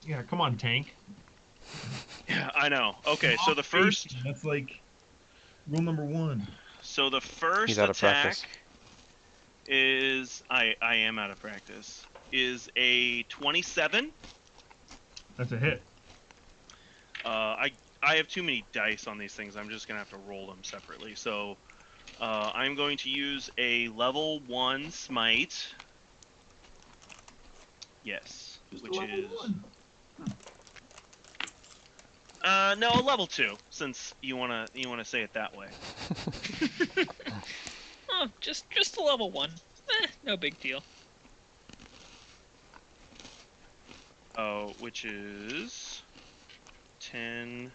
Yeah, come on, tank. Yeah, I know. Okay, so the first. That's like rule number 1. So the first He's out of attack practice. is I am out of practice. Is a 27. That's a hit. I have too many dice on these things. I'm just gonna have to roll them separately. So I'm going to use a level 1 smite. Yes, Just which level is 1. no, a level 2, since you wanna say it that way. Oh, just a level 1. No big deal. Oh, which is 10,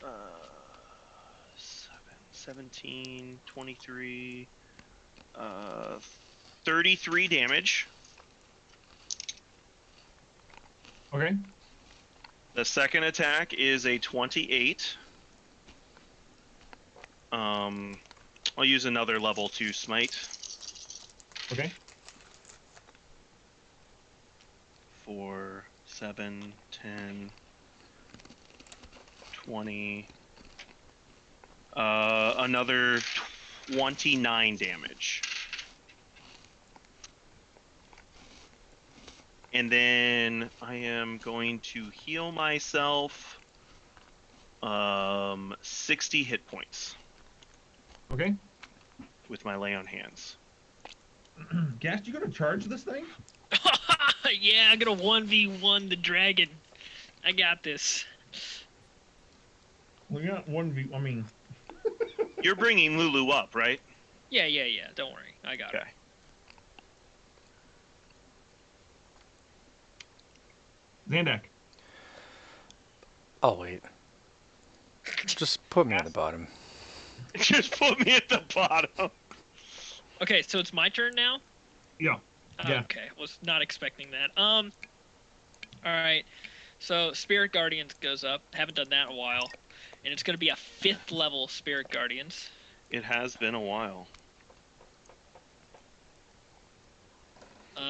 7, 17, 23, 33 damage. Okay. The second attack is a 28. I'll use another level 2 smite. Okay. 4, 7, 10, 20. Another 29 damage. And then I am going to heal myself 60 hit points Okay. with my lay on hands. Gash, you gonna charge this thing? Yeah, I'm gonna 1v1 the dragon. I got this. We got 1v. I mean, You're bringing Lulu up, right? Yeah. Don't worry. I got Okay. her. Zandak. I'll wait. Just put me at the bottom. Just put me at the bottom. Okay, so it's my turn now? Yeah. Yeah. Okay, was not expecting that. All right. So Spirit Guardians goes up. Haven't done that in a while. And it's going to be a 5th level Spirit Guardians. It has been a while.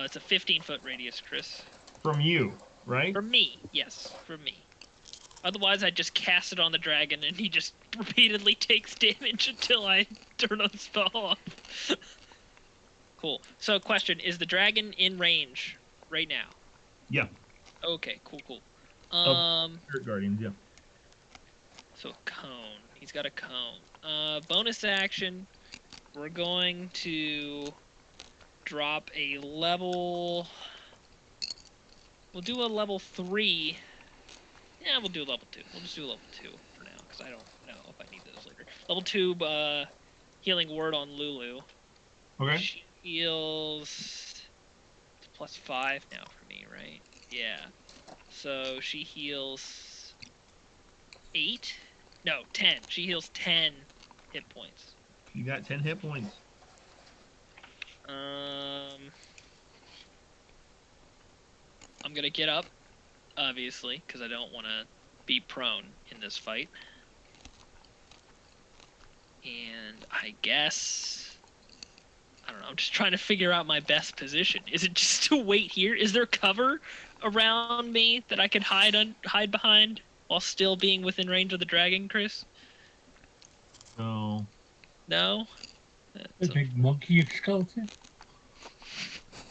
It's a 15-foot radius, Chris. From you, right? For me, yes, for me. Otherwise, I just cast it on the dragon, and he just repeatedly takes damage until I turn the spell off. Cool. So, question: is the dragon in range right now? Yeah. Okay. Cool. Spirit Guardians. Yeah. So cone. He's got a cone. Bonus action. We're going to drop a level. We'll do a level 3. Yeah, we'll do level 2. We'll just do level 2 for now, because I don't know if I need those later. Level 2, healing word on Lulu. Okay. She heals +5 now for me, right? Yeah. So she heals 8? No, 10. She heals 10 hit points. You got 10 hit points. I'm gonna get up, obviously, because I don't want to be prone in this fight. And I guess, I don't know, I'm just trying to figure out my best position. Is it just to wait here? Is there cover around me that I could hide behind while still being within range of the dragon, Chris? No. No? The big monkey skeleton?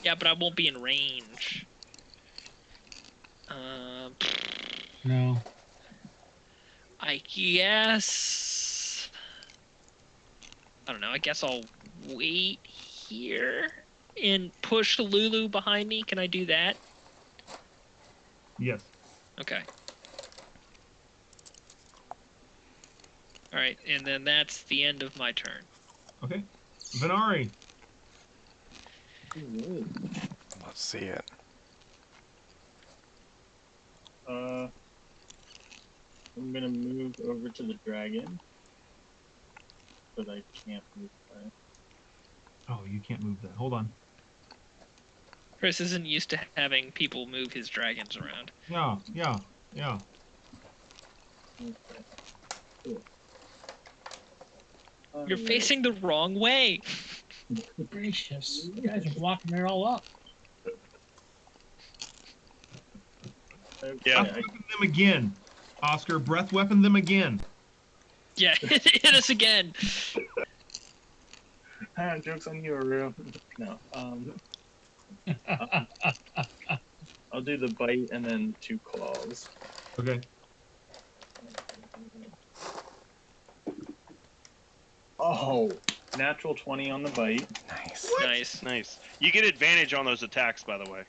Yeah, but I won't be in range. No. I guess, I don't know, I guess I'll wait here and push Lulu behind me. Can I do that? Yes. Okay. Alright, and then that's the end of my turn. Okay. Venari. Let's see it. I'm gonna move over to the dragon, but I can't move by. Oh, you can't move that. Hold on. Chris isn't used to having people move his dragons around. Yeah. Okay. Cool. You're facing the wrong way. Gracious. You guys are blocking it all up. Okay. Breath weapon them again. Oscar, breath weapon them again. Yeah, hit us again. Joke's on you, Aru. No. I'll do the bite and then 2 claws. Okay. Oh, natural 20 on the bite. Nice. Nice. You get advantage on those attacks, by the way.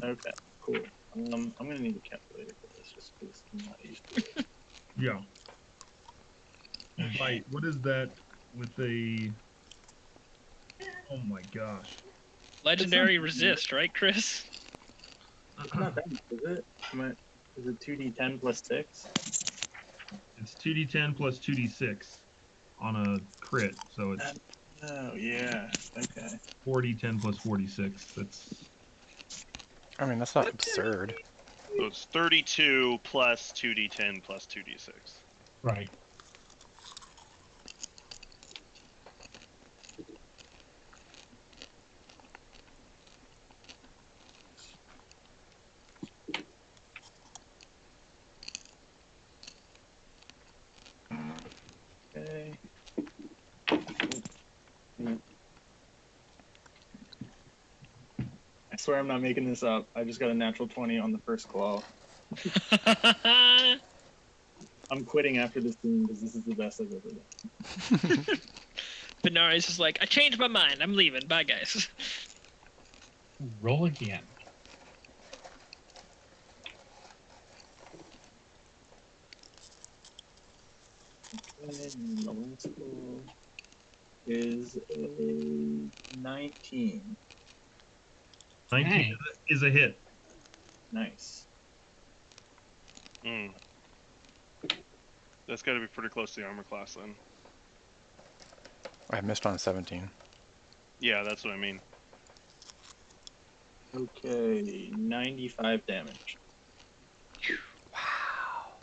Okay, cool. I'm gonna need a calculator for this, just because I'm not used to it. Yeah. Bite. What is that with a... Oh my gosh. Legendary resist, right, Chris? It's not that much, is it? Is it 2d10 plus 6? It's 2d10 plus 2d6 on a crit, so it's Oh, yeah. Okay. 4d10 plus 46. That's... I mean, that's not absurd. So it's 32 plus 2d10 plus 2d6. Right. Okay. I swear I'm not making this up. I just got a natural 20 on the first claw. I'm quitting after this game because this is the best I've ever done. Benares is like, I changed my mind. I'm leaving. Bye, guys. Roll again. And the last roll is a 19. 19 is a hit. Nice. Mm. That's got to be pretty close to the armor class then. I missed on 17. Yeah, that's what I mean. Okay, 95 damage. Wow.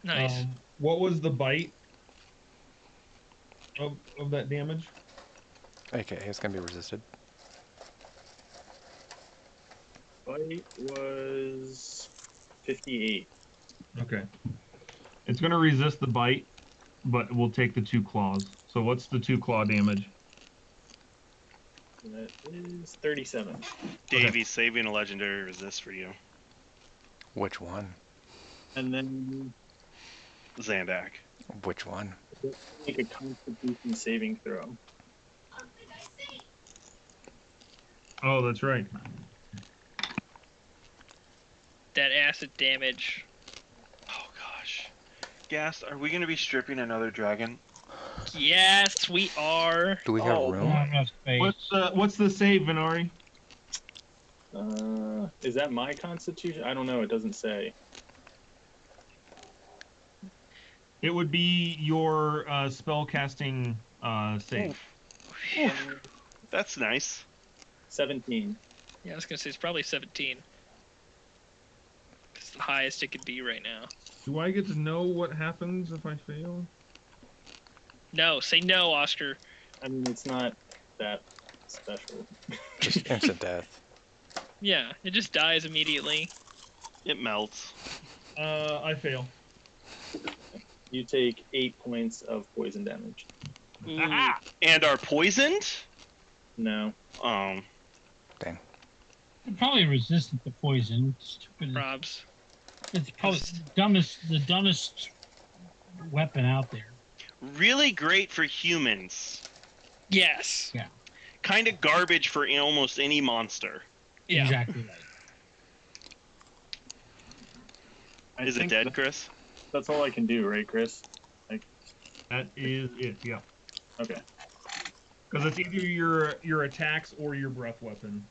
Nice. What was the bite of that damage? Okay, it's gonna be resisted. Bite was 58. Okay. It's going to resist the bite, but we'll take the 2 claws. So what's the 2 claw damage? That is 37. Davey saving a legendary resist for you. Which one? And then Zandak. Which one? make a Constitution saving throw. Oh, that's right. That acid damage. Oh gosh. Gast, are we going to be stripping another dragon? Yes, we are. Do we have Oh, room? Not enough space. What's the save, Venari? Is that my Constitution? I don't know. It doesn't say. It would be your spell casting save. That's nice. 17. Yeah, I was gonna say it's probably 17. It's the highest it could be right now. Do I get to know what happens if I fail? No, say no, Oscar. I mean, it's not that special. Just instant death. Yeah, it just dies immediately. It melts. I fail. You take 8 points of poison damage. Ooh. Aha! And are poisoned? No. Dang. They're probably resistant to poison. Stupid. Probs. It's probably the dumbest weapon out there. Really great for humans. Yes. Yeah. Kind of garbage for almost any monster. Yeah. Exactly right. I Is it think dead, Chris? That's all I can do, right, Chris? That is it, yeah. Okay. Because it's either your attacks or your breath weapon.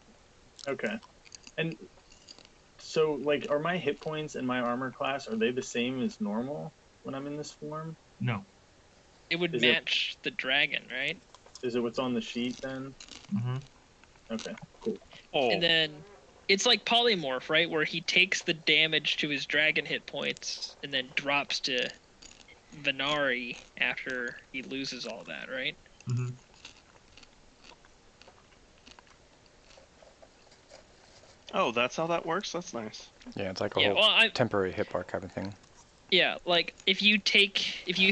Okay. And so, like, are my hit points and my armor class, are they the same as normal when I'm in this form? No. It would Is match the dragon, right? Is it what's on the sheet then? Mm-hmm. Okay, cool. Oh, And then it's like polymorph, right? Where he takes the damage to his dragon hit points and then drops to Venari after he loses all that, right? Mm-hmm. oh, that's how that works? That's nice. Yeah, it's like a Yeah, whole well, temporary hit bar kind of thing. yeah, like if you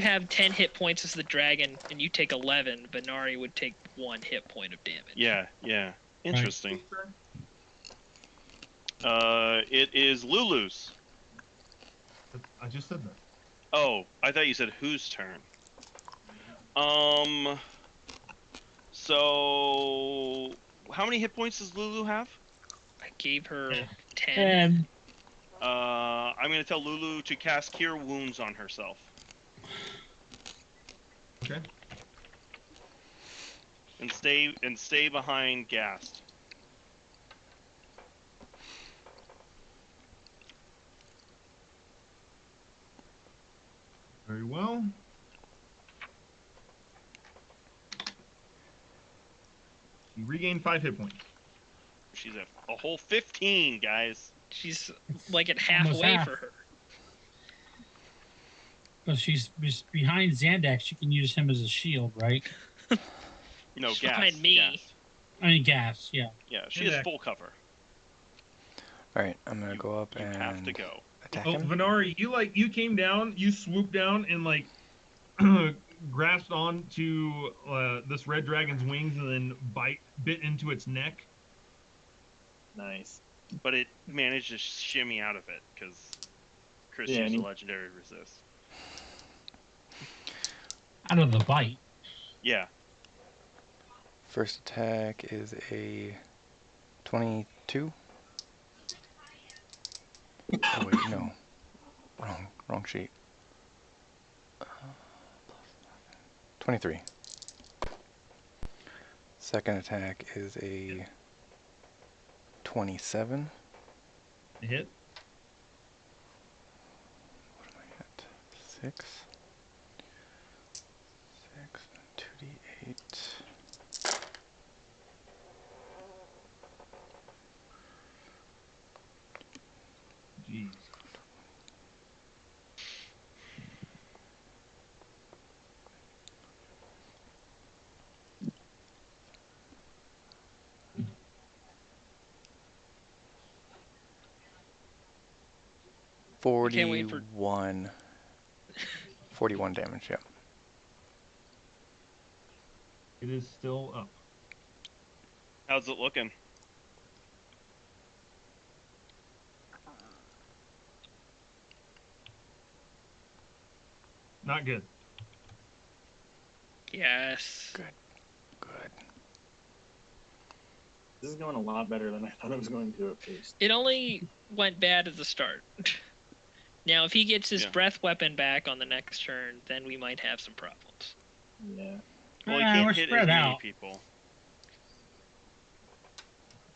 have 10 hit points as the dragon and you take 11, Venari would take 1 hit point of damage. Yeah. Interesting. It is Lulu's. I just said that. Oh, I thought you said whose turn. So how many hit points does Lulu have? I gave her 10. And I'm gonna tell Lulu to cast Cure Wounds on herself. Okay. And stay behind Gast. Very well. You regain 5 hit points. She's at a whole 15, guys. She's like at Almost halfway half. for her. because she's behind Zandak, she can use him as a shield, right? No, She's gas. behind me. Gas. I mean, gas. Yeah. Yeah, she has Back. full cover. All right, I'm gonna go up You and have to go. attack Oh, him. Venari, you came down, you swooped down and like grasped onto this red dragon's wings and then bit into its neck. Nice. But it managed to shimmy out of it because Chris Yeah, used and a legendary resist. Out of the bite. Yeah. First attack is a 22. Oh wait, no, wrong sheet. 23. Second attack is a 27. A hit. What am I at? 6. 2d8. Jeez. I can't wait for 41 damage, yeah. It is still up. How's it looking? Not good. Yes. Good. This is going a lot better than I thought it was going to at first. It only went bad at the start. Now, if he gets his Yeah. breath weapon back on the next turn, then we might have some problems. Yeah. Well, he we're can't hit as spread many out. people.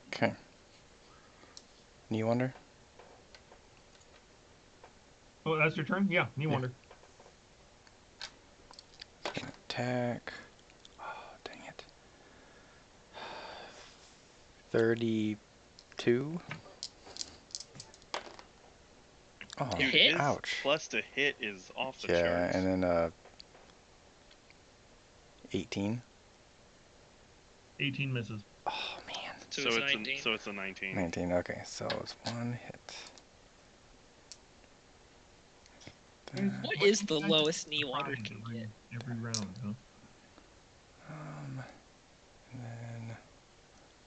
Okay. Knee Wonder? Oh, that's your turn? Yeah, Knee Wonder. Attack. Oh, dang it. 32. Oh, Dude, Hit? his ouch. plus to hit is off the Yeah, charts. and then 18. 18 misses. Oh, man. So, it's 19. So it's a 19. 19, okay, so it's 1 hit. What is the lowest knee water Surprise can get? every round, huh? And then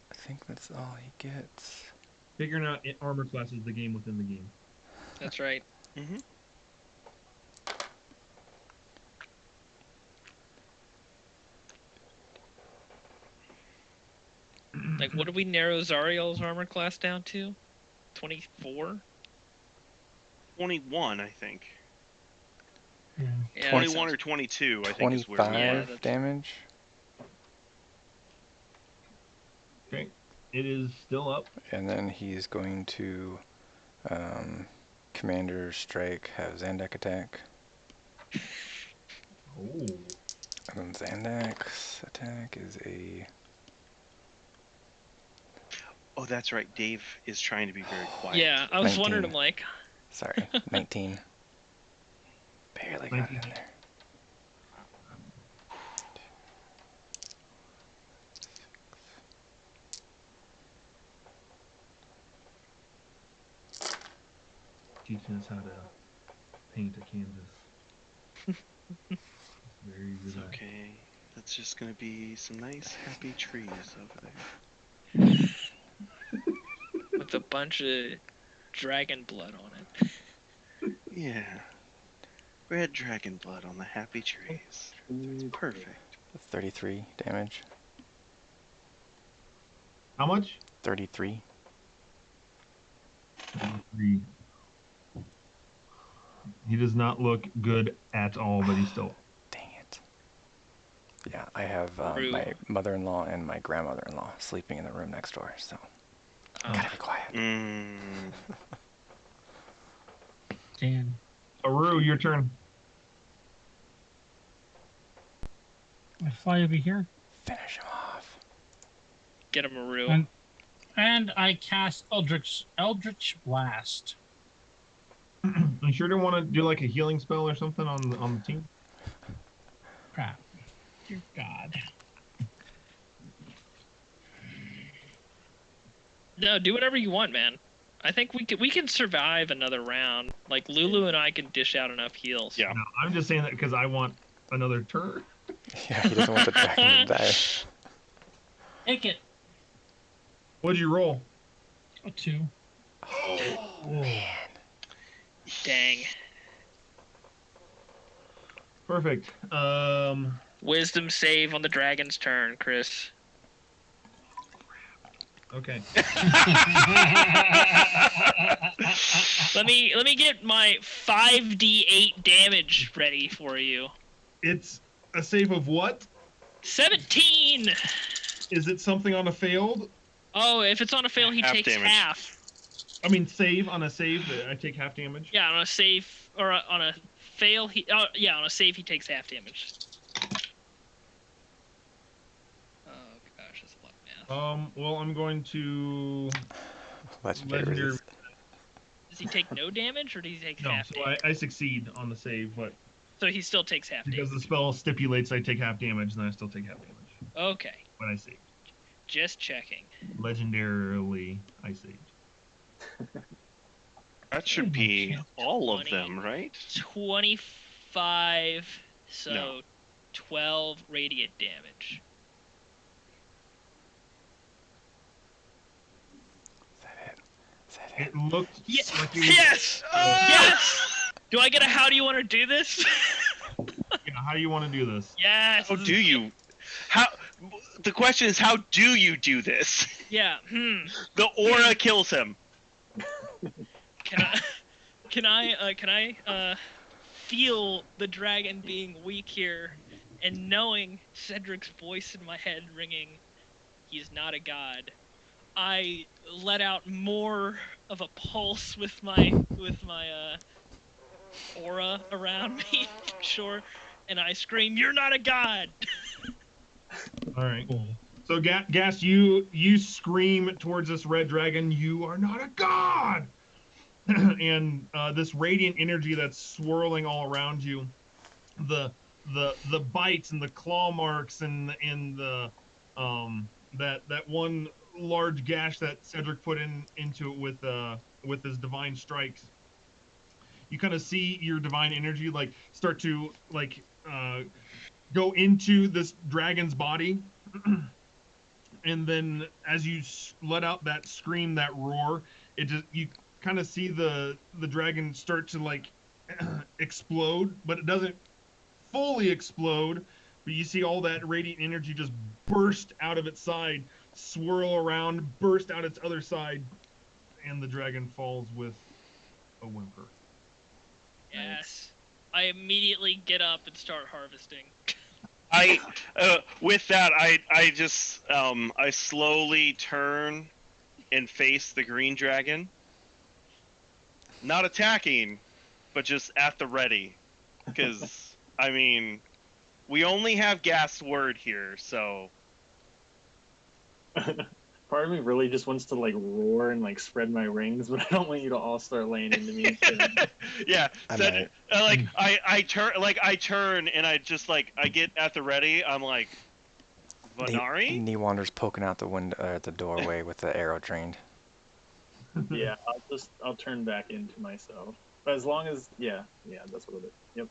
I think that's all he gets. Figuring out armor class is the game within the game. That's right. Mm-hmm. Like, what did we narrow Zariel's armor class down to? 24? 21, I think. Yeah. Yeah, 21 or 22, I think is where 25 we Yeah, were. that's- damage. Okay. It is still up. And then he's going to Commander Strike, have Zandak attack. Oh. And then Zandak's attack is a... Oh, that's right. Dave is trying to be very quiet. Yeah, I was 19. wondering, I'm like, Sorry, 19. Barely got it in 19. there. Teaching us how to paint a canvas. It's very It's relaxed. okay. That's just going to be some nice, happy trees over there. with a bunch of dragon blood on it. Yeah. Red dragon blood on the happy trees. It's perfect. 33 damage. How much? 33. 3. He does not look good at all, but he's still. Dang it. Yeah, I have Rude. my mother-in-law and my grandmother-in-law sleeping in the room next door, so gotta be quiet. Dan. Aru, your turn. I fly over here. Finish him off. Get him a real. And I cast Eldritch Blast. You sure don't want to do like a healing spell or something on the team? Crap. Dear God. No, do whatever you want, man. I think we can survive another round. Like Lulu and I can dish out enough heals. Yeah. No, I'm just saying that because I want another turn. Yeah, he doesn't want the dragon to die. Take it. What'd you roll? A 2. Oh, man. Dang. Perfect. Wisdom save on the dragon's turn, Chris. Okay. Let me get my 5d8 damage ready for you. It's A save of what? 17. Is it something on a failed? Oh, if it's on a fail, he Half takes damage. half. I mean, save on a save. I take half damage. Yeah, on a save or on a fail, on a save he takes half damage. Oh gosh, that's a lot of math. Well, I'm going to legendary. Does he take no damage or does he take No, half so damage? I succeed on the save, but So he still takes half because damage. the spell stipulates I take half damage, then I still take half damage. Okay. When I save. Just checking. Legendarily, I saved. That should be all of them, right? 25. So No. 12 radiant damage. Is that it? It looked like it was, Yes! Yes! Do I get a how do you want to do this? Yeah, how do you want to do this? Yes. How do you? How? The question is, how do you do this? Yeah. The aura kills him. Can I feel the dragon being weak here, and knowing Cedric's voice in my head ringing, he's not a god. I let out more of a pulse with my aura around me, sure, and I scream, "You're not a god!" All right. So, Gas, you scream towards this red dragon, "You are not a god!" And this radiant energy that's swirling all around you, the bites and the claw marks and the that one large gash that Cedric put into it with his divine strikes. You kind of see your divine energy like start to go into this dragon's body. And then as you let out that scream, that roar, you kind of see the dragon start to like explode, but it doesn't fully explode. But you see all that radiant energy just burst out of its side, swirl around, burst out its other side, and the dragon falls with a whimper. Yes. I immediately get up and start harvesting. With that, I just I slowly turn and face the green dragon, not attacking, but just at the ready, because I mean, we only have Gas word here, so. Part of me really just wants to like roar and like spread my wings, but I don't want you to all start laying into me. Yeah, I I turn and I just like I get at the ready. I'm like, Vanari. Newander's poking out the window, the doorway with the arrow trained. Yeah, I'll turn back into myself. But as long as yeah, that's what it is. Yep.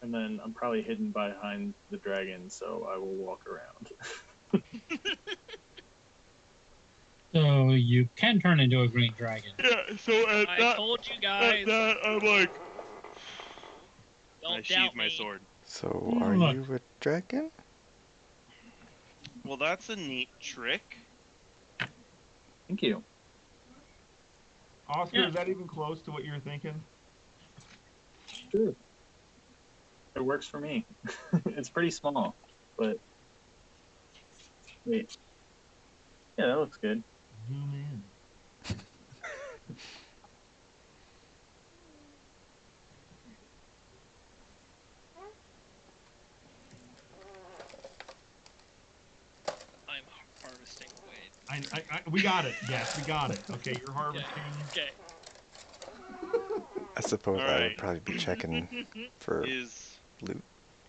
And then I'm probably hidden behind the dragon, so I will walk around. So you can turn into a green dragon. Yeah. So I told you guys. I'm like, Don't I doubt sheathe my me. sword. So are Look. you a dragon? Well, that's a neat trick. Thank you. Oscar, Yeah. is that even close to what you're thinking? Sure. It works for me. It's pretty small, but wait. Yeah, that looks good. Zoom in. I'm harvesting. Wait. We got it. Yes, we got it. Okay, you're harvesting. Okay. I suppose I would Alright. probably be checking for Is loot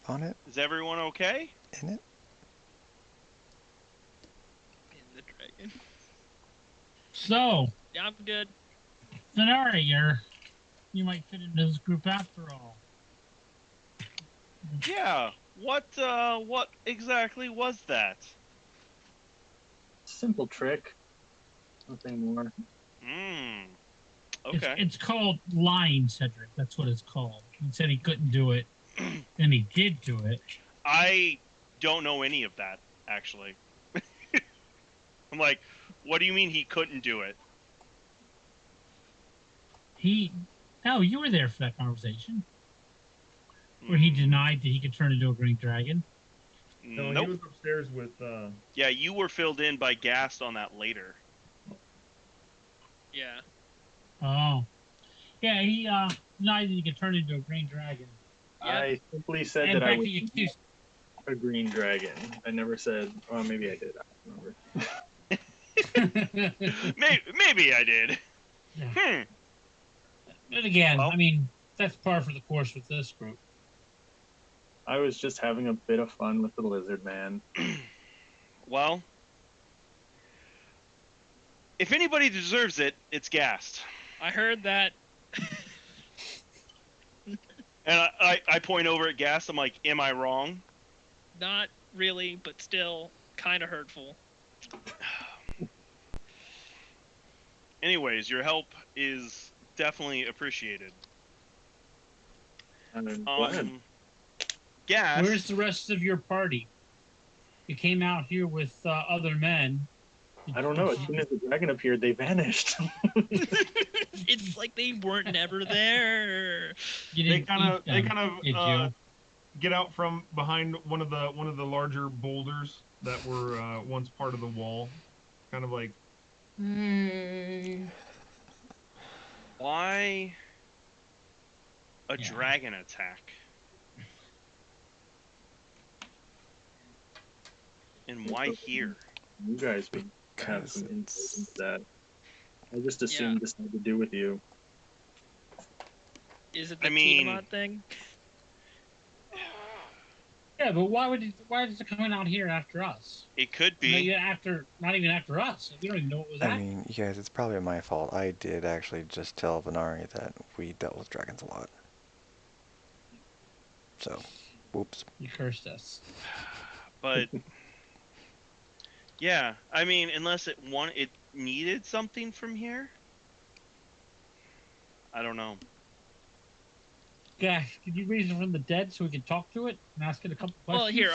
on it, everyone okay? in it. In the dragon. So, Yeah, I'm good. Zanari, you might fit into this group after all. Yeah. What exactly was that? Simple trick. Nothing more. Hmm. It's, Okay. it's called lying, Cedric. That's what it's called. He said he couldn't do it, and he did do it. I don't know any of that, actually. I'm like, what do you mean he couldn't do it? Oh, you were there for that conversation. Where he denied that he could turn into a green dragon. No, Nope. he was upstairs with. Yeah, you were filled in by Gast on that later. Yeah. Oh. Yeah, he denied that he could turn into a green dragon. Yep. I simply said In that I fact, was he accused. a green dragon. I never said. Well, maybe I did. I don't remember. Maybe I did. Hmm. But again, Well- I mean, that's par for the course with this group. I was just having a bit of fun with the lizard man. Well, if anybody deserves it, it's Gast. I heard that. And I point over at Gast. I'm like, am I wrong? Not really, but still kind of hurtful. Anyways, your help is definitely appreciated. I'm glad. Gast. Where's the rest of your party? You came out here with other men. I don't know. As soon as the dragon appeared, they vanished. It's like they weren't never there. You They didn't kind of eat them, did you? get out from behind one of the larger boulders that were once part of the wall, kind of like. Why a dragon attack? And why here? You guys would have some insight into that. I just assumed this had to do with you. Is it the Tiamat thing? Yeah, but why is it coming out here after us? It could be. Not even after us. We don't even know what was I happening. mean, you guys, it's probably my fault. I did actually just tell Venari that we dealt with dragons a lot. So, whoops. You cursed us. But yeah, I mean, unless it needed something from here. I don't know. Yeah, could you raise it from the dead so we could talk to it and ask it a couple questions? Well, here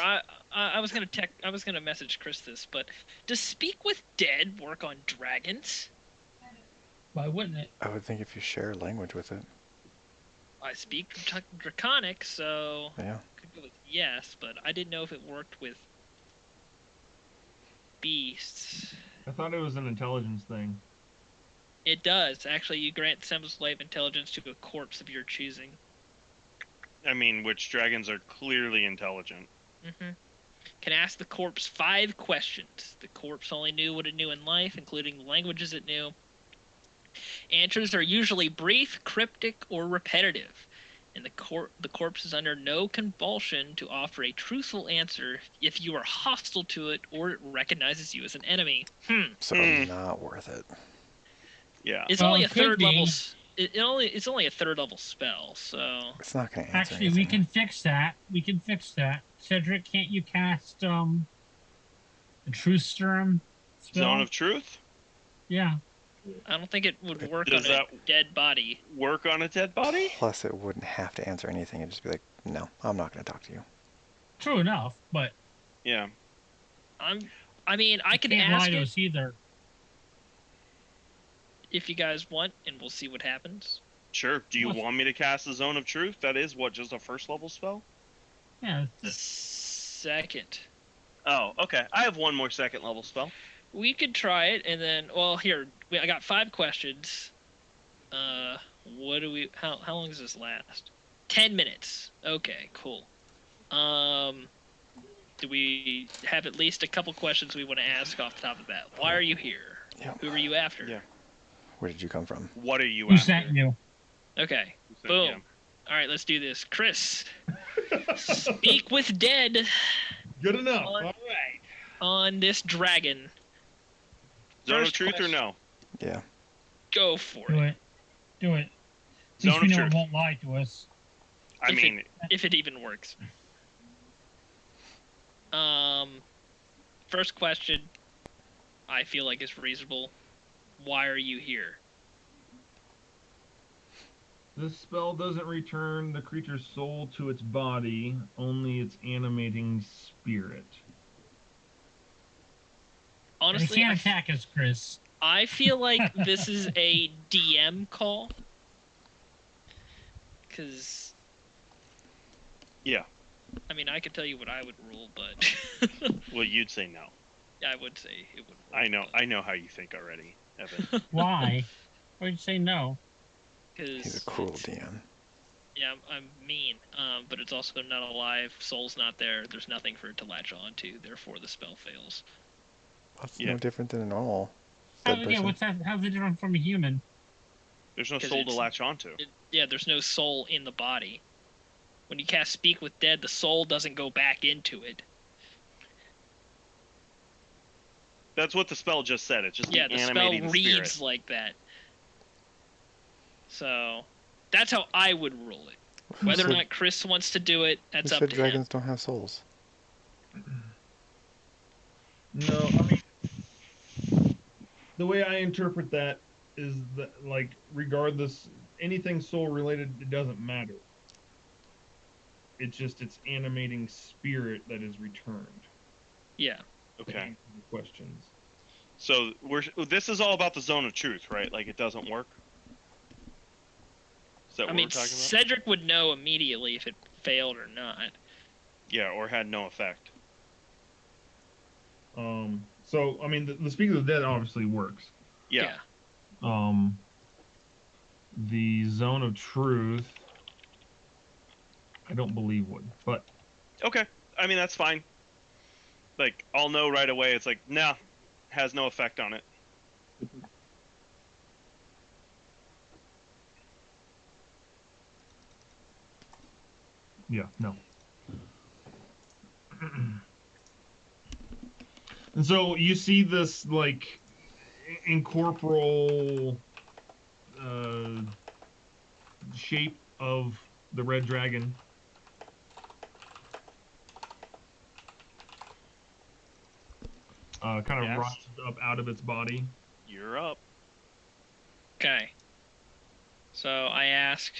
I was gonna message Chris this, but does speak with dead work on dragons? Why wouldn't it? I would think if you share language with it. I speak Draconic, so Yeah. could go with yes, but I didn't know if it worked with beasts. I thought it was an intelligence thing. It does actually. You grant Sem's slave intelligence to a corpse of your choosing. I mean, which dragons are clearly intelligent. Mm-hmm. Can ask the corpse 5 questions. The corpse only knew what it knew in life, including the languages it knew. Answers are usually brief, cryptic, or repetitive, and the corpse is under no compulsion to offer a truthful answer if you are hostile to it or it recognizes you as an enemy. So not worth it. Yeah. It's only a third level. It's only a third level spell, so it's not going to answer Actually, anything. we can fix that. Cedric, can't you cast the truth serum spell? Zone of Truth? Yeah. I don't think it would work Does on a that dead body. Work on a dead body? Plus, it wouldn't have to answer anything. It'd just be like, no, I'm not going to talk to you. True enough, but yeah. I mean, I can can't ask lie to it us either. if you guys want, and we'll see what happens. Sure. Do you want me to cast the Zone of Truth? That is what, just a first level spell? Yeah. Second. Oh, okay. I have one more second level spell. We could try it, and then, well, here I got 5 questions. What do we? How long does this last? 10 minutes. Okay, cool. Do we have at least a couple questions we want to ask off the top of that? Why are you here? Yeah. Who are you after? Yeah. Where did you come from? What are you Who after? sent you? Okay. Who Boom. sent you? All right, let's do this. Chris, speak with dead Good enough. On- All right. on this dragon. Zone First of Truth question. or no? Yeah. Go for Do it. it. Do it. At Zone least we of know Truth. it won't lie to us. I If mean, if it even works. First question, I feel like is reasonable. Why are you here? This spell doesn't return the creature's soul to its body, only its animating spirit. And they Honestly, can't attack us, Chris. I feel like this is a DM call. Because Yeah. I mean, I could tell you what I would rule, but Well, you'd say no. I would say it would. I know how you think already, Evan. Why? Why'd you say no? He's a cruel DM. Yeah, I'm mean. But it's also not alive. Soul's not there. There's nothing for it to latch on to. Therefore, the spell fails. That's Yeah. no different than a normal How, dead yeah, person. what's that? How's it different from a human? There's no 'Cause soul to it's- latch onto. Yeah, there's no soul in the body. When you cast Speak with Dead, the soul doesn't go back into it. That's what the spell just said. It's just Yeah, the the spell animating reads spirit. like that. So that's how I would rule it. Who Whether or said- not Chris wants to do it, that's Who up said to dragons him. don't have souls? No, I mean, the way I interpret that is that, like, regardless, anything soul related, it doesn't matter. It's just its animating spirit that is returned. Yeah. To Okay. answer the questions. So this is all about the zone of truth, right? Like it doesn't work. Is that I what mean, we're talking about? Cedric would know immediately if it failed or not. Yeah, or had no effect. So I mean, the Speak of the Dead obviously works. Yeah. The Zone of Truth, I don't believe would, but Okay. I mean, that's fine. Like, I'll know right away. It's like, nah, has no effect on it. yeah, no. And so you see this like incorporeal shape of the red dragon. Kind of Yes. rises up out of its body. You're up. Okay. So I ask.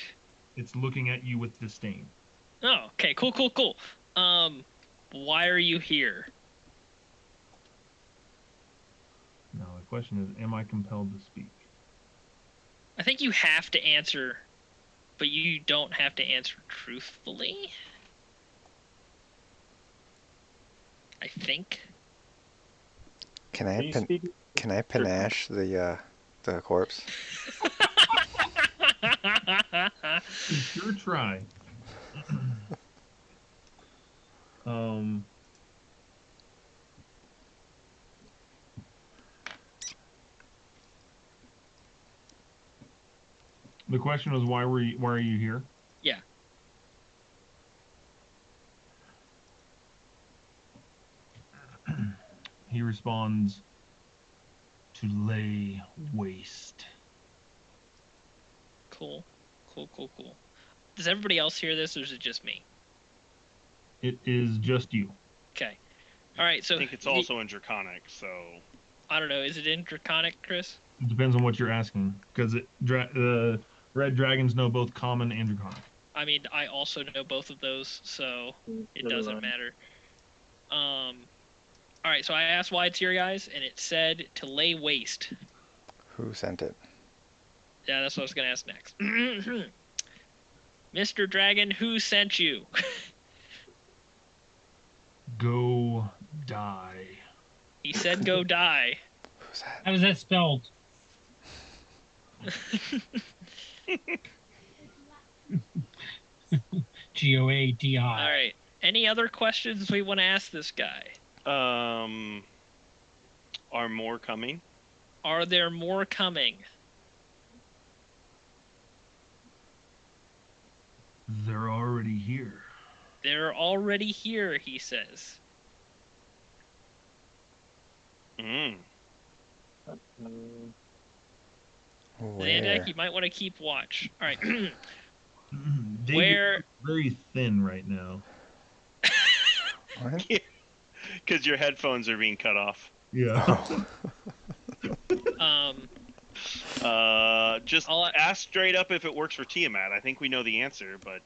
It's looking at you with disdain. Oh, okay, cool. Why are you here? Now the question is, am I compelled to speak? I think you have to answer, but you don't have to answer truthfully. I think. Can I Can you speak? can I panache the corpse? Sure try. The question was, why are you here? Yeah. He responds, to lay waste. Cool. Does everybody else hear this, or is it just me? It is just you. Okay. All right. So I think it's also in Draconic, so. I don't know. Is it in Draconic, Chris? It depends on what you're asking, because the red dragons know both common and draconic. I mean, I also know both of those, so it doesn't matter. All right. So I asked why it's here, guys, and it said to lay waste. Who sent it? Yeah, that's what I was gonna ask next. Mr. Dragon, who sent you? Go die. He said go die. Who's that? How is that spelled? Goadi. All right. Any other questions we want to ask this guy? Are more coming? Are there more coming? They're already here. They're already here, he says. Zandak, you might want to keep watch. All right. Where? Very thin right now. What? Because your headphones are being cut off. Yeah. Just ask straight up if it works for Tiamat. I think we know the answer, but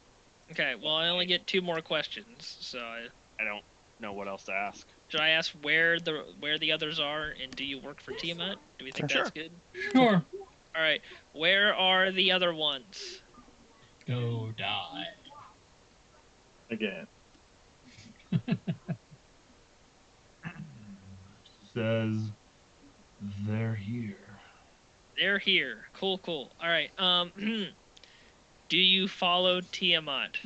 Okay, well, I only get 2 more questions, so I don't know what else to ask. should I ask where the others are, and do you work for Tiamat? Do we think Sure. that's good? Sure. All right, where are the other ones? Go die. Again. Says they're here. They're here. Cool, cool. All right. Do you follow Tiamat?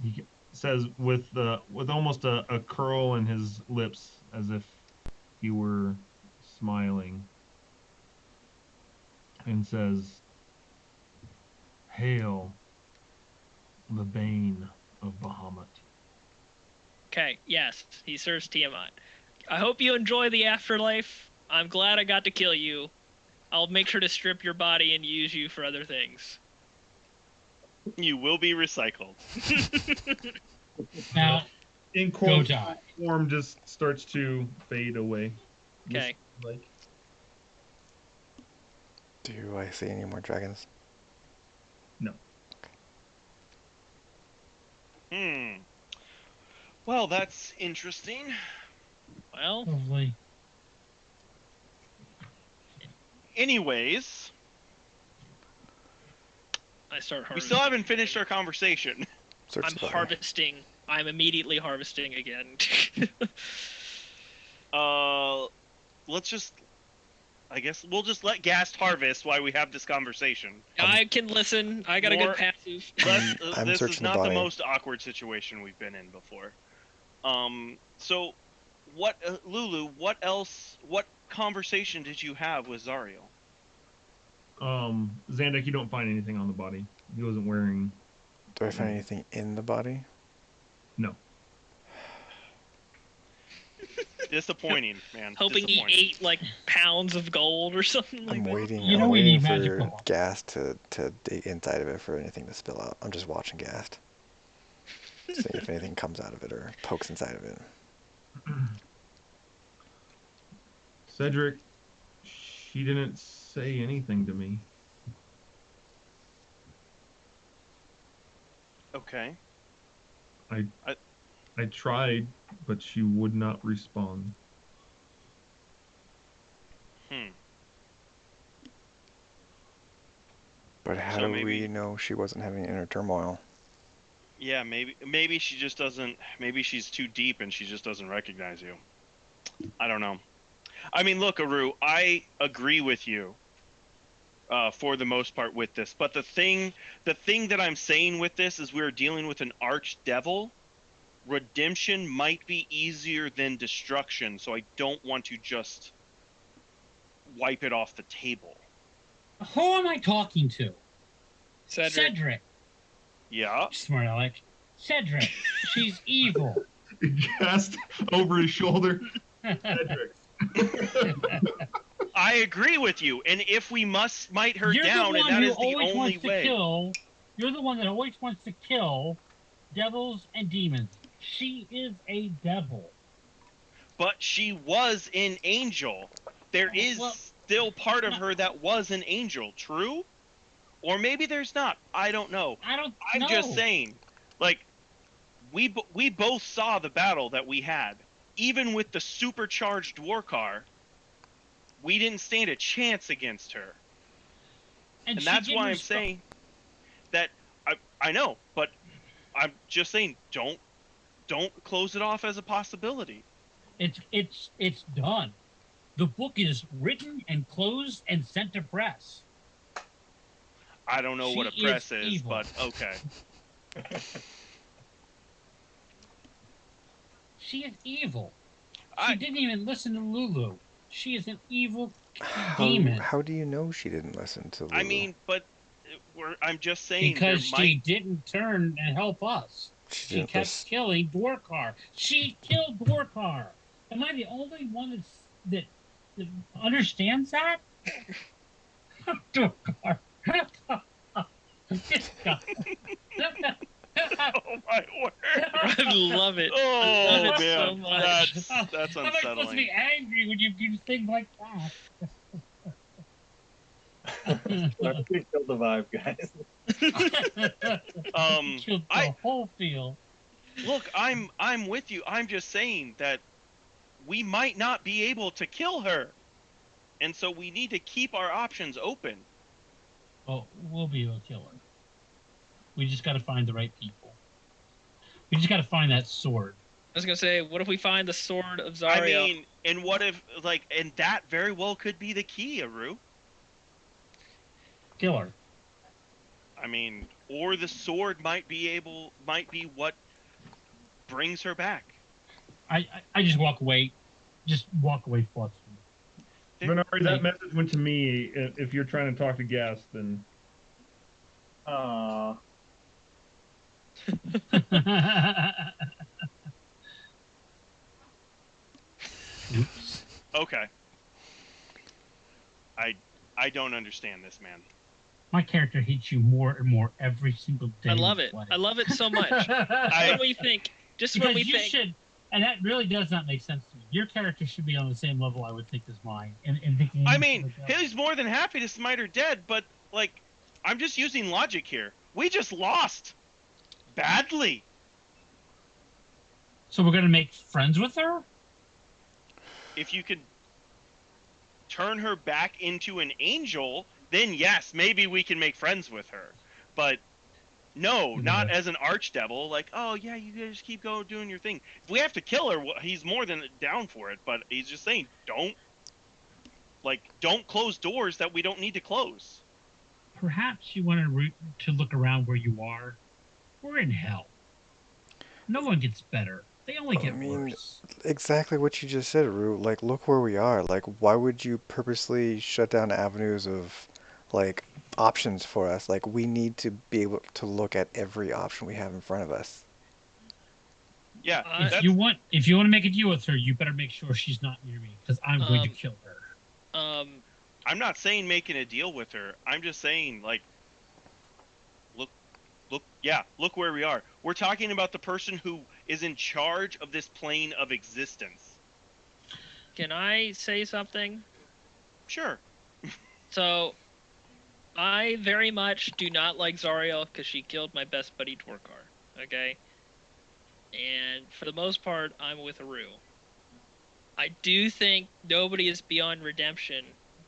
He says with almost a curl in his lips, as if he were smiling, and says, "Hail, the bane of Bahamut." Okay, yes, he serves Tiamat. I hope you enjoy the afterlife. I'm glad I got to kill you. I'll make sure to strip your body and use you for other things. You will be recycled. Now, Incorporeal die. form just starts to fade away. Okay. Like, Do I see any more dragons? no. Well, that's interesting. Well, hopefully. Anyways, I start we harvesting. still haven't finished our conversation. Search I'm the body. harvesting. I'm immediately harvesting again. Let's just. I guess we'll just let Gast harvest while we have this conversation. I can listen. I got a More- good passive. I'm This is searching the not the body. most awkward situation we've been in before. So, what, Lulu? What else? What conversation did you have with Zariel? Xandak, you don't find anything on the body. He wasn't wearing. Do I find anything in the body? No. Disappointing, man. Hoping he Disappointing. ate like pounds of gold or something like I'm that. waiting. You know I'm we waiting need for magical. gas to dig inside of it for anything to spill out. I'm just watching gas. Seeing if anything comes out of it or pokes inside of it. Cedric, she didn't say anything to me. Okay. I tried, but she would not respond. But how So do maybe- we know she wasn't having inner turmoil? Yeah, maybe she just doesn't. Maybe she's too deep and she just doesn't recognize you. I don't know. I mean, look, Aru, I agree with you for the most part with this. But the thing that I'm saying with this is we're dealing with an archdevil. Redemption might be easier than destruction, so I don't want to just wipe it off the table. Who am I talking to? Cedric. Cedric. Yeah. Smart Aleck. Cedric. She's evil. Cast over his shoulder. Cedric. I agree with you, and if we must smite her You're down, the and one that who is the always only wants to way. kill. You're the one that always wants to kill devils and demons. She is a devil. But she was an angel. There is still part of her that was an angel, true? Or maybe there's not. I don't know. I'm just saying, like, we both saw the battle that we had. Even with the supercharged Dwarkar, we didn't stand a chance against her. And that's why I'm saying that I know, but I'm just saying don't close it off as a possibility. It's done. The book is written and closed and sent to press. I don't know what a press is, evil. but okay. She is evil. She didn't even listen to Lulu. She is an evil demon. How do you know she didn't listen to Lulu? I mean, but I'm just saying because there she might... didn't turn and help us. She kept killing Dwarkar. She killed Dwarkar. Am I the only one that understands that? Dwarkar. Oh my word! I love it. Oh I love it man, so much. that's How am I supposed to unsettling. be angry when you do things like that? We killed the vibe, guys. Killed the whole field. Look, I'm with you. I'm just saying that we might not be able to kill her, and so we need to keep our options open. Oh, we'll be able to kill her. We just got to find the right people. We just got to find that sword. I was gonna say, what if we find the sword of Zarya? I mean, and what if, like, and that very well could be the key, Aru. Kill her. I mean, or the sword might be what brings her back. I just walk away. Just walk away forcefully. Minari, that message went to me. If you're trying to talk to guests, then. Oops. Okay. I don't understand this, man. My character hates you more and more every single day. I love it. I love it so much. When we think, should, and that really does not make sense to me. Your character should be on the same level, I would think, as mine. And thinking. I mean, he's more than happy to smite her dead, but like, I'm just using logic here. We just lost badly. So we're gonna make friends with her? If you could turn her back into an angel, then yes, maybe we can make friends with her. But no, not as an archdevil. Like, oh yeah, you guys keep doing your thing. If we have to kill her, he's more than down for it. But he's just saying, don't close doors that we don't need to close. Perhaps you want to look around where you are. We're in hell. No one gets better. They only get worse. Exactly what you just said, Rue. Like, look where we are. Like, why would you purposely shut down avenues of, like, options for us? Like, we need to be able to look at every option we have in front of us. Yeah. If you want to make a deal with her, you better make sure she's not near me, because I'm going to kill her. I'm not saying making a deal with her. I'm just saying, like, look where we are. We're talking about the person who is in charge of this plane of existence. Can I say something? Sure. So, I very much do not like Zariel because she killed my best buddy Dwarkar. Okay? And for the most part, I'm with Aru. I do think nobody is beyond redemption,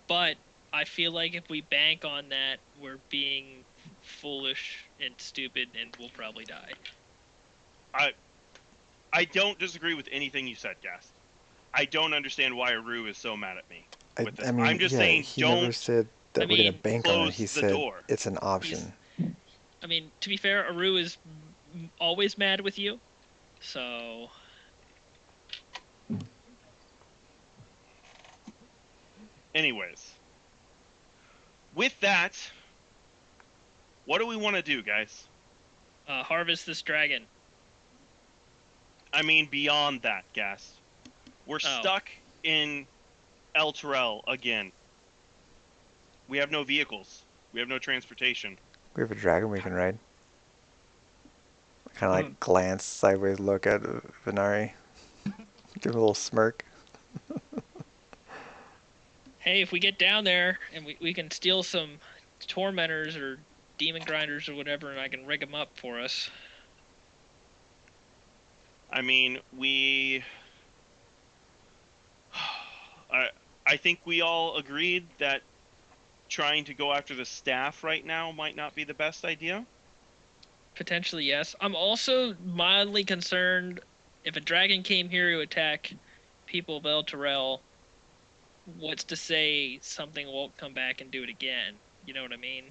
but I feel like if we bank on that, we're being foolish and stupid and we'll probably die. I don't disagree with anything you said, Gast. I don't understand why Aru is so mad at me with this. I'm just saying, he never said that we're going to bank on it. He said it's an option. I mean, to be fair, Aru is always mad with you, so... Anyways, with that, what do we want to do, guys? Harvest this dragon. I mean, beyond that, Gast. We're stuck in El Terrell again. We have no vehicles. We have no transportation. We have a dragon we can ride. Kind of like glance, sideways look at Venari. Give him a little smirk. Hey, if we get down there and we can steal some tormentors or demon grinders or whatever, and I can rig them up for us. I mean, I think we all agreed that trying to go after the staff right now might not be the best idea. Potentially, yes. I'm also mildly concerned if a dragon came here to attack people of El Terrell, what's to say something won't come back and do it again? You know what I mean?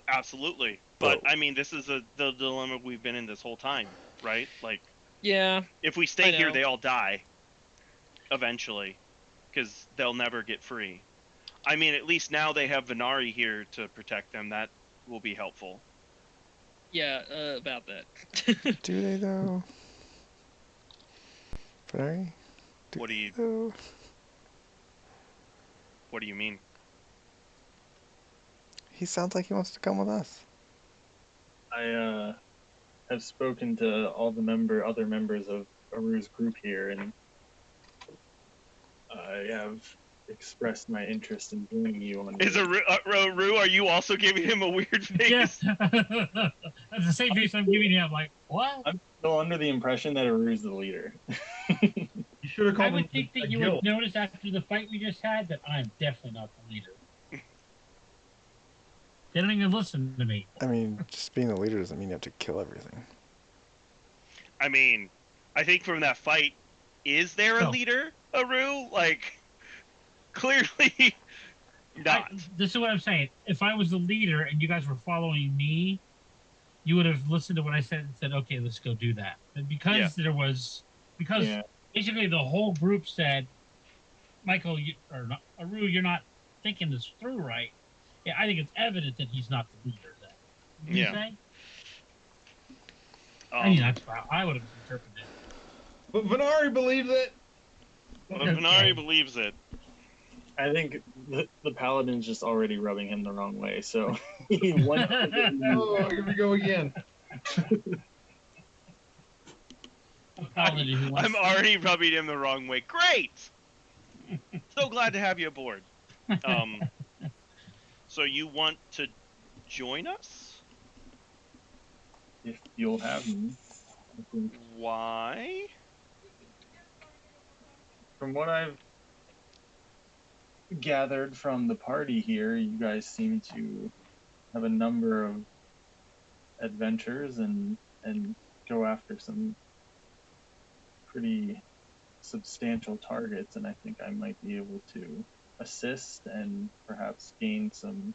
Absolutely. But, I mean, this is the dilemma we've been in this whole time, right? Like, yeah. If we stay here, they all die. Eventually. Because they'll never get free. I mean, at least now they have Venari here to protect them. That will be helpful. Yeah, about that. Do they, though? Venari? What do you mean? He sounds like he wants to come with us. I have spoken to all the other members of Aru's group here, and I have expressed my interest in joining you on. Is Aru, are you also giving him a weird face? Yes. That's the same face I'm giving him. Like, what? I'm still under the impression that Aru's the leader. You should have called I would think that you would notice after the fight we just had that I'm definitely not the leader. They don't even listen to me. I mean, just being the leader doesn't mean you have to kill everything. I mean, I think from that fight, is there a No. leader, Aru? Like, clearly not. This is what I'm saying. If I was the leader and you guys were following me, you would have listened to what I said and said, "Okay, let's go do that." But because Yeah. basically the whole group said, "Michael, Aru, you're not thinking this through right." Yeah, I think it's evident that he's not the leader. Then, would you Yeah. say? I mean, that's how I would have interpreted it. But Venari believes it. But Okay. Venari believes it. I think the paladin's just already rubbing him the wrong way. So he wants Oh, here we go again. A paladin who wants I'm already rubbing him the wrong way. Great. So glad to have you aboard. So you want to join us? if you'll have me. I think Why? from what I've gathered from the party here, you guys seem to have a number of adventures and go after some pretty substantial targets, and I think I might be able to assist and perhaps gain some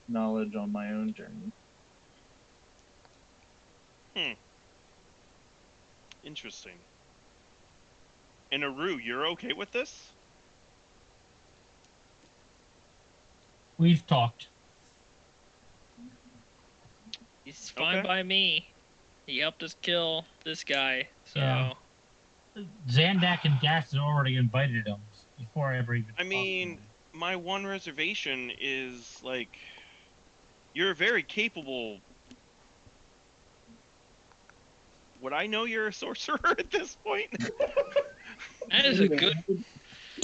knowledge on my own journey. Interesting. And Aru, you're okay with this? We've talked. He's fine Okay. by me. He helped us kill this guy, so Yeah. Zandak and Dash had already invited him before I ever even. I mean, my one reservation is like, you're very capable. Would I know you're a sorcerer at this point? that is a good.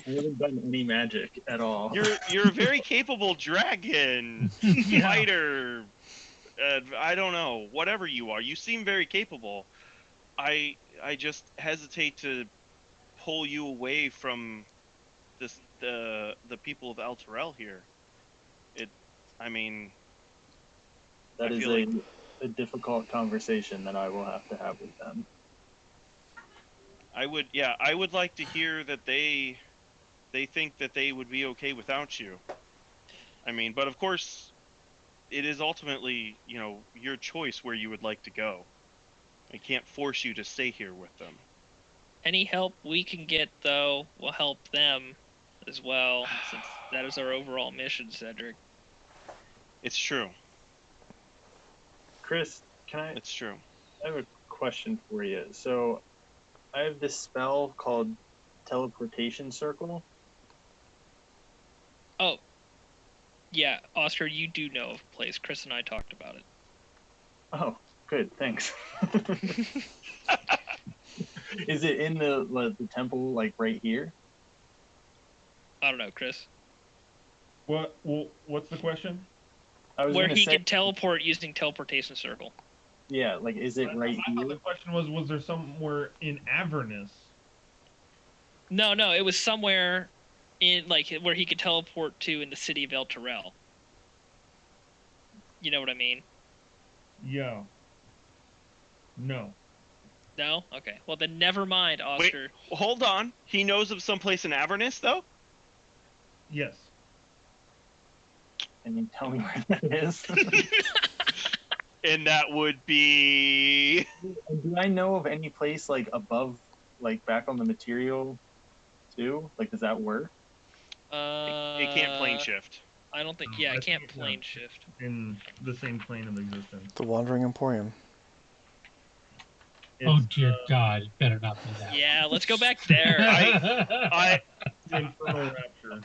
I haven't done any magic at all. You're a very capable dragon Yeah. fighter. I don't know, whatever you are. You seem very capable. I just hesitate to pull you away from the people of Alterel here. I mean, That I is feel a difficult conversation that I will have to have with them. I would like to hear that they think that they would be okay without you. I mean, but of course, it is ultimately, your choice where you would like to go. I can't force you to stay here with them. Any help we can get, though, will help them as well, since that is our overall mission, Cedric. It's true. Chris, It's true. I have a question for you. So, I have this spell called Teleportation Circle. Oh, yeah, Oscar, you do know of a place. Chris and I talked about it. Oh, good, thanks. Is it in the temple, like right here? I don't know, Chris. What? Well, what's the question? I was Where gonna he say, can teleport using teleportation circle. yeah, like is it right I thought here? the question was there somewhere in Avernus? No, it was somewhere in where he could teleport to in the city of El Terrell. You know what I mean? Yeah. No. No? Okay. Well, then never mind, Wait, Oscar. hold on. He knows of some place in Avernus, though? Yes. Can you tell me where that is? And that would be... Do I know of any place like above, like back on the material too? Like, does that work? It can't plane shift. I don't think. No, Yeah, I it can't think it's plane not. shift. In the same plane of existence. The Wandering Emporium. Oh It's, dear God! It better not be that. Yeah, let's go back there. I the Infernal Rapture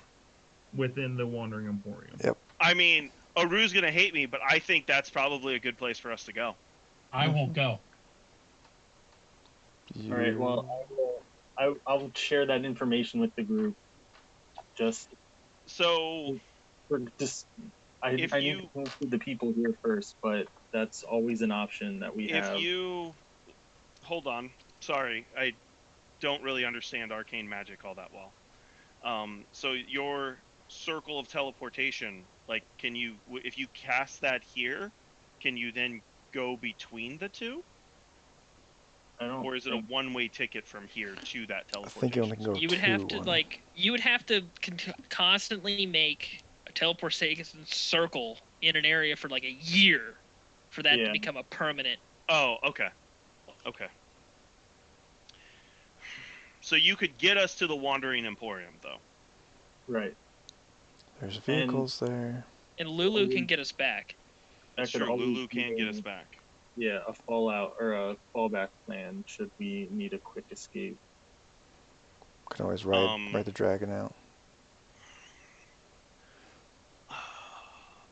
within the Wandering Emporium. Yep. I mean, Aru's gonna hate me, but I think that's probably a good place for us to go. I won't go. All right. Well, I'll share that information with the group. Just So, I if need you- to include the people here first, but that's always an option that we have. if you... Hold on. Sorry, I don't really understand arcane magic all that well. So your circle of teleportation, Like, can you, if you cast that here, can you then go between the two? I don't. Or is it a think- one-way ticket from here to that I think you only teleportation? can go You would to have to one. you would have to constantly make a teleportation circle in an area for like a year for that to Yeah. become a permanent. Oh, okay. Okay. So you could get us to the Wandering Emporium, though. Right. There's vehicles there. And Lulu can get us back. That's That could true. always Lulu can't be get us back. Yeah, a fallout or a fallback plan should we need a quick escape. Can always ride the dragon out.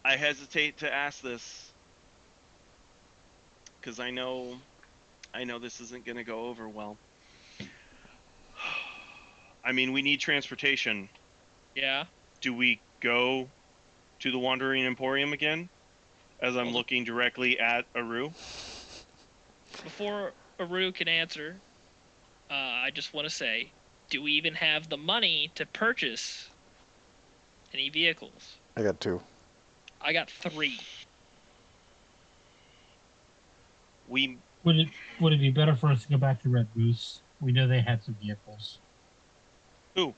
I hesitate to ask this because I know this isn't going to go over well. I mean, we need transportation. Yeah. Do we go to the Wandering Emporium again? As I'm looking directly at Aru. Before Aru can answer, I just want to say, do we even have the money to purchase any vehicles? I got 2. I got 3. We Would it be better for us to go back to Red Goose? We know they had some vehicles. Who?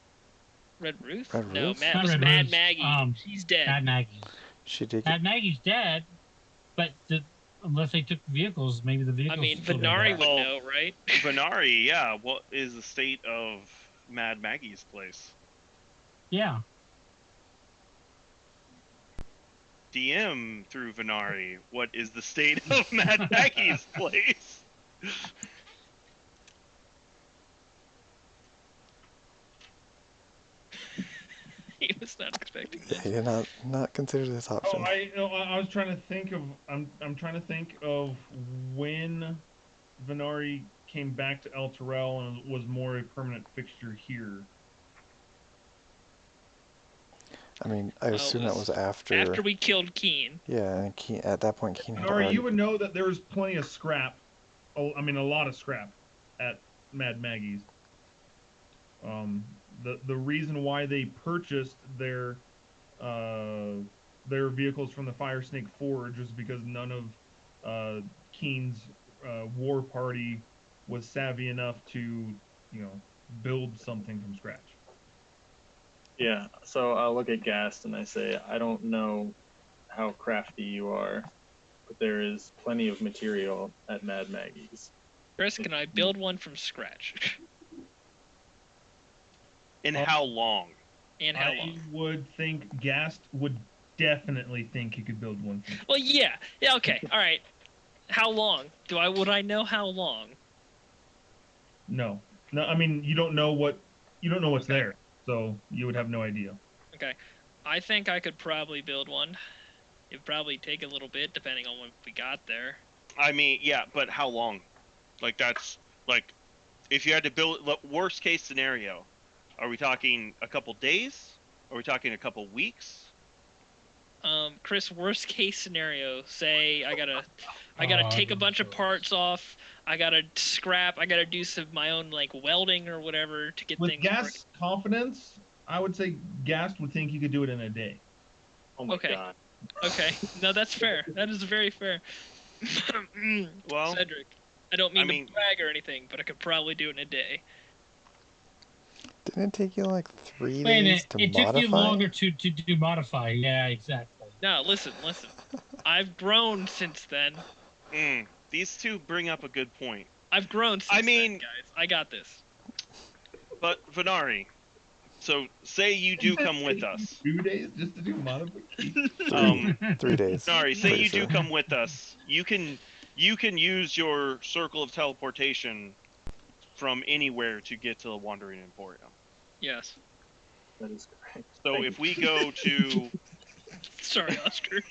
Red Ruth? Red No, Ruth? Not Red Mad Ruth, Maggie. She's dead. Mad Maggie. She did. Mad Maggie's dead, but unless they took vehicles, maybe the vehicles. I mean, still got Venari back. would know, right? Venari, yeah. What is the state of Mad Maggie's place? Yeah. DM through Venari. What is the state of Mad Maggie's place? He was not expecting this. Yeah, not consider this Oh, option. I was trying to think of. I'm trying to think of when Venari came back to El Terrell and was more a permanent fixture here. I mean, I assume that was after we killed Keen. Yeah, and Keen, at that point, Keen had Venari, already... you would know that there was plenty of scrap. Oh, I mean, a lot of scrap at Mad Maggie's. The reason why they purchased their vehicles from the Fire Snake Forge was because none of Keen's war party was savvy enough to, build something from scratch. Yeah, so I'll look at Gast and I say, I don't know how crafty you are, but there is plenty of material at Mad Maggie's. Chris, can I build one from scratch? And how long? And how I long? would think Gast would definitely think he could build one. Well, yeah. Yeah, okay. All right. How long? Would I know how long? No. I mean, you don't know what's there, so you would have no idea. Okay. I think I could probably build one. It'd probably take a little bit depending on when we got there. I mean, yeah, but how long? Like, that's like, if you had to build, worst case scenario, are we talking a couple days? Are we talking a couple weeks? Chris, worst case scenario, say I gotta take a bunch of parts off, I gotta scrap, I gotta do some my own like welding or whatever to get With things Gast's confidence, I would say Gast would think you could do it in a day. Oh my Okay. god. Okay. No, that's fair. That is very fair. Well, Cedric, I don't mean to brag or anything, but I could probably do it in a day. Didn't it take you like 3 Wait a days minute, to it modify? took you longer to do modify. Yeah, exactly. No, listen. I've grown since then. These two bring up a good point. I've grown since then, guys. I got this. But Venari, so say you do come with us. 2 days just to do modification? 3 days. Sorry, say Pretty you do sure. come with us. You can use your circle of teleportation from anywhere to get to the Wandering Emporium. Yes. That is correct. So Thank if you. we go to Sorry, Oscar.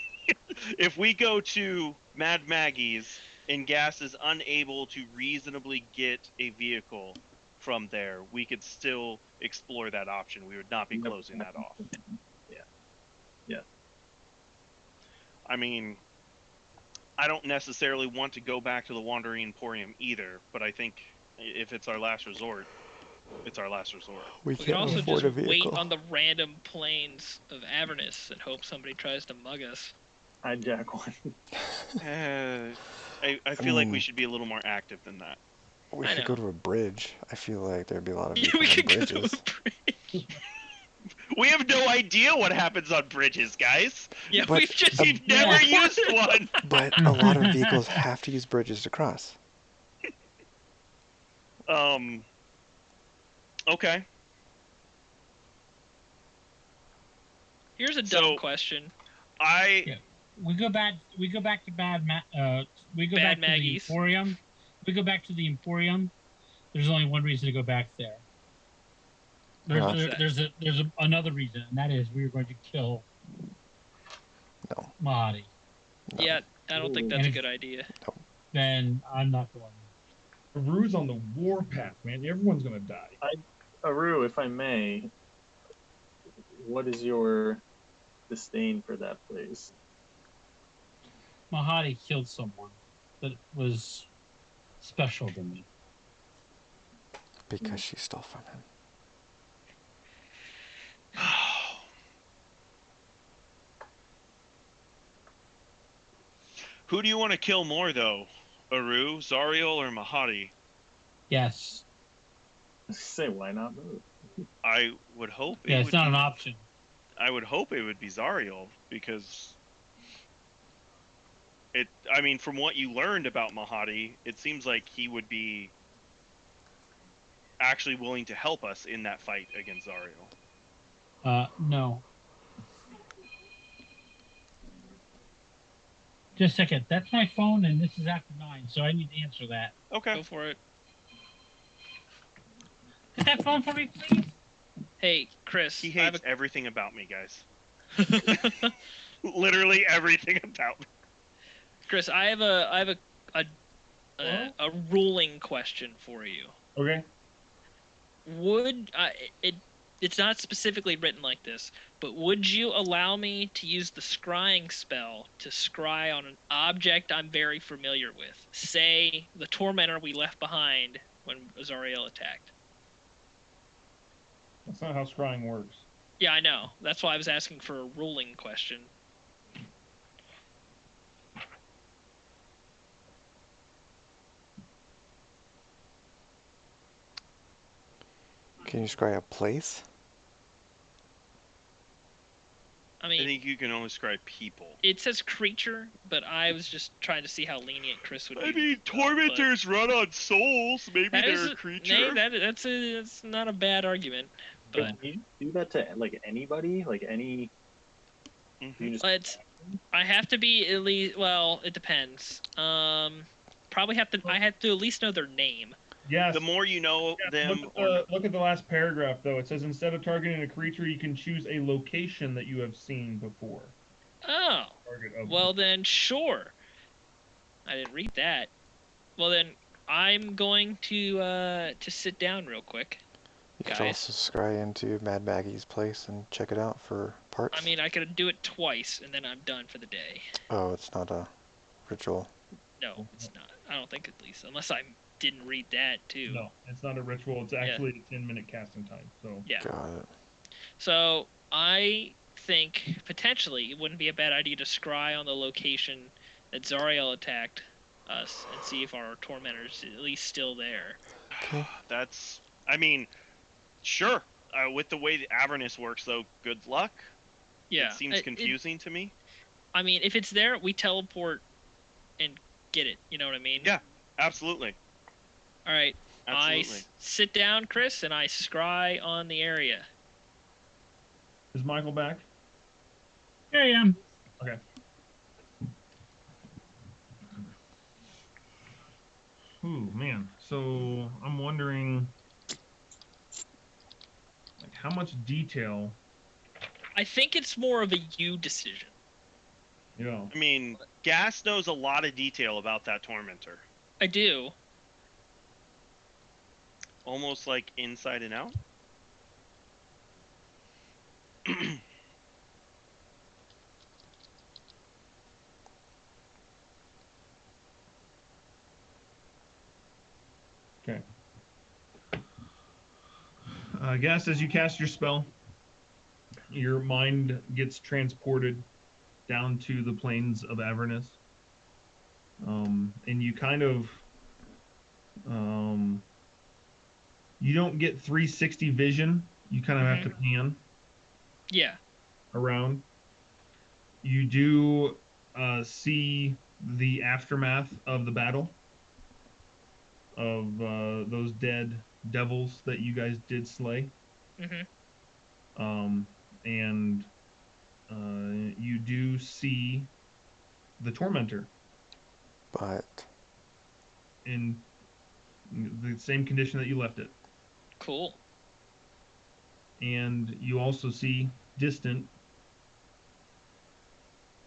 if we go to Mad Maggie's and Gas is unable to reasonably get a vehicle from there, we could still explore that option. We would not be closing that off. Yeah. Yeah. I mean, I don't necessarily want to go back to the Wandering Emporium either, but I think if it's our last resort, it's our last resort. We We can can't also afford just a vehicle. wait on the random plains of Avernus and hope somebody tries to mug us. Hijack one. I feel like we mean- should be a little more active than that. We I could know. go to a bridge. I feel like there'd be a lot of Yeah, vehicles we on could go to bridges. a bridge. We have no idea what happens on bridges, guys. Yeah, But we've just We've never used one. But a lot of vehicles have to use bridges to cross. Okay. Here's a So- dumb question. I We go back. We go back to we go Bad back to the Maggie's. Emporium. We go back to the Emporium. There's only one reason to go back there. There's another reason, and that is we were going to kill No. Mahdi. No. Yeah, I don't think Ooh. that's a And good idea. Then I'm not going. Rue's on the warpath, man. Everyone's gonna die. Aru, if I may, what is your disdain for that place? Mahdi killed someone that was special to me. Because she stole from him. Who do you want to kill more, though? Aru, Zariel, or Mahadi? Yes. Say, why not move? I would hope Yeah, it it's would not be, an option. I would hope it would be Zariel, because I mean, from what you learned about Mahadi, it seems like he would be actually willing to help us in that fight against Zariel. No. Just a second. That's my phone, and this is after 9, so I need to answer that. Okay. Go for it. Get that phone for me, please. Hey, Chris. He I have hates everything about me, guys. a... Literally everything about me. Chris, I have a ruling question for you. Okay. Would it's not specifically written like this, but would you allow me to use the scrying spell to scry on an object I'm very familiar with? Say the tormentor we left behind when Azariel attacked. That's not how scrying works. Yeah, I know. That's why I was asking for a ruling question. Can you scry a place? I I mean, think you can only describe people. it says creature, but I was just trying to see how lenient Chris would be. I mean, tormentors run on souls. Maybe That they're is a creature. that's not a bad argument. But Can you do that to like anybody? Like any? Mhm. You just it's I have to be at least. Well, it depends. Probably have to. I have to at least know their name. Yes. The more you know them, Look at the last paragraph, though. It says instead of targeting a creature, you can choose a location that you have seen before. Oh, Target of well then, sure. I didn't read that. Well then, I'm going to sit down real quick. You could Guys. also scry into Mad Maggie's place and check it out for parts. I mean, I could do it twice, and then I'm done for the day. Oh, it's not a ritual. No, it's not. I don't think, at least, unless I didn't read that too. No, it's not a ritual. It's actually a 10-minute casting time. So Yeah. Got it. So I think potentially it wouldn't be a bad idea to scry on the location that Zariel attacked us and see if our tormentor's at least still there. Okay. that's. I mean, sure. With the way the Avernus works, though, good luck. Yeah. It seems confusing to me. I mean, if it's there, we teleport and get it. You know what I mean? Yeah, absolutely. All right. Absolutely. I sit down, Chris, and I scry on the area. is Michael back? Here I am. Okay. Ooh, man. So I'm wondering, like, how much detail. I think it's more of a you decision. You know. I mean, Gas knows a lot of detail about that tormentor. I do. Almost like inside and out. Okay. I guess as you cast your spell, your mind gets transported down to the plains of Avernus. And you kind of you don't get 360 vision. You kind of have to pan Yeah. around. You do see the aftermath of the battle of those dead devils that you guys did slay. And you do see the tormentor But in the same condition that you left it. Cool. And you also see distant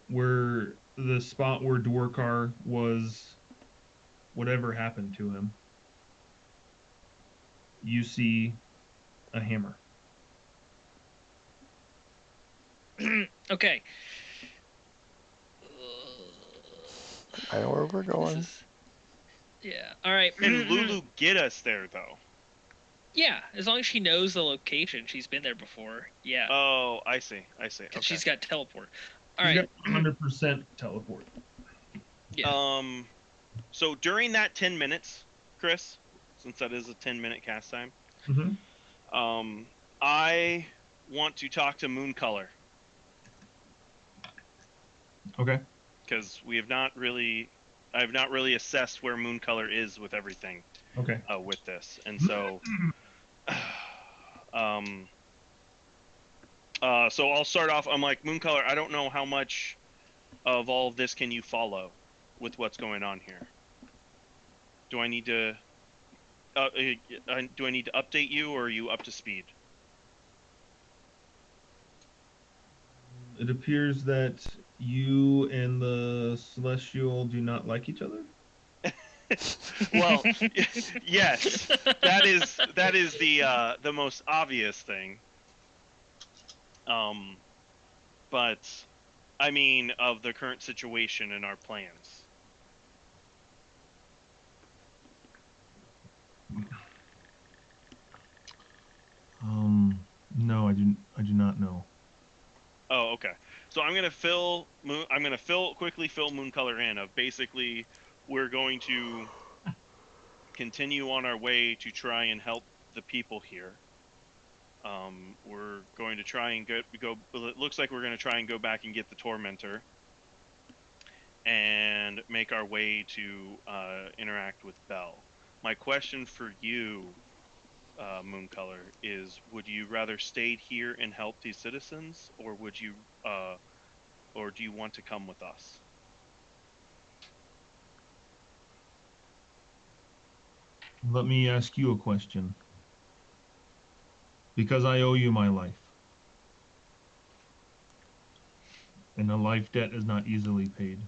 where the spot where Dwarkar was, whatever happened to him, you see a hammer. Okay. I know where we're going. Yeah. All right. Can Lulu get us there though? Yeah, as long as she knows the location, she's been there before. Yeah. Oh, I see. Okay. She's got teleport. All She's right. got 100% teleport. Yeah. So during that 10 minutes, Chris, since that is a 10-minute cast time, I want to talk to Mooncolor. Okay. Because I've not really assessed where Mooncolor is with everything. Okay. With this, and so, so I'll start off. I'm like, Mooncolor, I don't know how much of all of this can you follow with what's going on here. Do I need to update you, or are you up to speed? It appears that you and the Celestial do not like each other. Well, yes, that is the most obvious thing. But I mean, of the current situation and our plans. No, I do not know. Oh, okay. So I'm gonna quickly fill Mooncolor in of basically we're going to continue on our way to try and help the people here. We're going to try and go. It looks like we're going to try and go back and get the Tormentor, and make our way to interact with Bell. My question for you, Mooncolor, is: would you rather stay here and help these citizens, or would you, or do you want to come with us? Let me ask you a question. Because I owe you my life. And a life debt is not easily paid.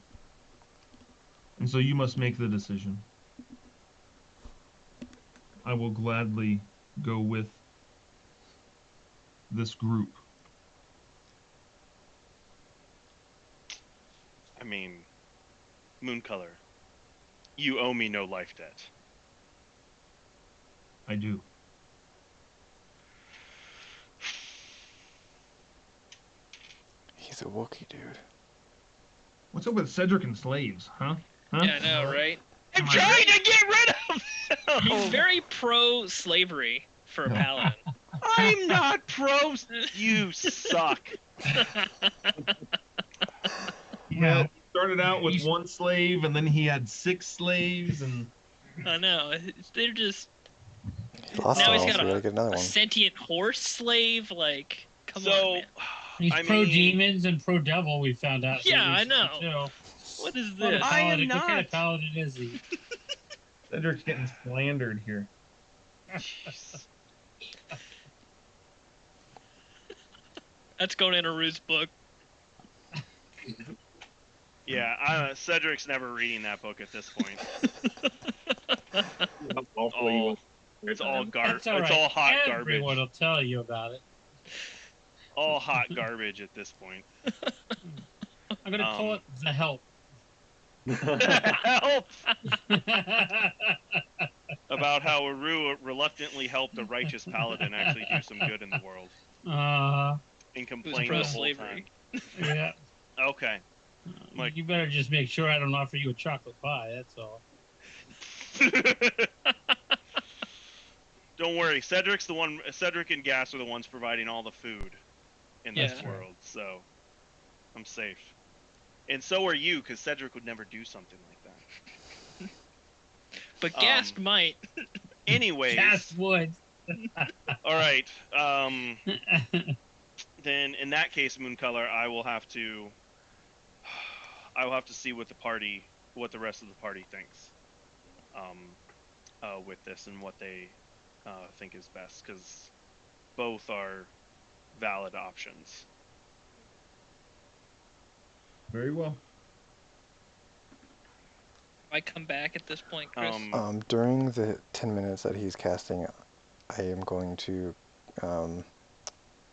And so you must make the decision. I will gladly go with this group. I mean, Mooncolor, you owe me no life debt. I do. He's a Wookiee, dude. What's up with Cedric and slaves, huh? Yeah, I know, right? I'm trying to get rid of him! He's very pro-slavery for a paladin. I'm not pro. You suck. Yeah, he started out with one slave, and then he had 6 slaves, and I know. They're just. He lost Now them he's all, got so we gotta get another a one. sentient horse slave. Like, come on, man. He's pro demons and pro devil. We found out. Yeah, I know. Too. What is What this? a I am paladin. What kind not. of paladin is he? Cedric's getting slandered here. That's going in a Ruse book. Yeah, Cedric's never reading that book at this point. It's all That's all right. It's all hot Everyone garbage. will tell you about it. All hot garbage at this point. I'm gonna call it the help. Help! about how Aru reluctantly helped a righteous paladin actually do some good in the world Uh, and complained the whole pro-slavery. time. yeah. Okay. Like- You better just make sure I don't offer you a chocolate pie. That's all. Don't worry, Cedric's the one. Cedric and Gas are the ones providing all the food in this Yeah. world, so I'm safe. And so are you, because Cedric would never do something like that. But Gast might. Anyways, Gas would. all right. Then in that case, Mooncolor, I will have to see what the rest of the party thinks, with this and what they think is best, because both are valid options. Very well. I come back at this point, Chris. During the 10 minutes that he's casting, I am going to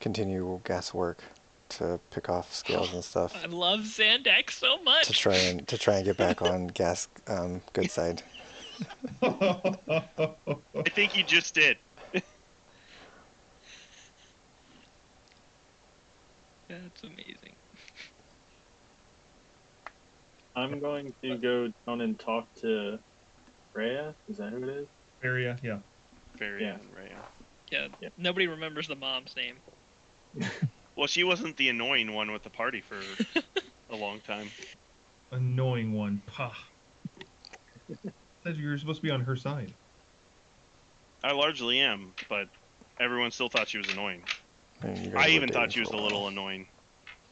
continue gas work to pick off scales and stuff I love Zandak so much. to try and get back on gas good side. I think you just did. That's amazing. I'm going to go down and talk to Rhea. Is that who it is? Area, yeah. Very Yeah. Rhea. Yeah, Yeah. nobody remembers the mom's name. Well, she wasn't the annoying one with the party for a long time. Annoying one. Pah. Said you're supposed to be on her side. I largely am, but everyone still thought she was annoying. I mean, you guys I were even dating thought she for was a while. little annoying.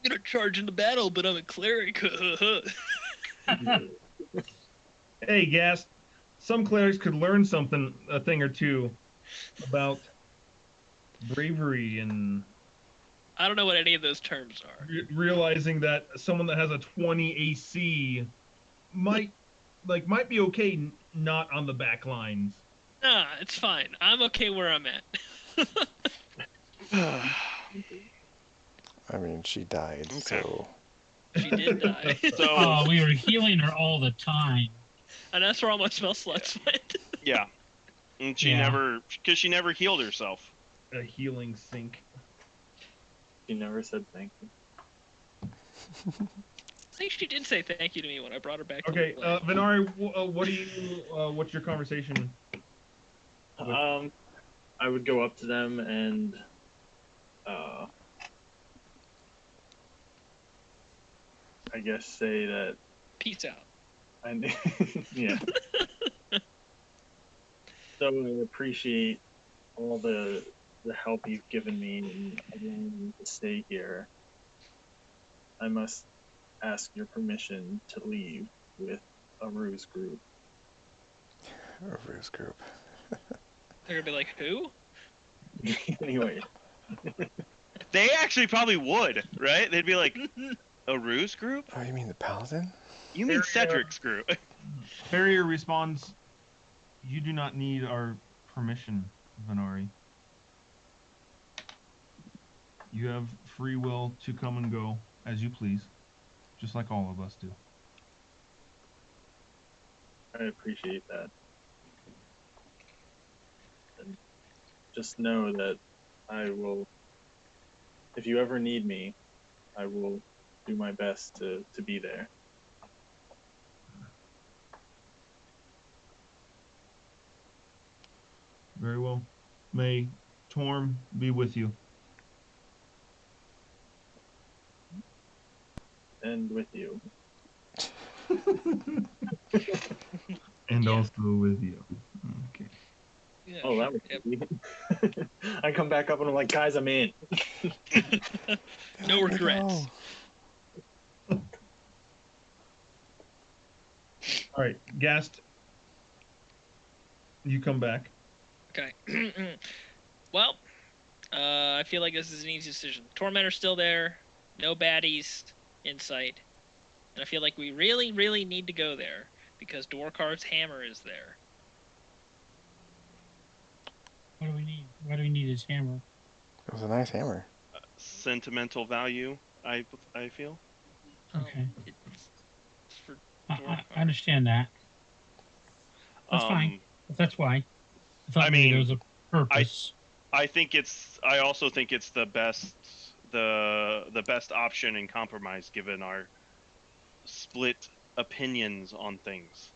I'm gonna charge into battle, but I'm a cleric. Hey, Gast. Some clerics could learn a thing or two about bravery and I don't know what any of those terms are. realizing that someone that has a 20 AC might be okay not on the back lines. Nah, it's fine. I'm okay where I'm at. I mean, she died, Okay. so She did die. So Oh, we were healing her all the time. And that's where all my spell slots went. yeah, and she Yeah. she never healed herself. A healing sink. She never said thank you. I think she did say thank you to me when I brought her back. Okay, to the plane. Venari, what do you? What's your conversation? I would go up to them and I guess say that Peace out. yeah. So I appreciate all the help you've given me and allowing me to stay here. I must ask your permission to leave with Aru's group. over his group. They're gonna be like, who? Anyway, They actually probably would, right? They'd be like, a ruse group? Oh, you mean the paladin? You mean Cedric's group? Farrier responds, "You do not need our permission, Venari. You have free will to come and go as you please, just like all of us do." I appreciate that. And just know that I will, if you ever need me, I will do my best to be there. Very well. May Torm be with you. And with you. And Yeah. also with you. Okay. Yeah, Oh, sure. that was Yep. easy. I come back up and I'm like, guys, I'm in. No Let me regrets. go. All right, Gast, you come back. Okay. Well, I feel like this is an easy decision. Tormentor's still there. No baddies in sight. And I feel like we really, really need to go there because Dwarkar's hammer is there. What do we need? Why do we need his hammer? It was a nice hammer. Sentimental value, I feel. Okay. It's for I Dwarkar. understand that. That's fine. If that's why. I thought I maybe mean, there was a purpose. I also think it's the best the best option and compromise given our split opinions on things.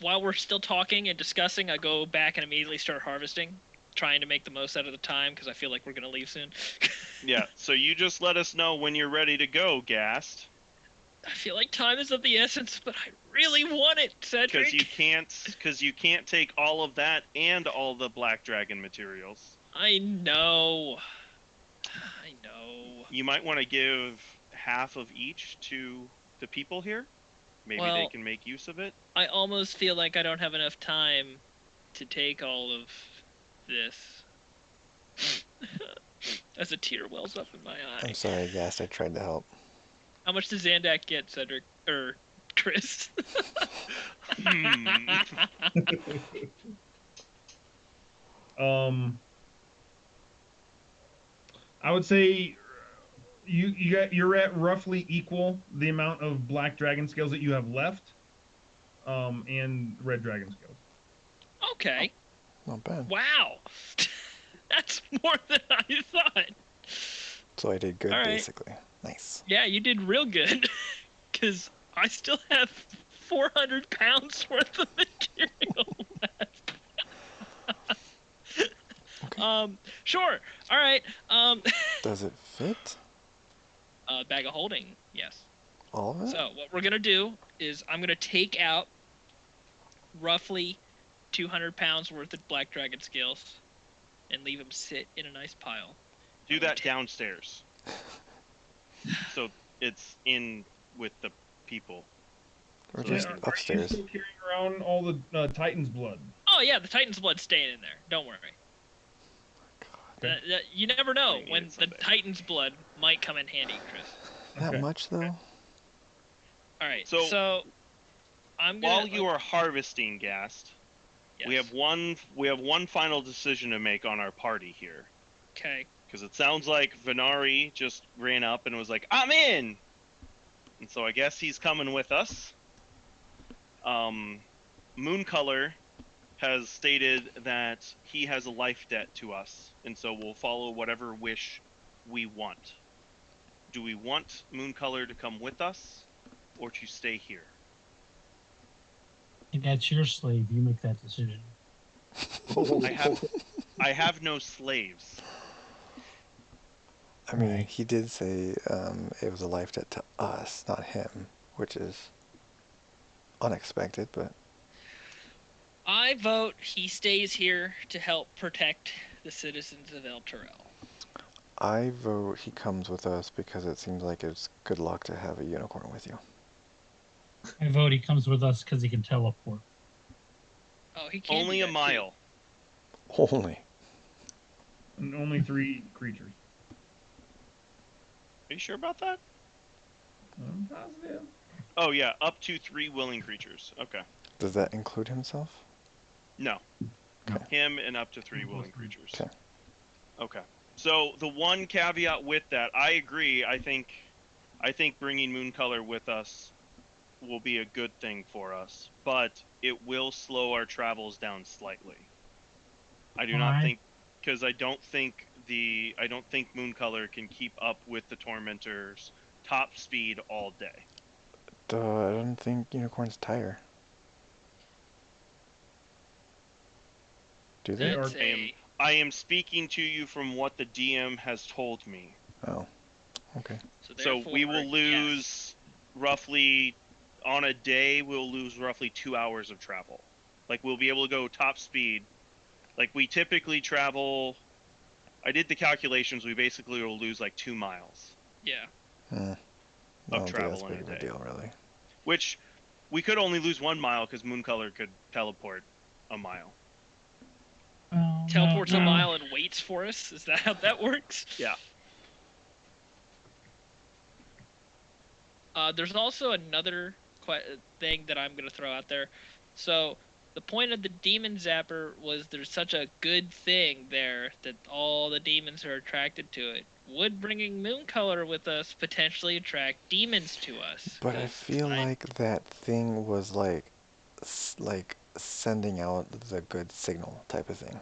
While we're still talking and discussing, I go back and immediately start harvesting, trying to make the most out of the time because I feel like we're gonna leave soon. Yeah, so you just let us know when you're ready to go, Gast. I feel like time is of the essence, but I really want it, Cedric. Because you can't take all of that and all the Black Dragon materials. I know. You might want to give half of each to the people here. Maybe they Well, can make use of it. I almost feel like I don't have enough time to take all of this. As a tear wells up in my eye. I'm sorry, Gast. I tried to help. How much does Zandak get, Cedric? Or Chris? I would say you're at roughly equal the amount of black dragon scales that you have left, and red dragon scales. Okay. Not bad. Wow. That's more than I thought. So I did good, All right. basically. Nice. Yeah, you did real good. Because I still have 400 pounds worth of material left. Okay. Sure. All right. Does it fit? Bag of holding, yes. All of it? So what we're gonna do is I'm gonna take out roughly 200 pounds worth of black dragon scales and leave them sit in a nice pile. Do that downstairs. So it's in with the people. Or So just they can- upstairs. Are you still carrying around all the Titan's blood? Oh yeah, the Titan's blood's staying in there. Don't worry. Okay. You never know We need when it the someday. Titan's blood might come in handy, Chris. That Okay. much, though? All right. So, So I'm gonna. While you are harvesting, Gast, Yes. we have one final decision to make on our party here. Okay. Because it sounds like Venari just ran up and was like, "I'm in," and so I guess he's coming with us. Mooncolor has stated that he has a life debt to us, and so we'll follow whatever wish we want. Do we want Mooncolor to come with us, or to stay here? And that's your slave. You make that decision. I have no slaves. I mean, Right. he did say it was a life debt to us, not him, which is unexpected, but I vote he stays here to help protect the citizens of El Terrell. I vote he comes with us because it seems like it's good luck to have a unicorn with you. I vote he comes with us because he can teleport. Oh, he can't. Only do a that, mile. Only. And only 3 creatures. Are you sure about that? I'm positive. Oh yeah, up to 3 willing creatures. Okay. Does that include himself? No. Okay. Him and up to 3 Plus willing 3. creatures. Okay. Okay. So the one caveat with that, I agree. I think bringing Mooncolor with us will be a good thing for us, but it will slow our travels down slightly. I do not Why? think, because I don't think Mooncolor can keep up with the Tormentors top speed all day. I don't think unicorns tire. Do they? That's I am speaking to you from what the DM has told me. Oh, okay. So we will therefore, lose yes. roughly, on a day, we'll lose roughly 2 hours of travel. Like, we'll be able to go top speed. Like, we typically travel, I did the calculations, we basically will lose like 2 miles Yeah. I don't think travel that's in big a of a day. deal, really. Which, we could only lose 1 mile because Mooncolor could teleport a mile. Oh, Teleports no. a mile and waits for us. Is that how that works? Yeah. There's also another thing that I'm going to throw out there. So the point of the demon zapper was there's such a good thing there that all the demons are attracted to it. Would bringing Mooncolor with us potentially attract demons to us? But I 'Cause feel like that thing was like sending out the good signal type of thing.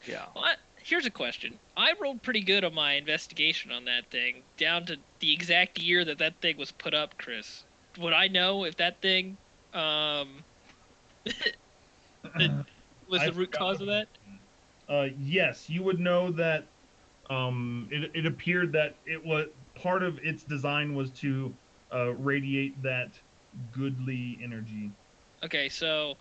Yeah. Well, here's a question. I rolled pretty good on my investigation on that thing, down to the exact year that thing was put up, Chris. Would I know if that thing was I the root forgot cause of that? Yes, you would know that it appeared that it was part of its design was to radiate that goodly energy. Okay, so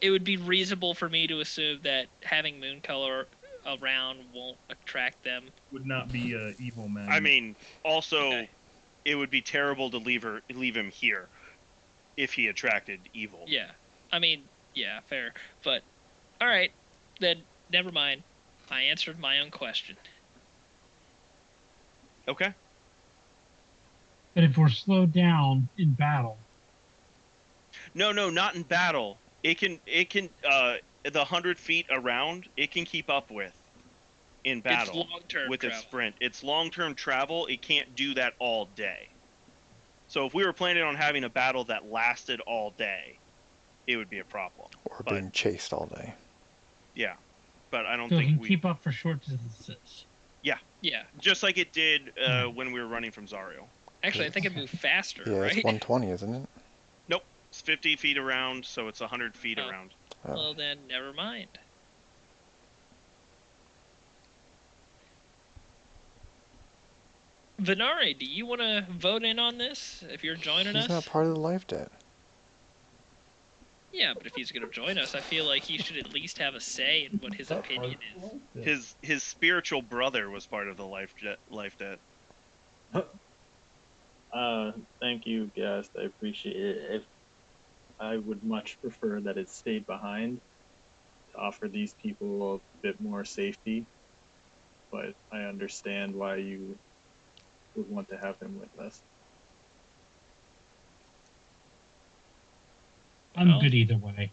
it would be reasonable for me to assume that having moon color around won't attract them. Would not be evil magnet. I mean, also, Okay. it would be terrible to leave him here if he attracted evil. Yeah. I mean, yeah, fair. But all right, then never mind. I answered my own question. Okay. But if we're slowed down in battle, No, not in battle. It can the 100 feet around, it can keep up with in battle It's long-term with its travel. sprint. It's long-term travel. It can't do that all day. So if we were planning on having a battle that lasted all day, it would be a problem. Or being chased all day. Yeah, but I don't so it think can keep up for short distances. Yeah. just like it did when we were running from Zario. Actually, I think it moved faster, Yeah, right? it's 120, isn't it? Nope, it's 50 feet around, so it's 100 feet Oh. around. Oh. Well, then never mind. Venari, do you want to vote in on this if you're joining He's us? not part of the life debt. Yeah, but if he's going to join us, I feel like he should at least have a say in what his opinion is. His spiritual brother was part of the life debt. Thank you, guest. I appreciate it. I would much prefer that it stayed behind to offer these people a bit more safety, but I understand why you would want to have him with us. I'm Well- good either way.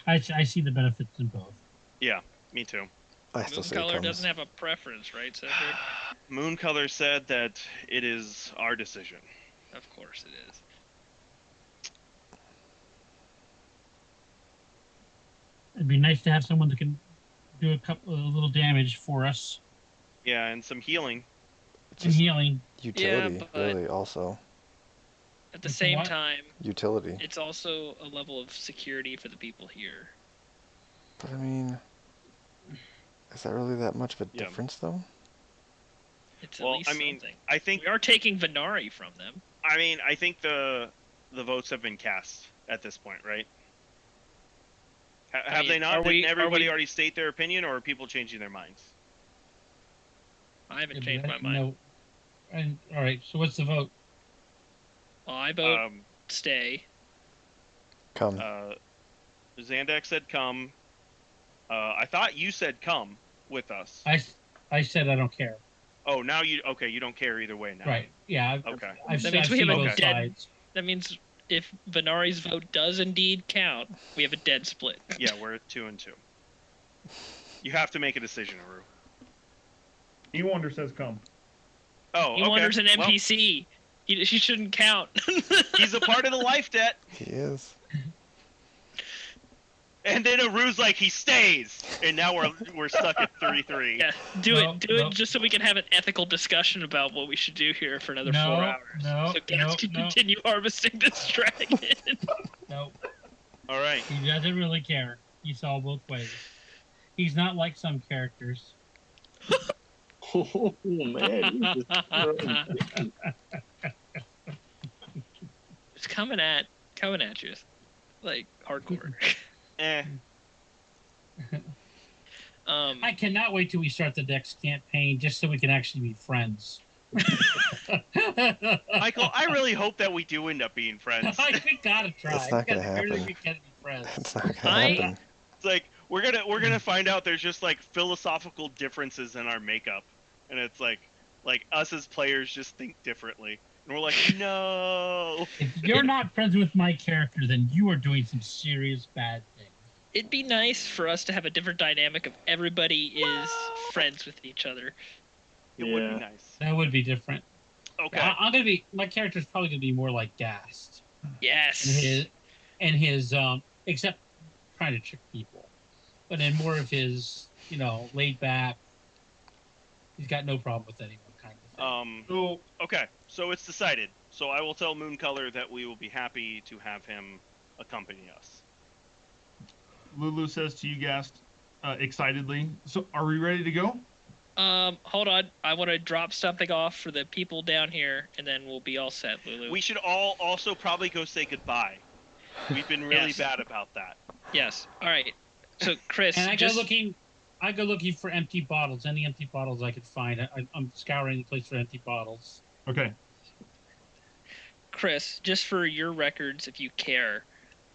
I see the benefits in both. Yeah, me too. I still Moon say Color comes. doesn't have a preference, right, Cedric? Moon Color said that it is our decision. Of course it is. It'd be nice to have someone that can do a little damage for us Yeah, and some healing. It's and just healing. utility, but- really, also. At the It's a same what? time, Utility. it's also a level of security for the people here. But I mean, is that really that much of a Yeah. difference, though? It's at Well, least I mean, something. I think We are taking Venari from them. I think the votes have been cast at this point, right? Have they mean, not? are we- Didn't are everybody we- already state their opinion, or are people changing their minds? I haven't Yeah, changed but my mind. No. And all right. So what's the vote? Well, I vote Um, stay. Come. Zandak said come. I thought you said come with us. I said I don't care. Oh, now you don't care either way now. Right. Yeah. Okay. That means we have seen a both dead- sides. That means if Venari's vote does indeed count, we have a dead split. Yeah, we're at 2 and 2. You have to make a decision, Aru. E Wonder says come. Oh, He okay. wonders an Well, NPC. She shouldn't count. he's a part of the life debt. He is. And then Aru's like, he stays, and now we're stuck at 3-3. Yeah, do No, it no. just so we can have an ethical discussion about what we should do here for another No, 4 hours. no, so Gats no, can no. continue harvesting this dragon. No, All right. he doesn't really care. He saw both ways. He's not like some characters. Oh man, you just It's coming at you, like hardcore. Eh. I cannot wait till we start the next campaign just so we can actually be friends. Michael, I really hope that we do end up being friends. We gotta try. It's not We gonna gotta- really, happen. we gotta be friends. That's not gonna I- happen. It's like we're gonna find out there's just like philosophical differences in our makeup, and it's like us as players just think differently, and we're like, no. If you're not friends with my character, then you are doing some serious bad things. It'd be nice for us to have a different dynamic of everybody is friends with each other. It would Yeah. be nice. That would be different. Okay. I'm gonna be. My character's probably gonna be more like Gast. Yes. And his except trying to trick people, but in more of his, laid back. He's got no problem with anyone kind of thing. So Okay, so it's decided. So I will tell Mooncolor that we will be happy to have him accompany us. Lulu says to you, Gast, excitedly. So, are we ready to go? Hold on. I want to drop something off for the people down here, and then we'll be all set, Lulu. We should all also probably go say goodbye. We've been really Yes. bad about that. Yes. All right. So, Chris, And I go looking for empty bottles. Any empty bottles I could find. I'm scouring the place for empty bottles. Okay. Chris, just for your records, if you care,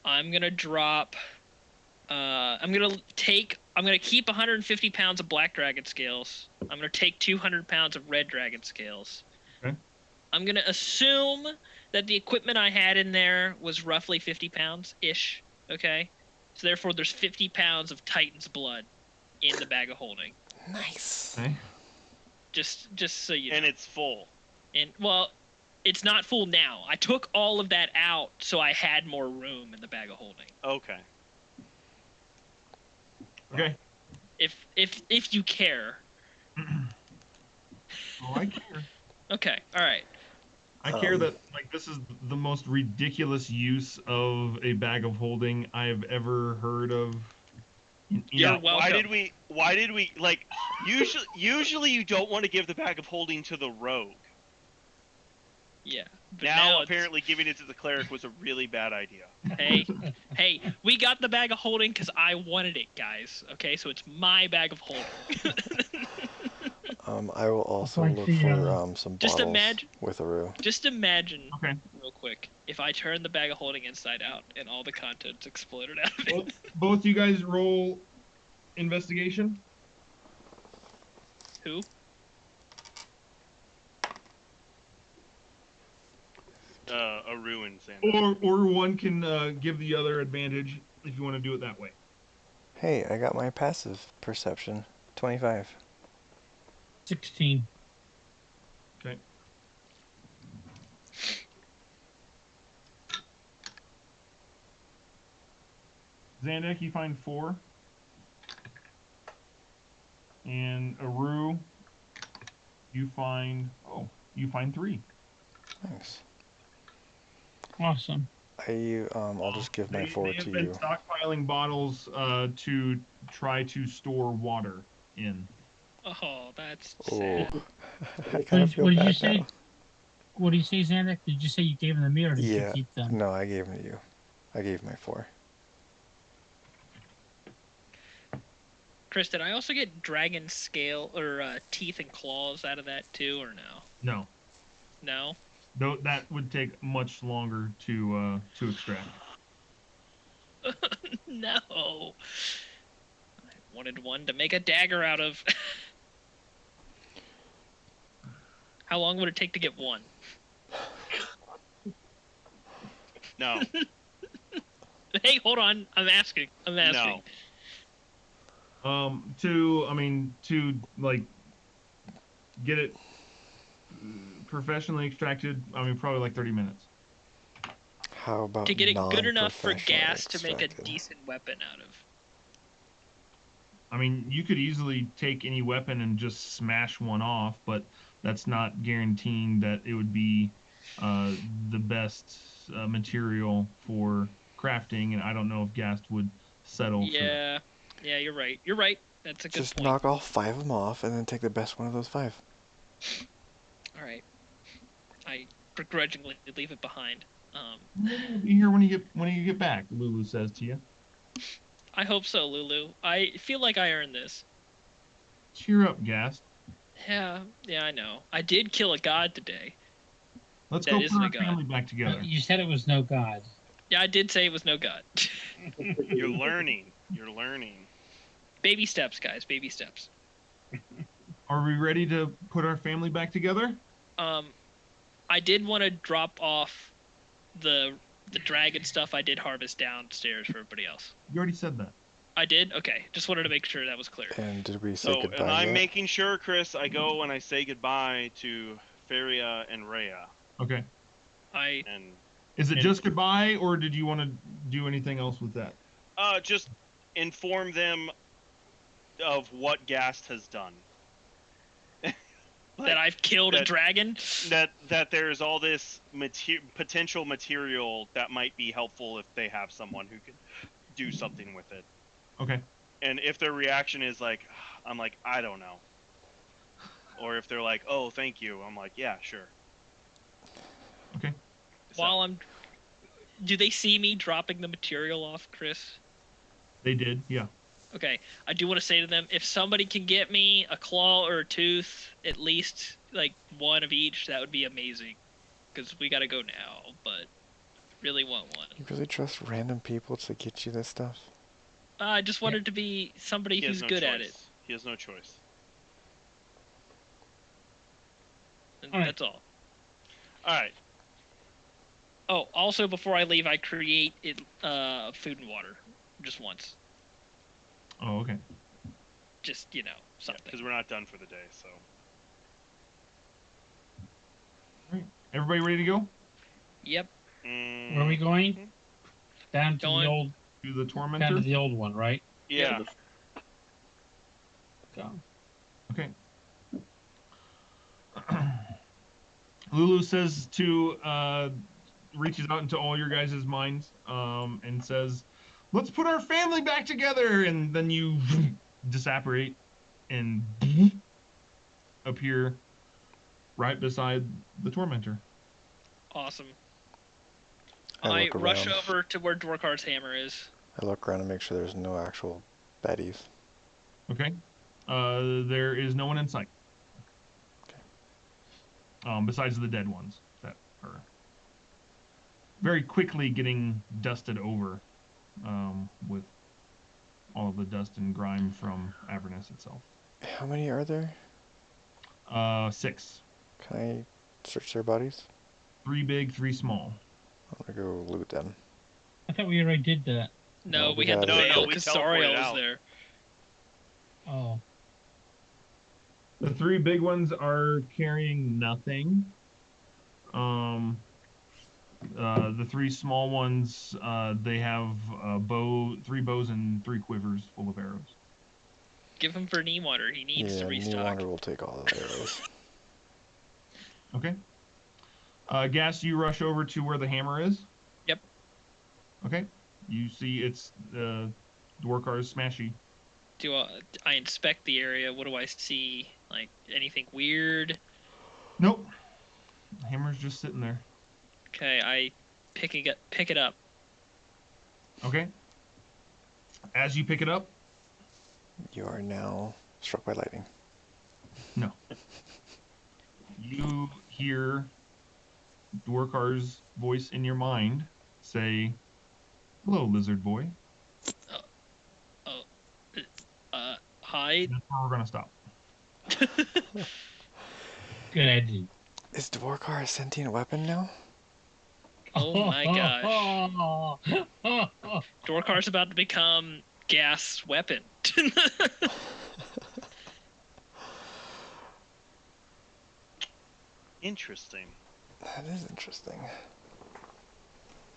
I'm gonna drop. I'm gonna keep 150 pounds of black dragon scales. I'm gonna take 200 pounds of red dragon scales. Okay. I'm gonna assume that the equipment I had in there was roughly 50 pounds ish. Okay. So therefore, there's 50 pounds of Titan's blood in the bag of holding. Nice. Okay. Just so you know. And it's full. And well, it's not full now. I took all of that out so I had more room in the bag of holding. Okay. Okay. If you care. Oh, I care. Okay. All right. I care that this is the most ridiculous use of a bag of holding I have ever heard of. You're welcome. Why did we like? Usually you don't want to give the bag of holding to the rogue. Yeah. But Now apparently giving it to the cleric was a really bad idea. Hey, we got the bag of holding because I wanted it, guys. Okay, so it's my bag of holding. I will also like look the, for some just bottles imagine- with Aru. Just imagine, Okay. real quick, if I turned the bag of holding inside out and all the contents exploded out of it. Both you guys roll investigation. Who? A ruin, Xander. Or one can give the other advantage if you want to do it that way. Hey, I got my passive perception. 25. 16. Okay. Xandek, you find 4. And Aru, you find 3. Thanks. Awesome. I'll just give my 4 They have to been you. stockpiling bottles to try to store water in. Oh, that's Oh, sad. I kind of feel What did you bad say? now. What did you say, Xander? Did you say you gave them to me, or did you Yeah. keep them? No, I gave them to you. I gave my 4. Chris, did I also get dragon scale or teeth and claws out of that too, or no? No. No. Though that would take much longer to extract. No. I wanted one to make a dagger out of. How long would it take to get one? No. Hey, hold on. I'm asking. No. To like get it professionally extracted, probably like 30 minutes. How about To get it good enough for non-professionally gas to make a extracted? decent weapon out of. You could easily take any weapon and just smash one off, but that's not guaranteeing that it would be the best material for crafting, and I don't know if Gast would settle for that. Yeah, you're right. You're right. That's a good Just point. knock all 5 of them off and then take the best one of those 5. All right. I begrudgingly leave it behind. Be here when you get back, Lulu says to you. I hope so, Lulu. I feel like I earned this. Cheer up, Gast. Yeah, I know. I did kill a god today. Let's That go isn't put a our god. family back together. You said it was no god. Yeah, I did say it was no god. You're learning. You're learning. Baby steps, guys. Baby steps. Are we ready to put our family back together? I did want to drop off the dragon stuff I did harvest downstairs for everybody else. You already said that. I did? Okay. Just wanted to make sure that was clear. And did we say So, goodbye and I'm yet? making sure, Chris, I go and I say goodbye to Feria and Rhea. Okay. And Is it just goodbye, or did you want to do anything else with that? Just inform them of what Gast has done. That I've killed a that- dragon. That there's all this potential material that might be helpful if they have someone who can do something with it. Okay. And if their reaction is like, I'm like, I don't know. Or if they're like, oh, thank you, I'm like, yeah, sure. Okay. While do they see me dropping the material off, Chris? They did, yeah. Okay, I do want to say to them, if somebody can get me a claw or a tooth, at least like one of each, that would be amazing. Because we gotta go now, but really want one. You really trust random people to get you this stuff? I just wanted to be somebody He has who's no good choice. at it. He has no choice. And All right. that's all. All right. Oh, also before I leave, I create it, food and water, just once. Oh, okay. Just something. Because we're not done for the day, so. All right. Everybody ready to go? Yep. Where are we going? Down to Going- the old. To the Down to tormentor? the old one, right? Yeah. Go. Okay. Lulu says reaches out into all your guys' minds, and says, let's put our family back together. And then you disapparate and appear right beside the tormentor. Awesome. I I look rush around. over to where Dwarkar's hammer is. I look around and make sure there's no actual baddies. Okay. There is no one in sight. Besides the dead ones that are very quickly getting dusted over, with all of the dust and grime from Avernus itself. How many are there? 6. Can I search their bodies? 3 big, 3 small. I'm gonna go loot them. I thought we already did that. No, No, we we had the gotta- veil we because teleported Sariel was out. there. Oh. The 3 big ones are carrying nothing. The 3 small ones, they have 3 bows and 3 quivers full of arrows. Give him for Newater. He needs to Yeah, restock. Newander will take all of the arrows. Okay. Gas, you rush over to where the hammer is. Yep. Okay. You see it's Dwarkar's smashy. Do I inspect the area? What do I see? Like anything weird? Nope. The hammer's just sitting there. Okay, I pick it up. Okay. As you pick it up, You are now struck by lightning. no. You hear Dwarkar's voice in your mind say, "Hello, lizard boy." Hi. That's where we're gonna stop. Good idea. Is Dwarkar a sentient weapon now? Oh my gosh. Dwarkar's about to become gas weapon. Interesting. That is interesting.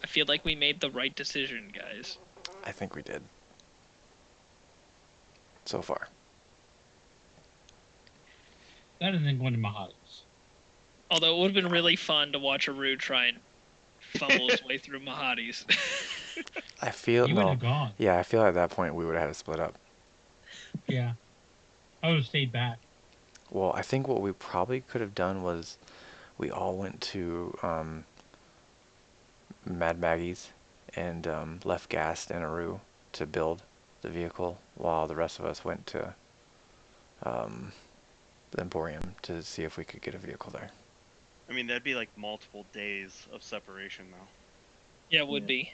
I feel like we made the right decision, guys. I think we did. So far. Better than going to Mahali's. Although it would have been really fun to watch Aru try and fumble his way through Mahadi's. I feel You would no. have gone. Yeah, I feel at that point we would have had to split up. Yeah. I would have stayed back. Well, I think what we probably could have done was we all went to Mad Maggie's and left Gast and Aru to build the vehicle while the rest of us went to the Emporium to see if we could get a vehicle there. I mean, that'd be like multiple days of separation, though. Yeah, it would Yeah. be.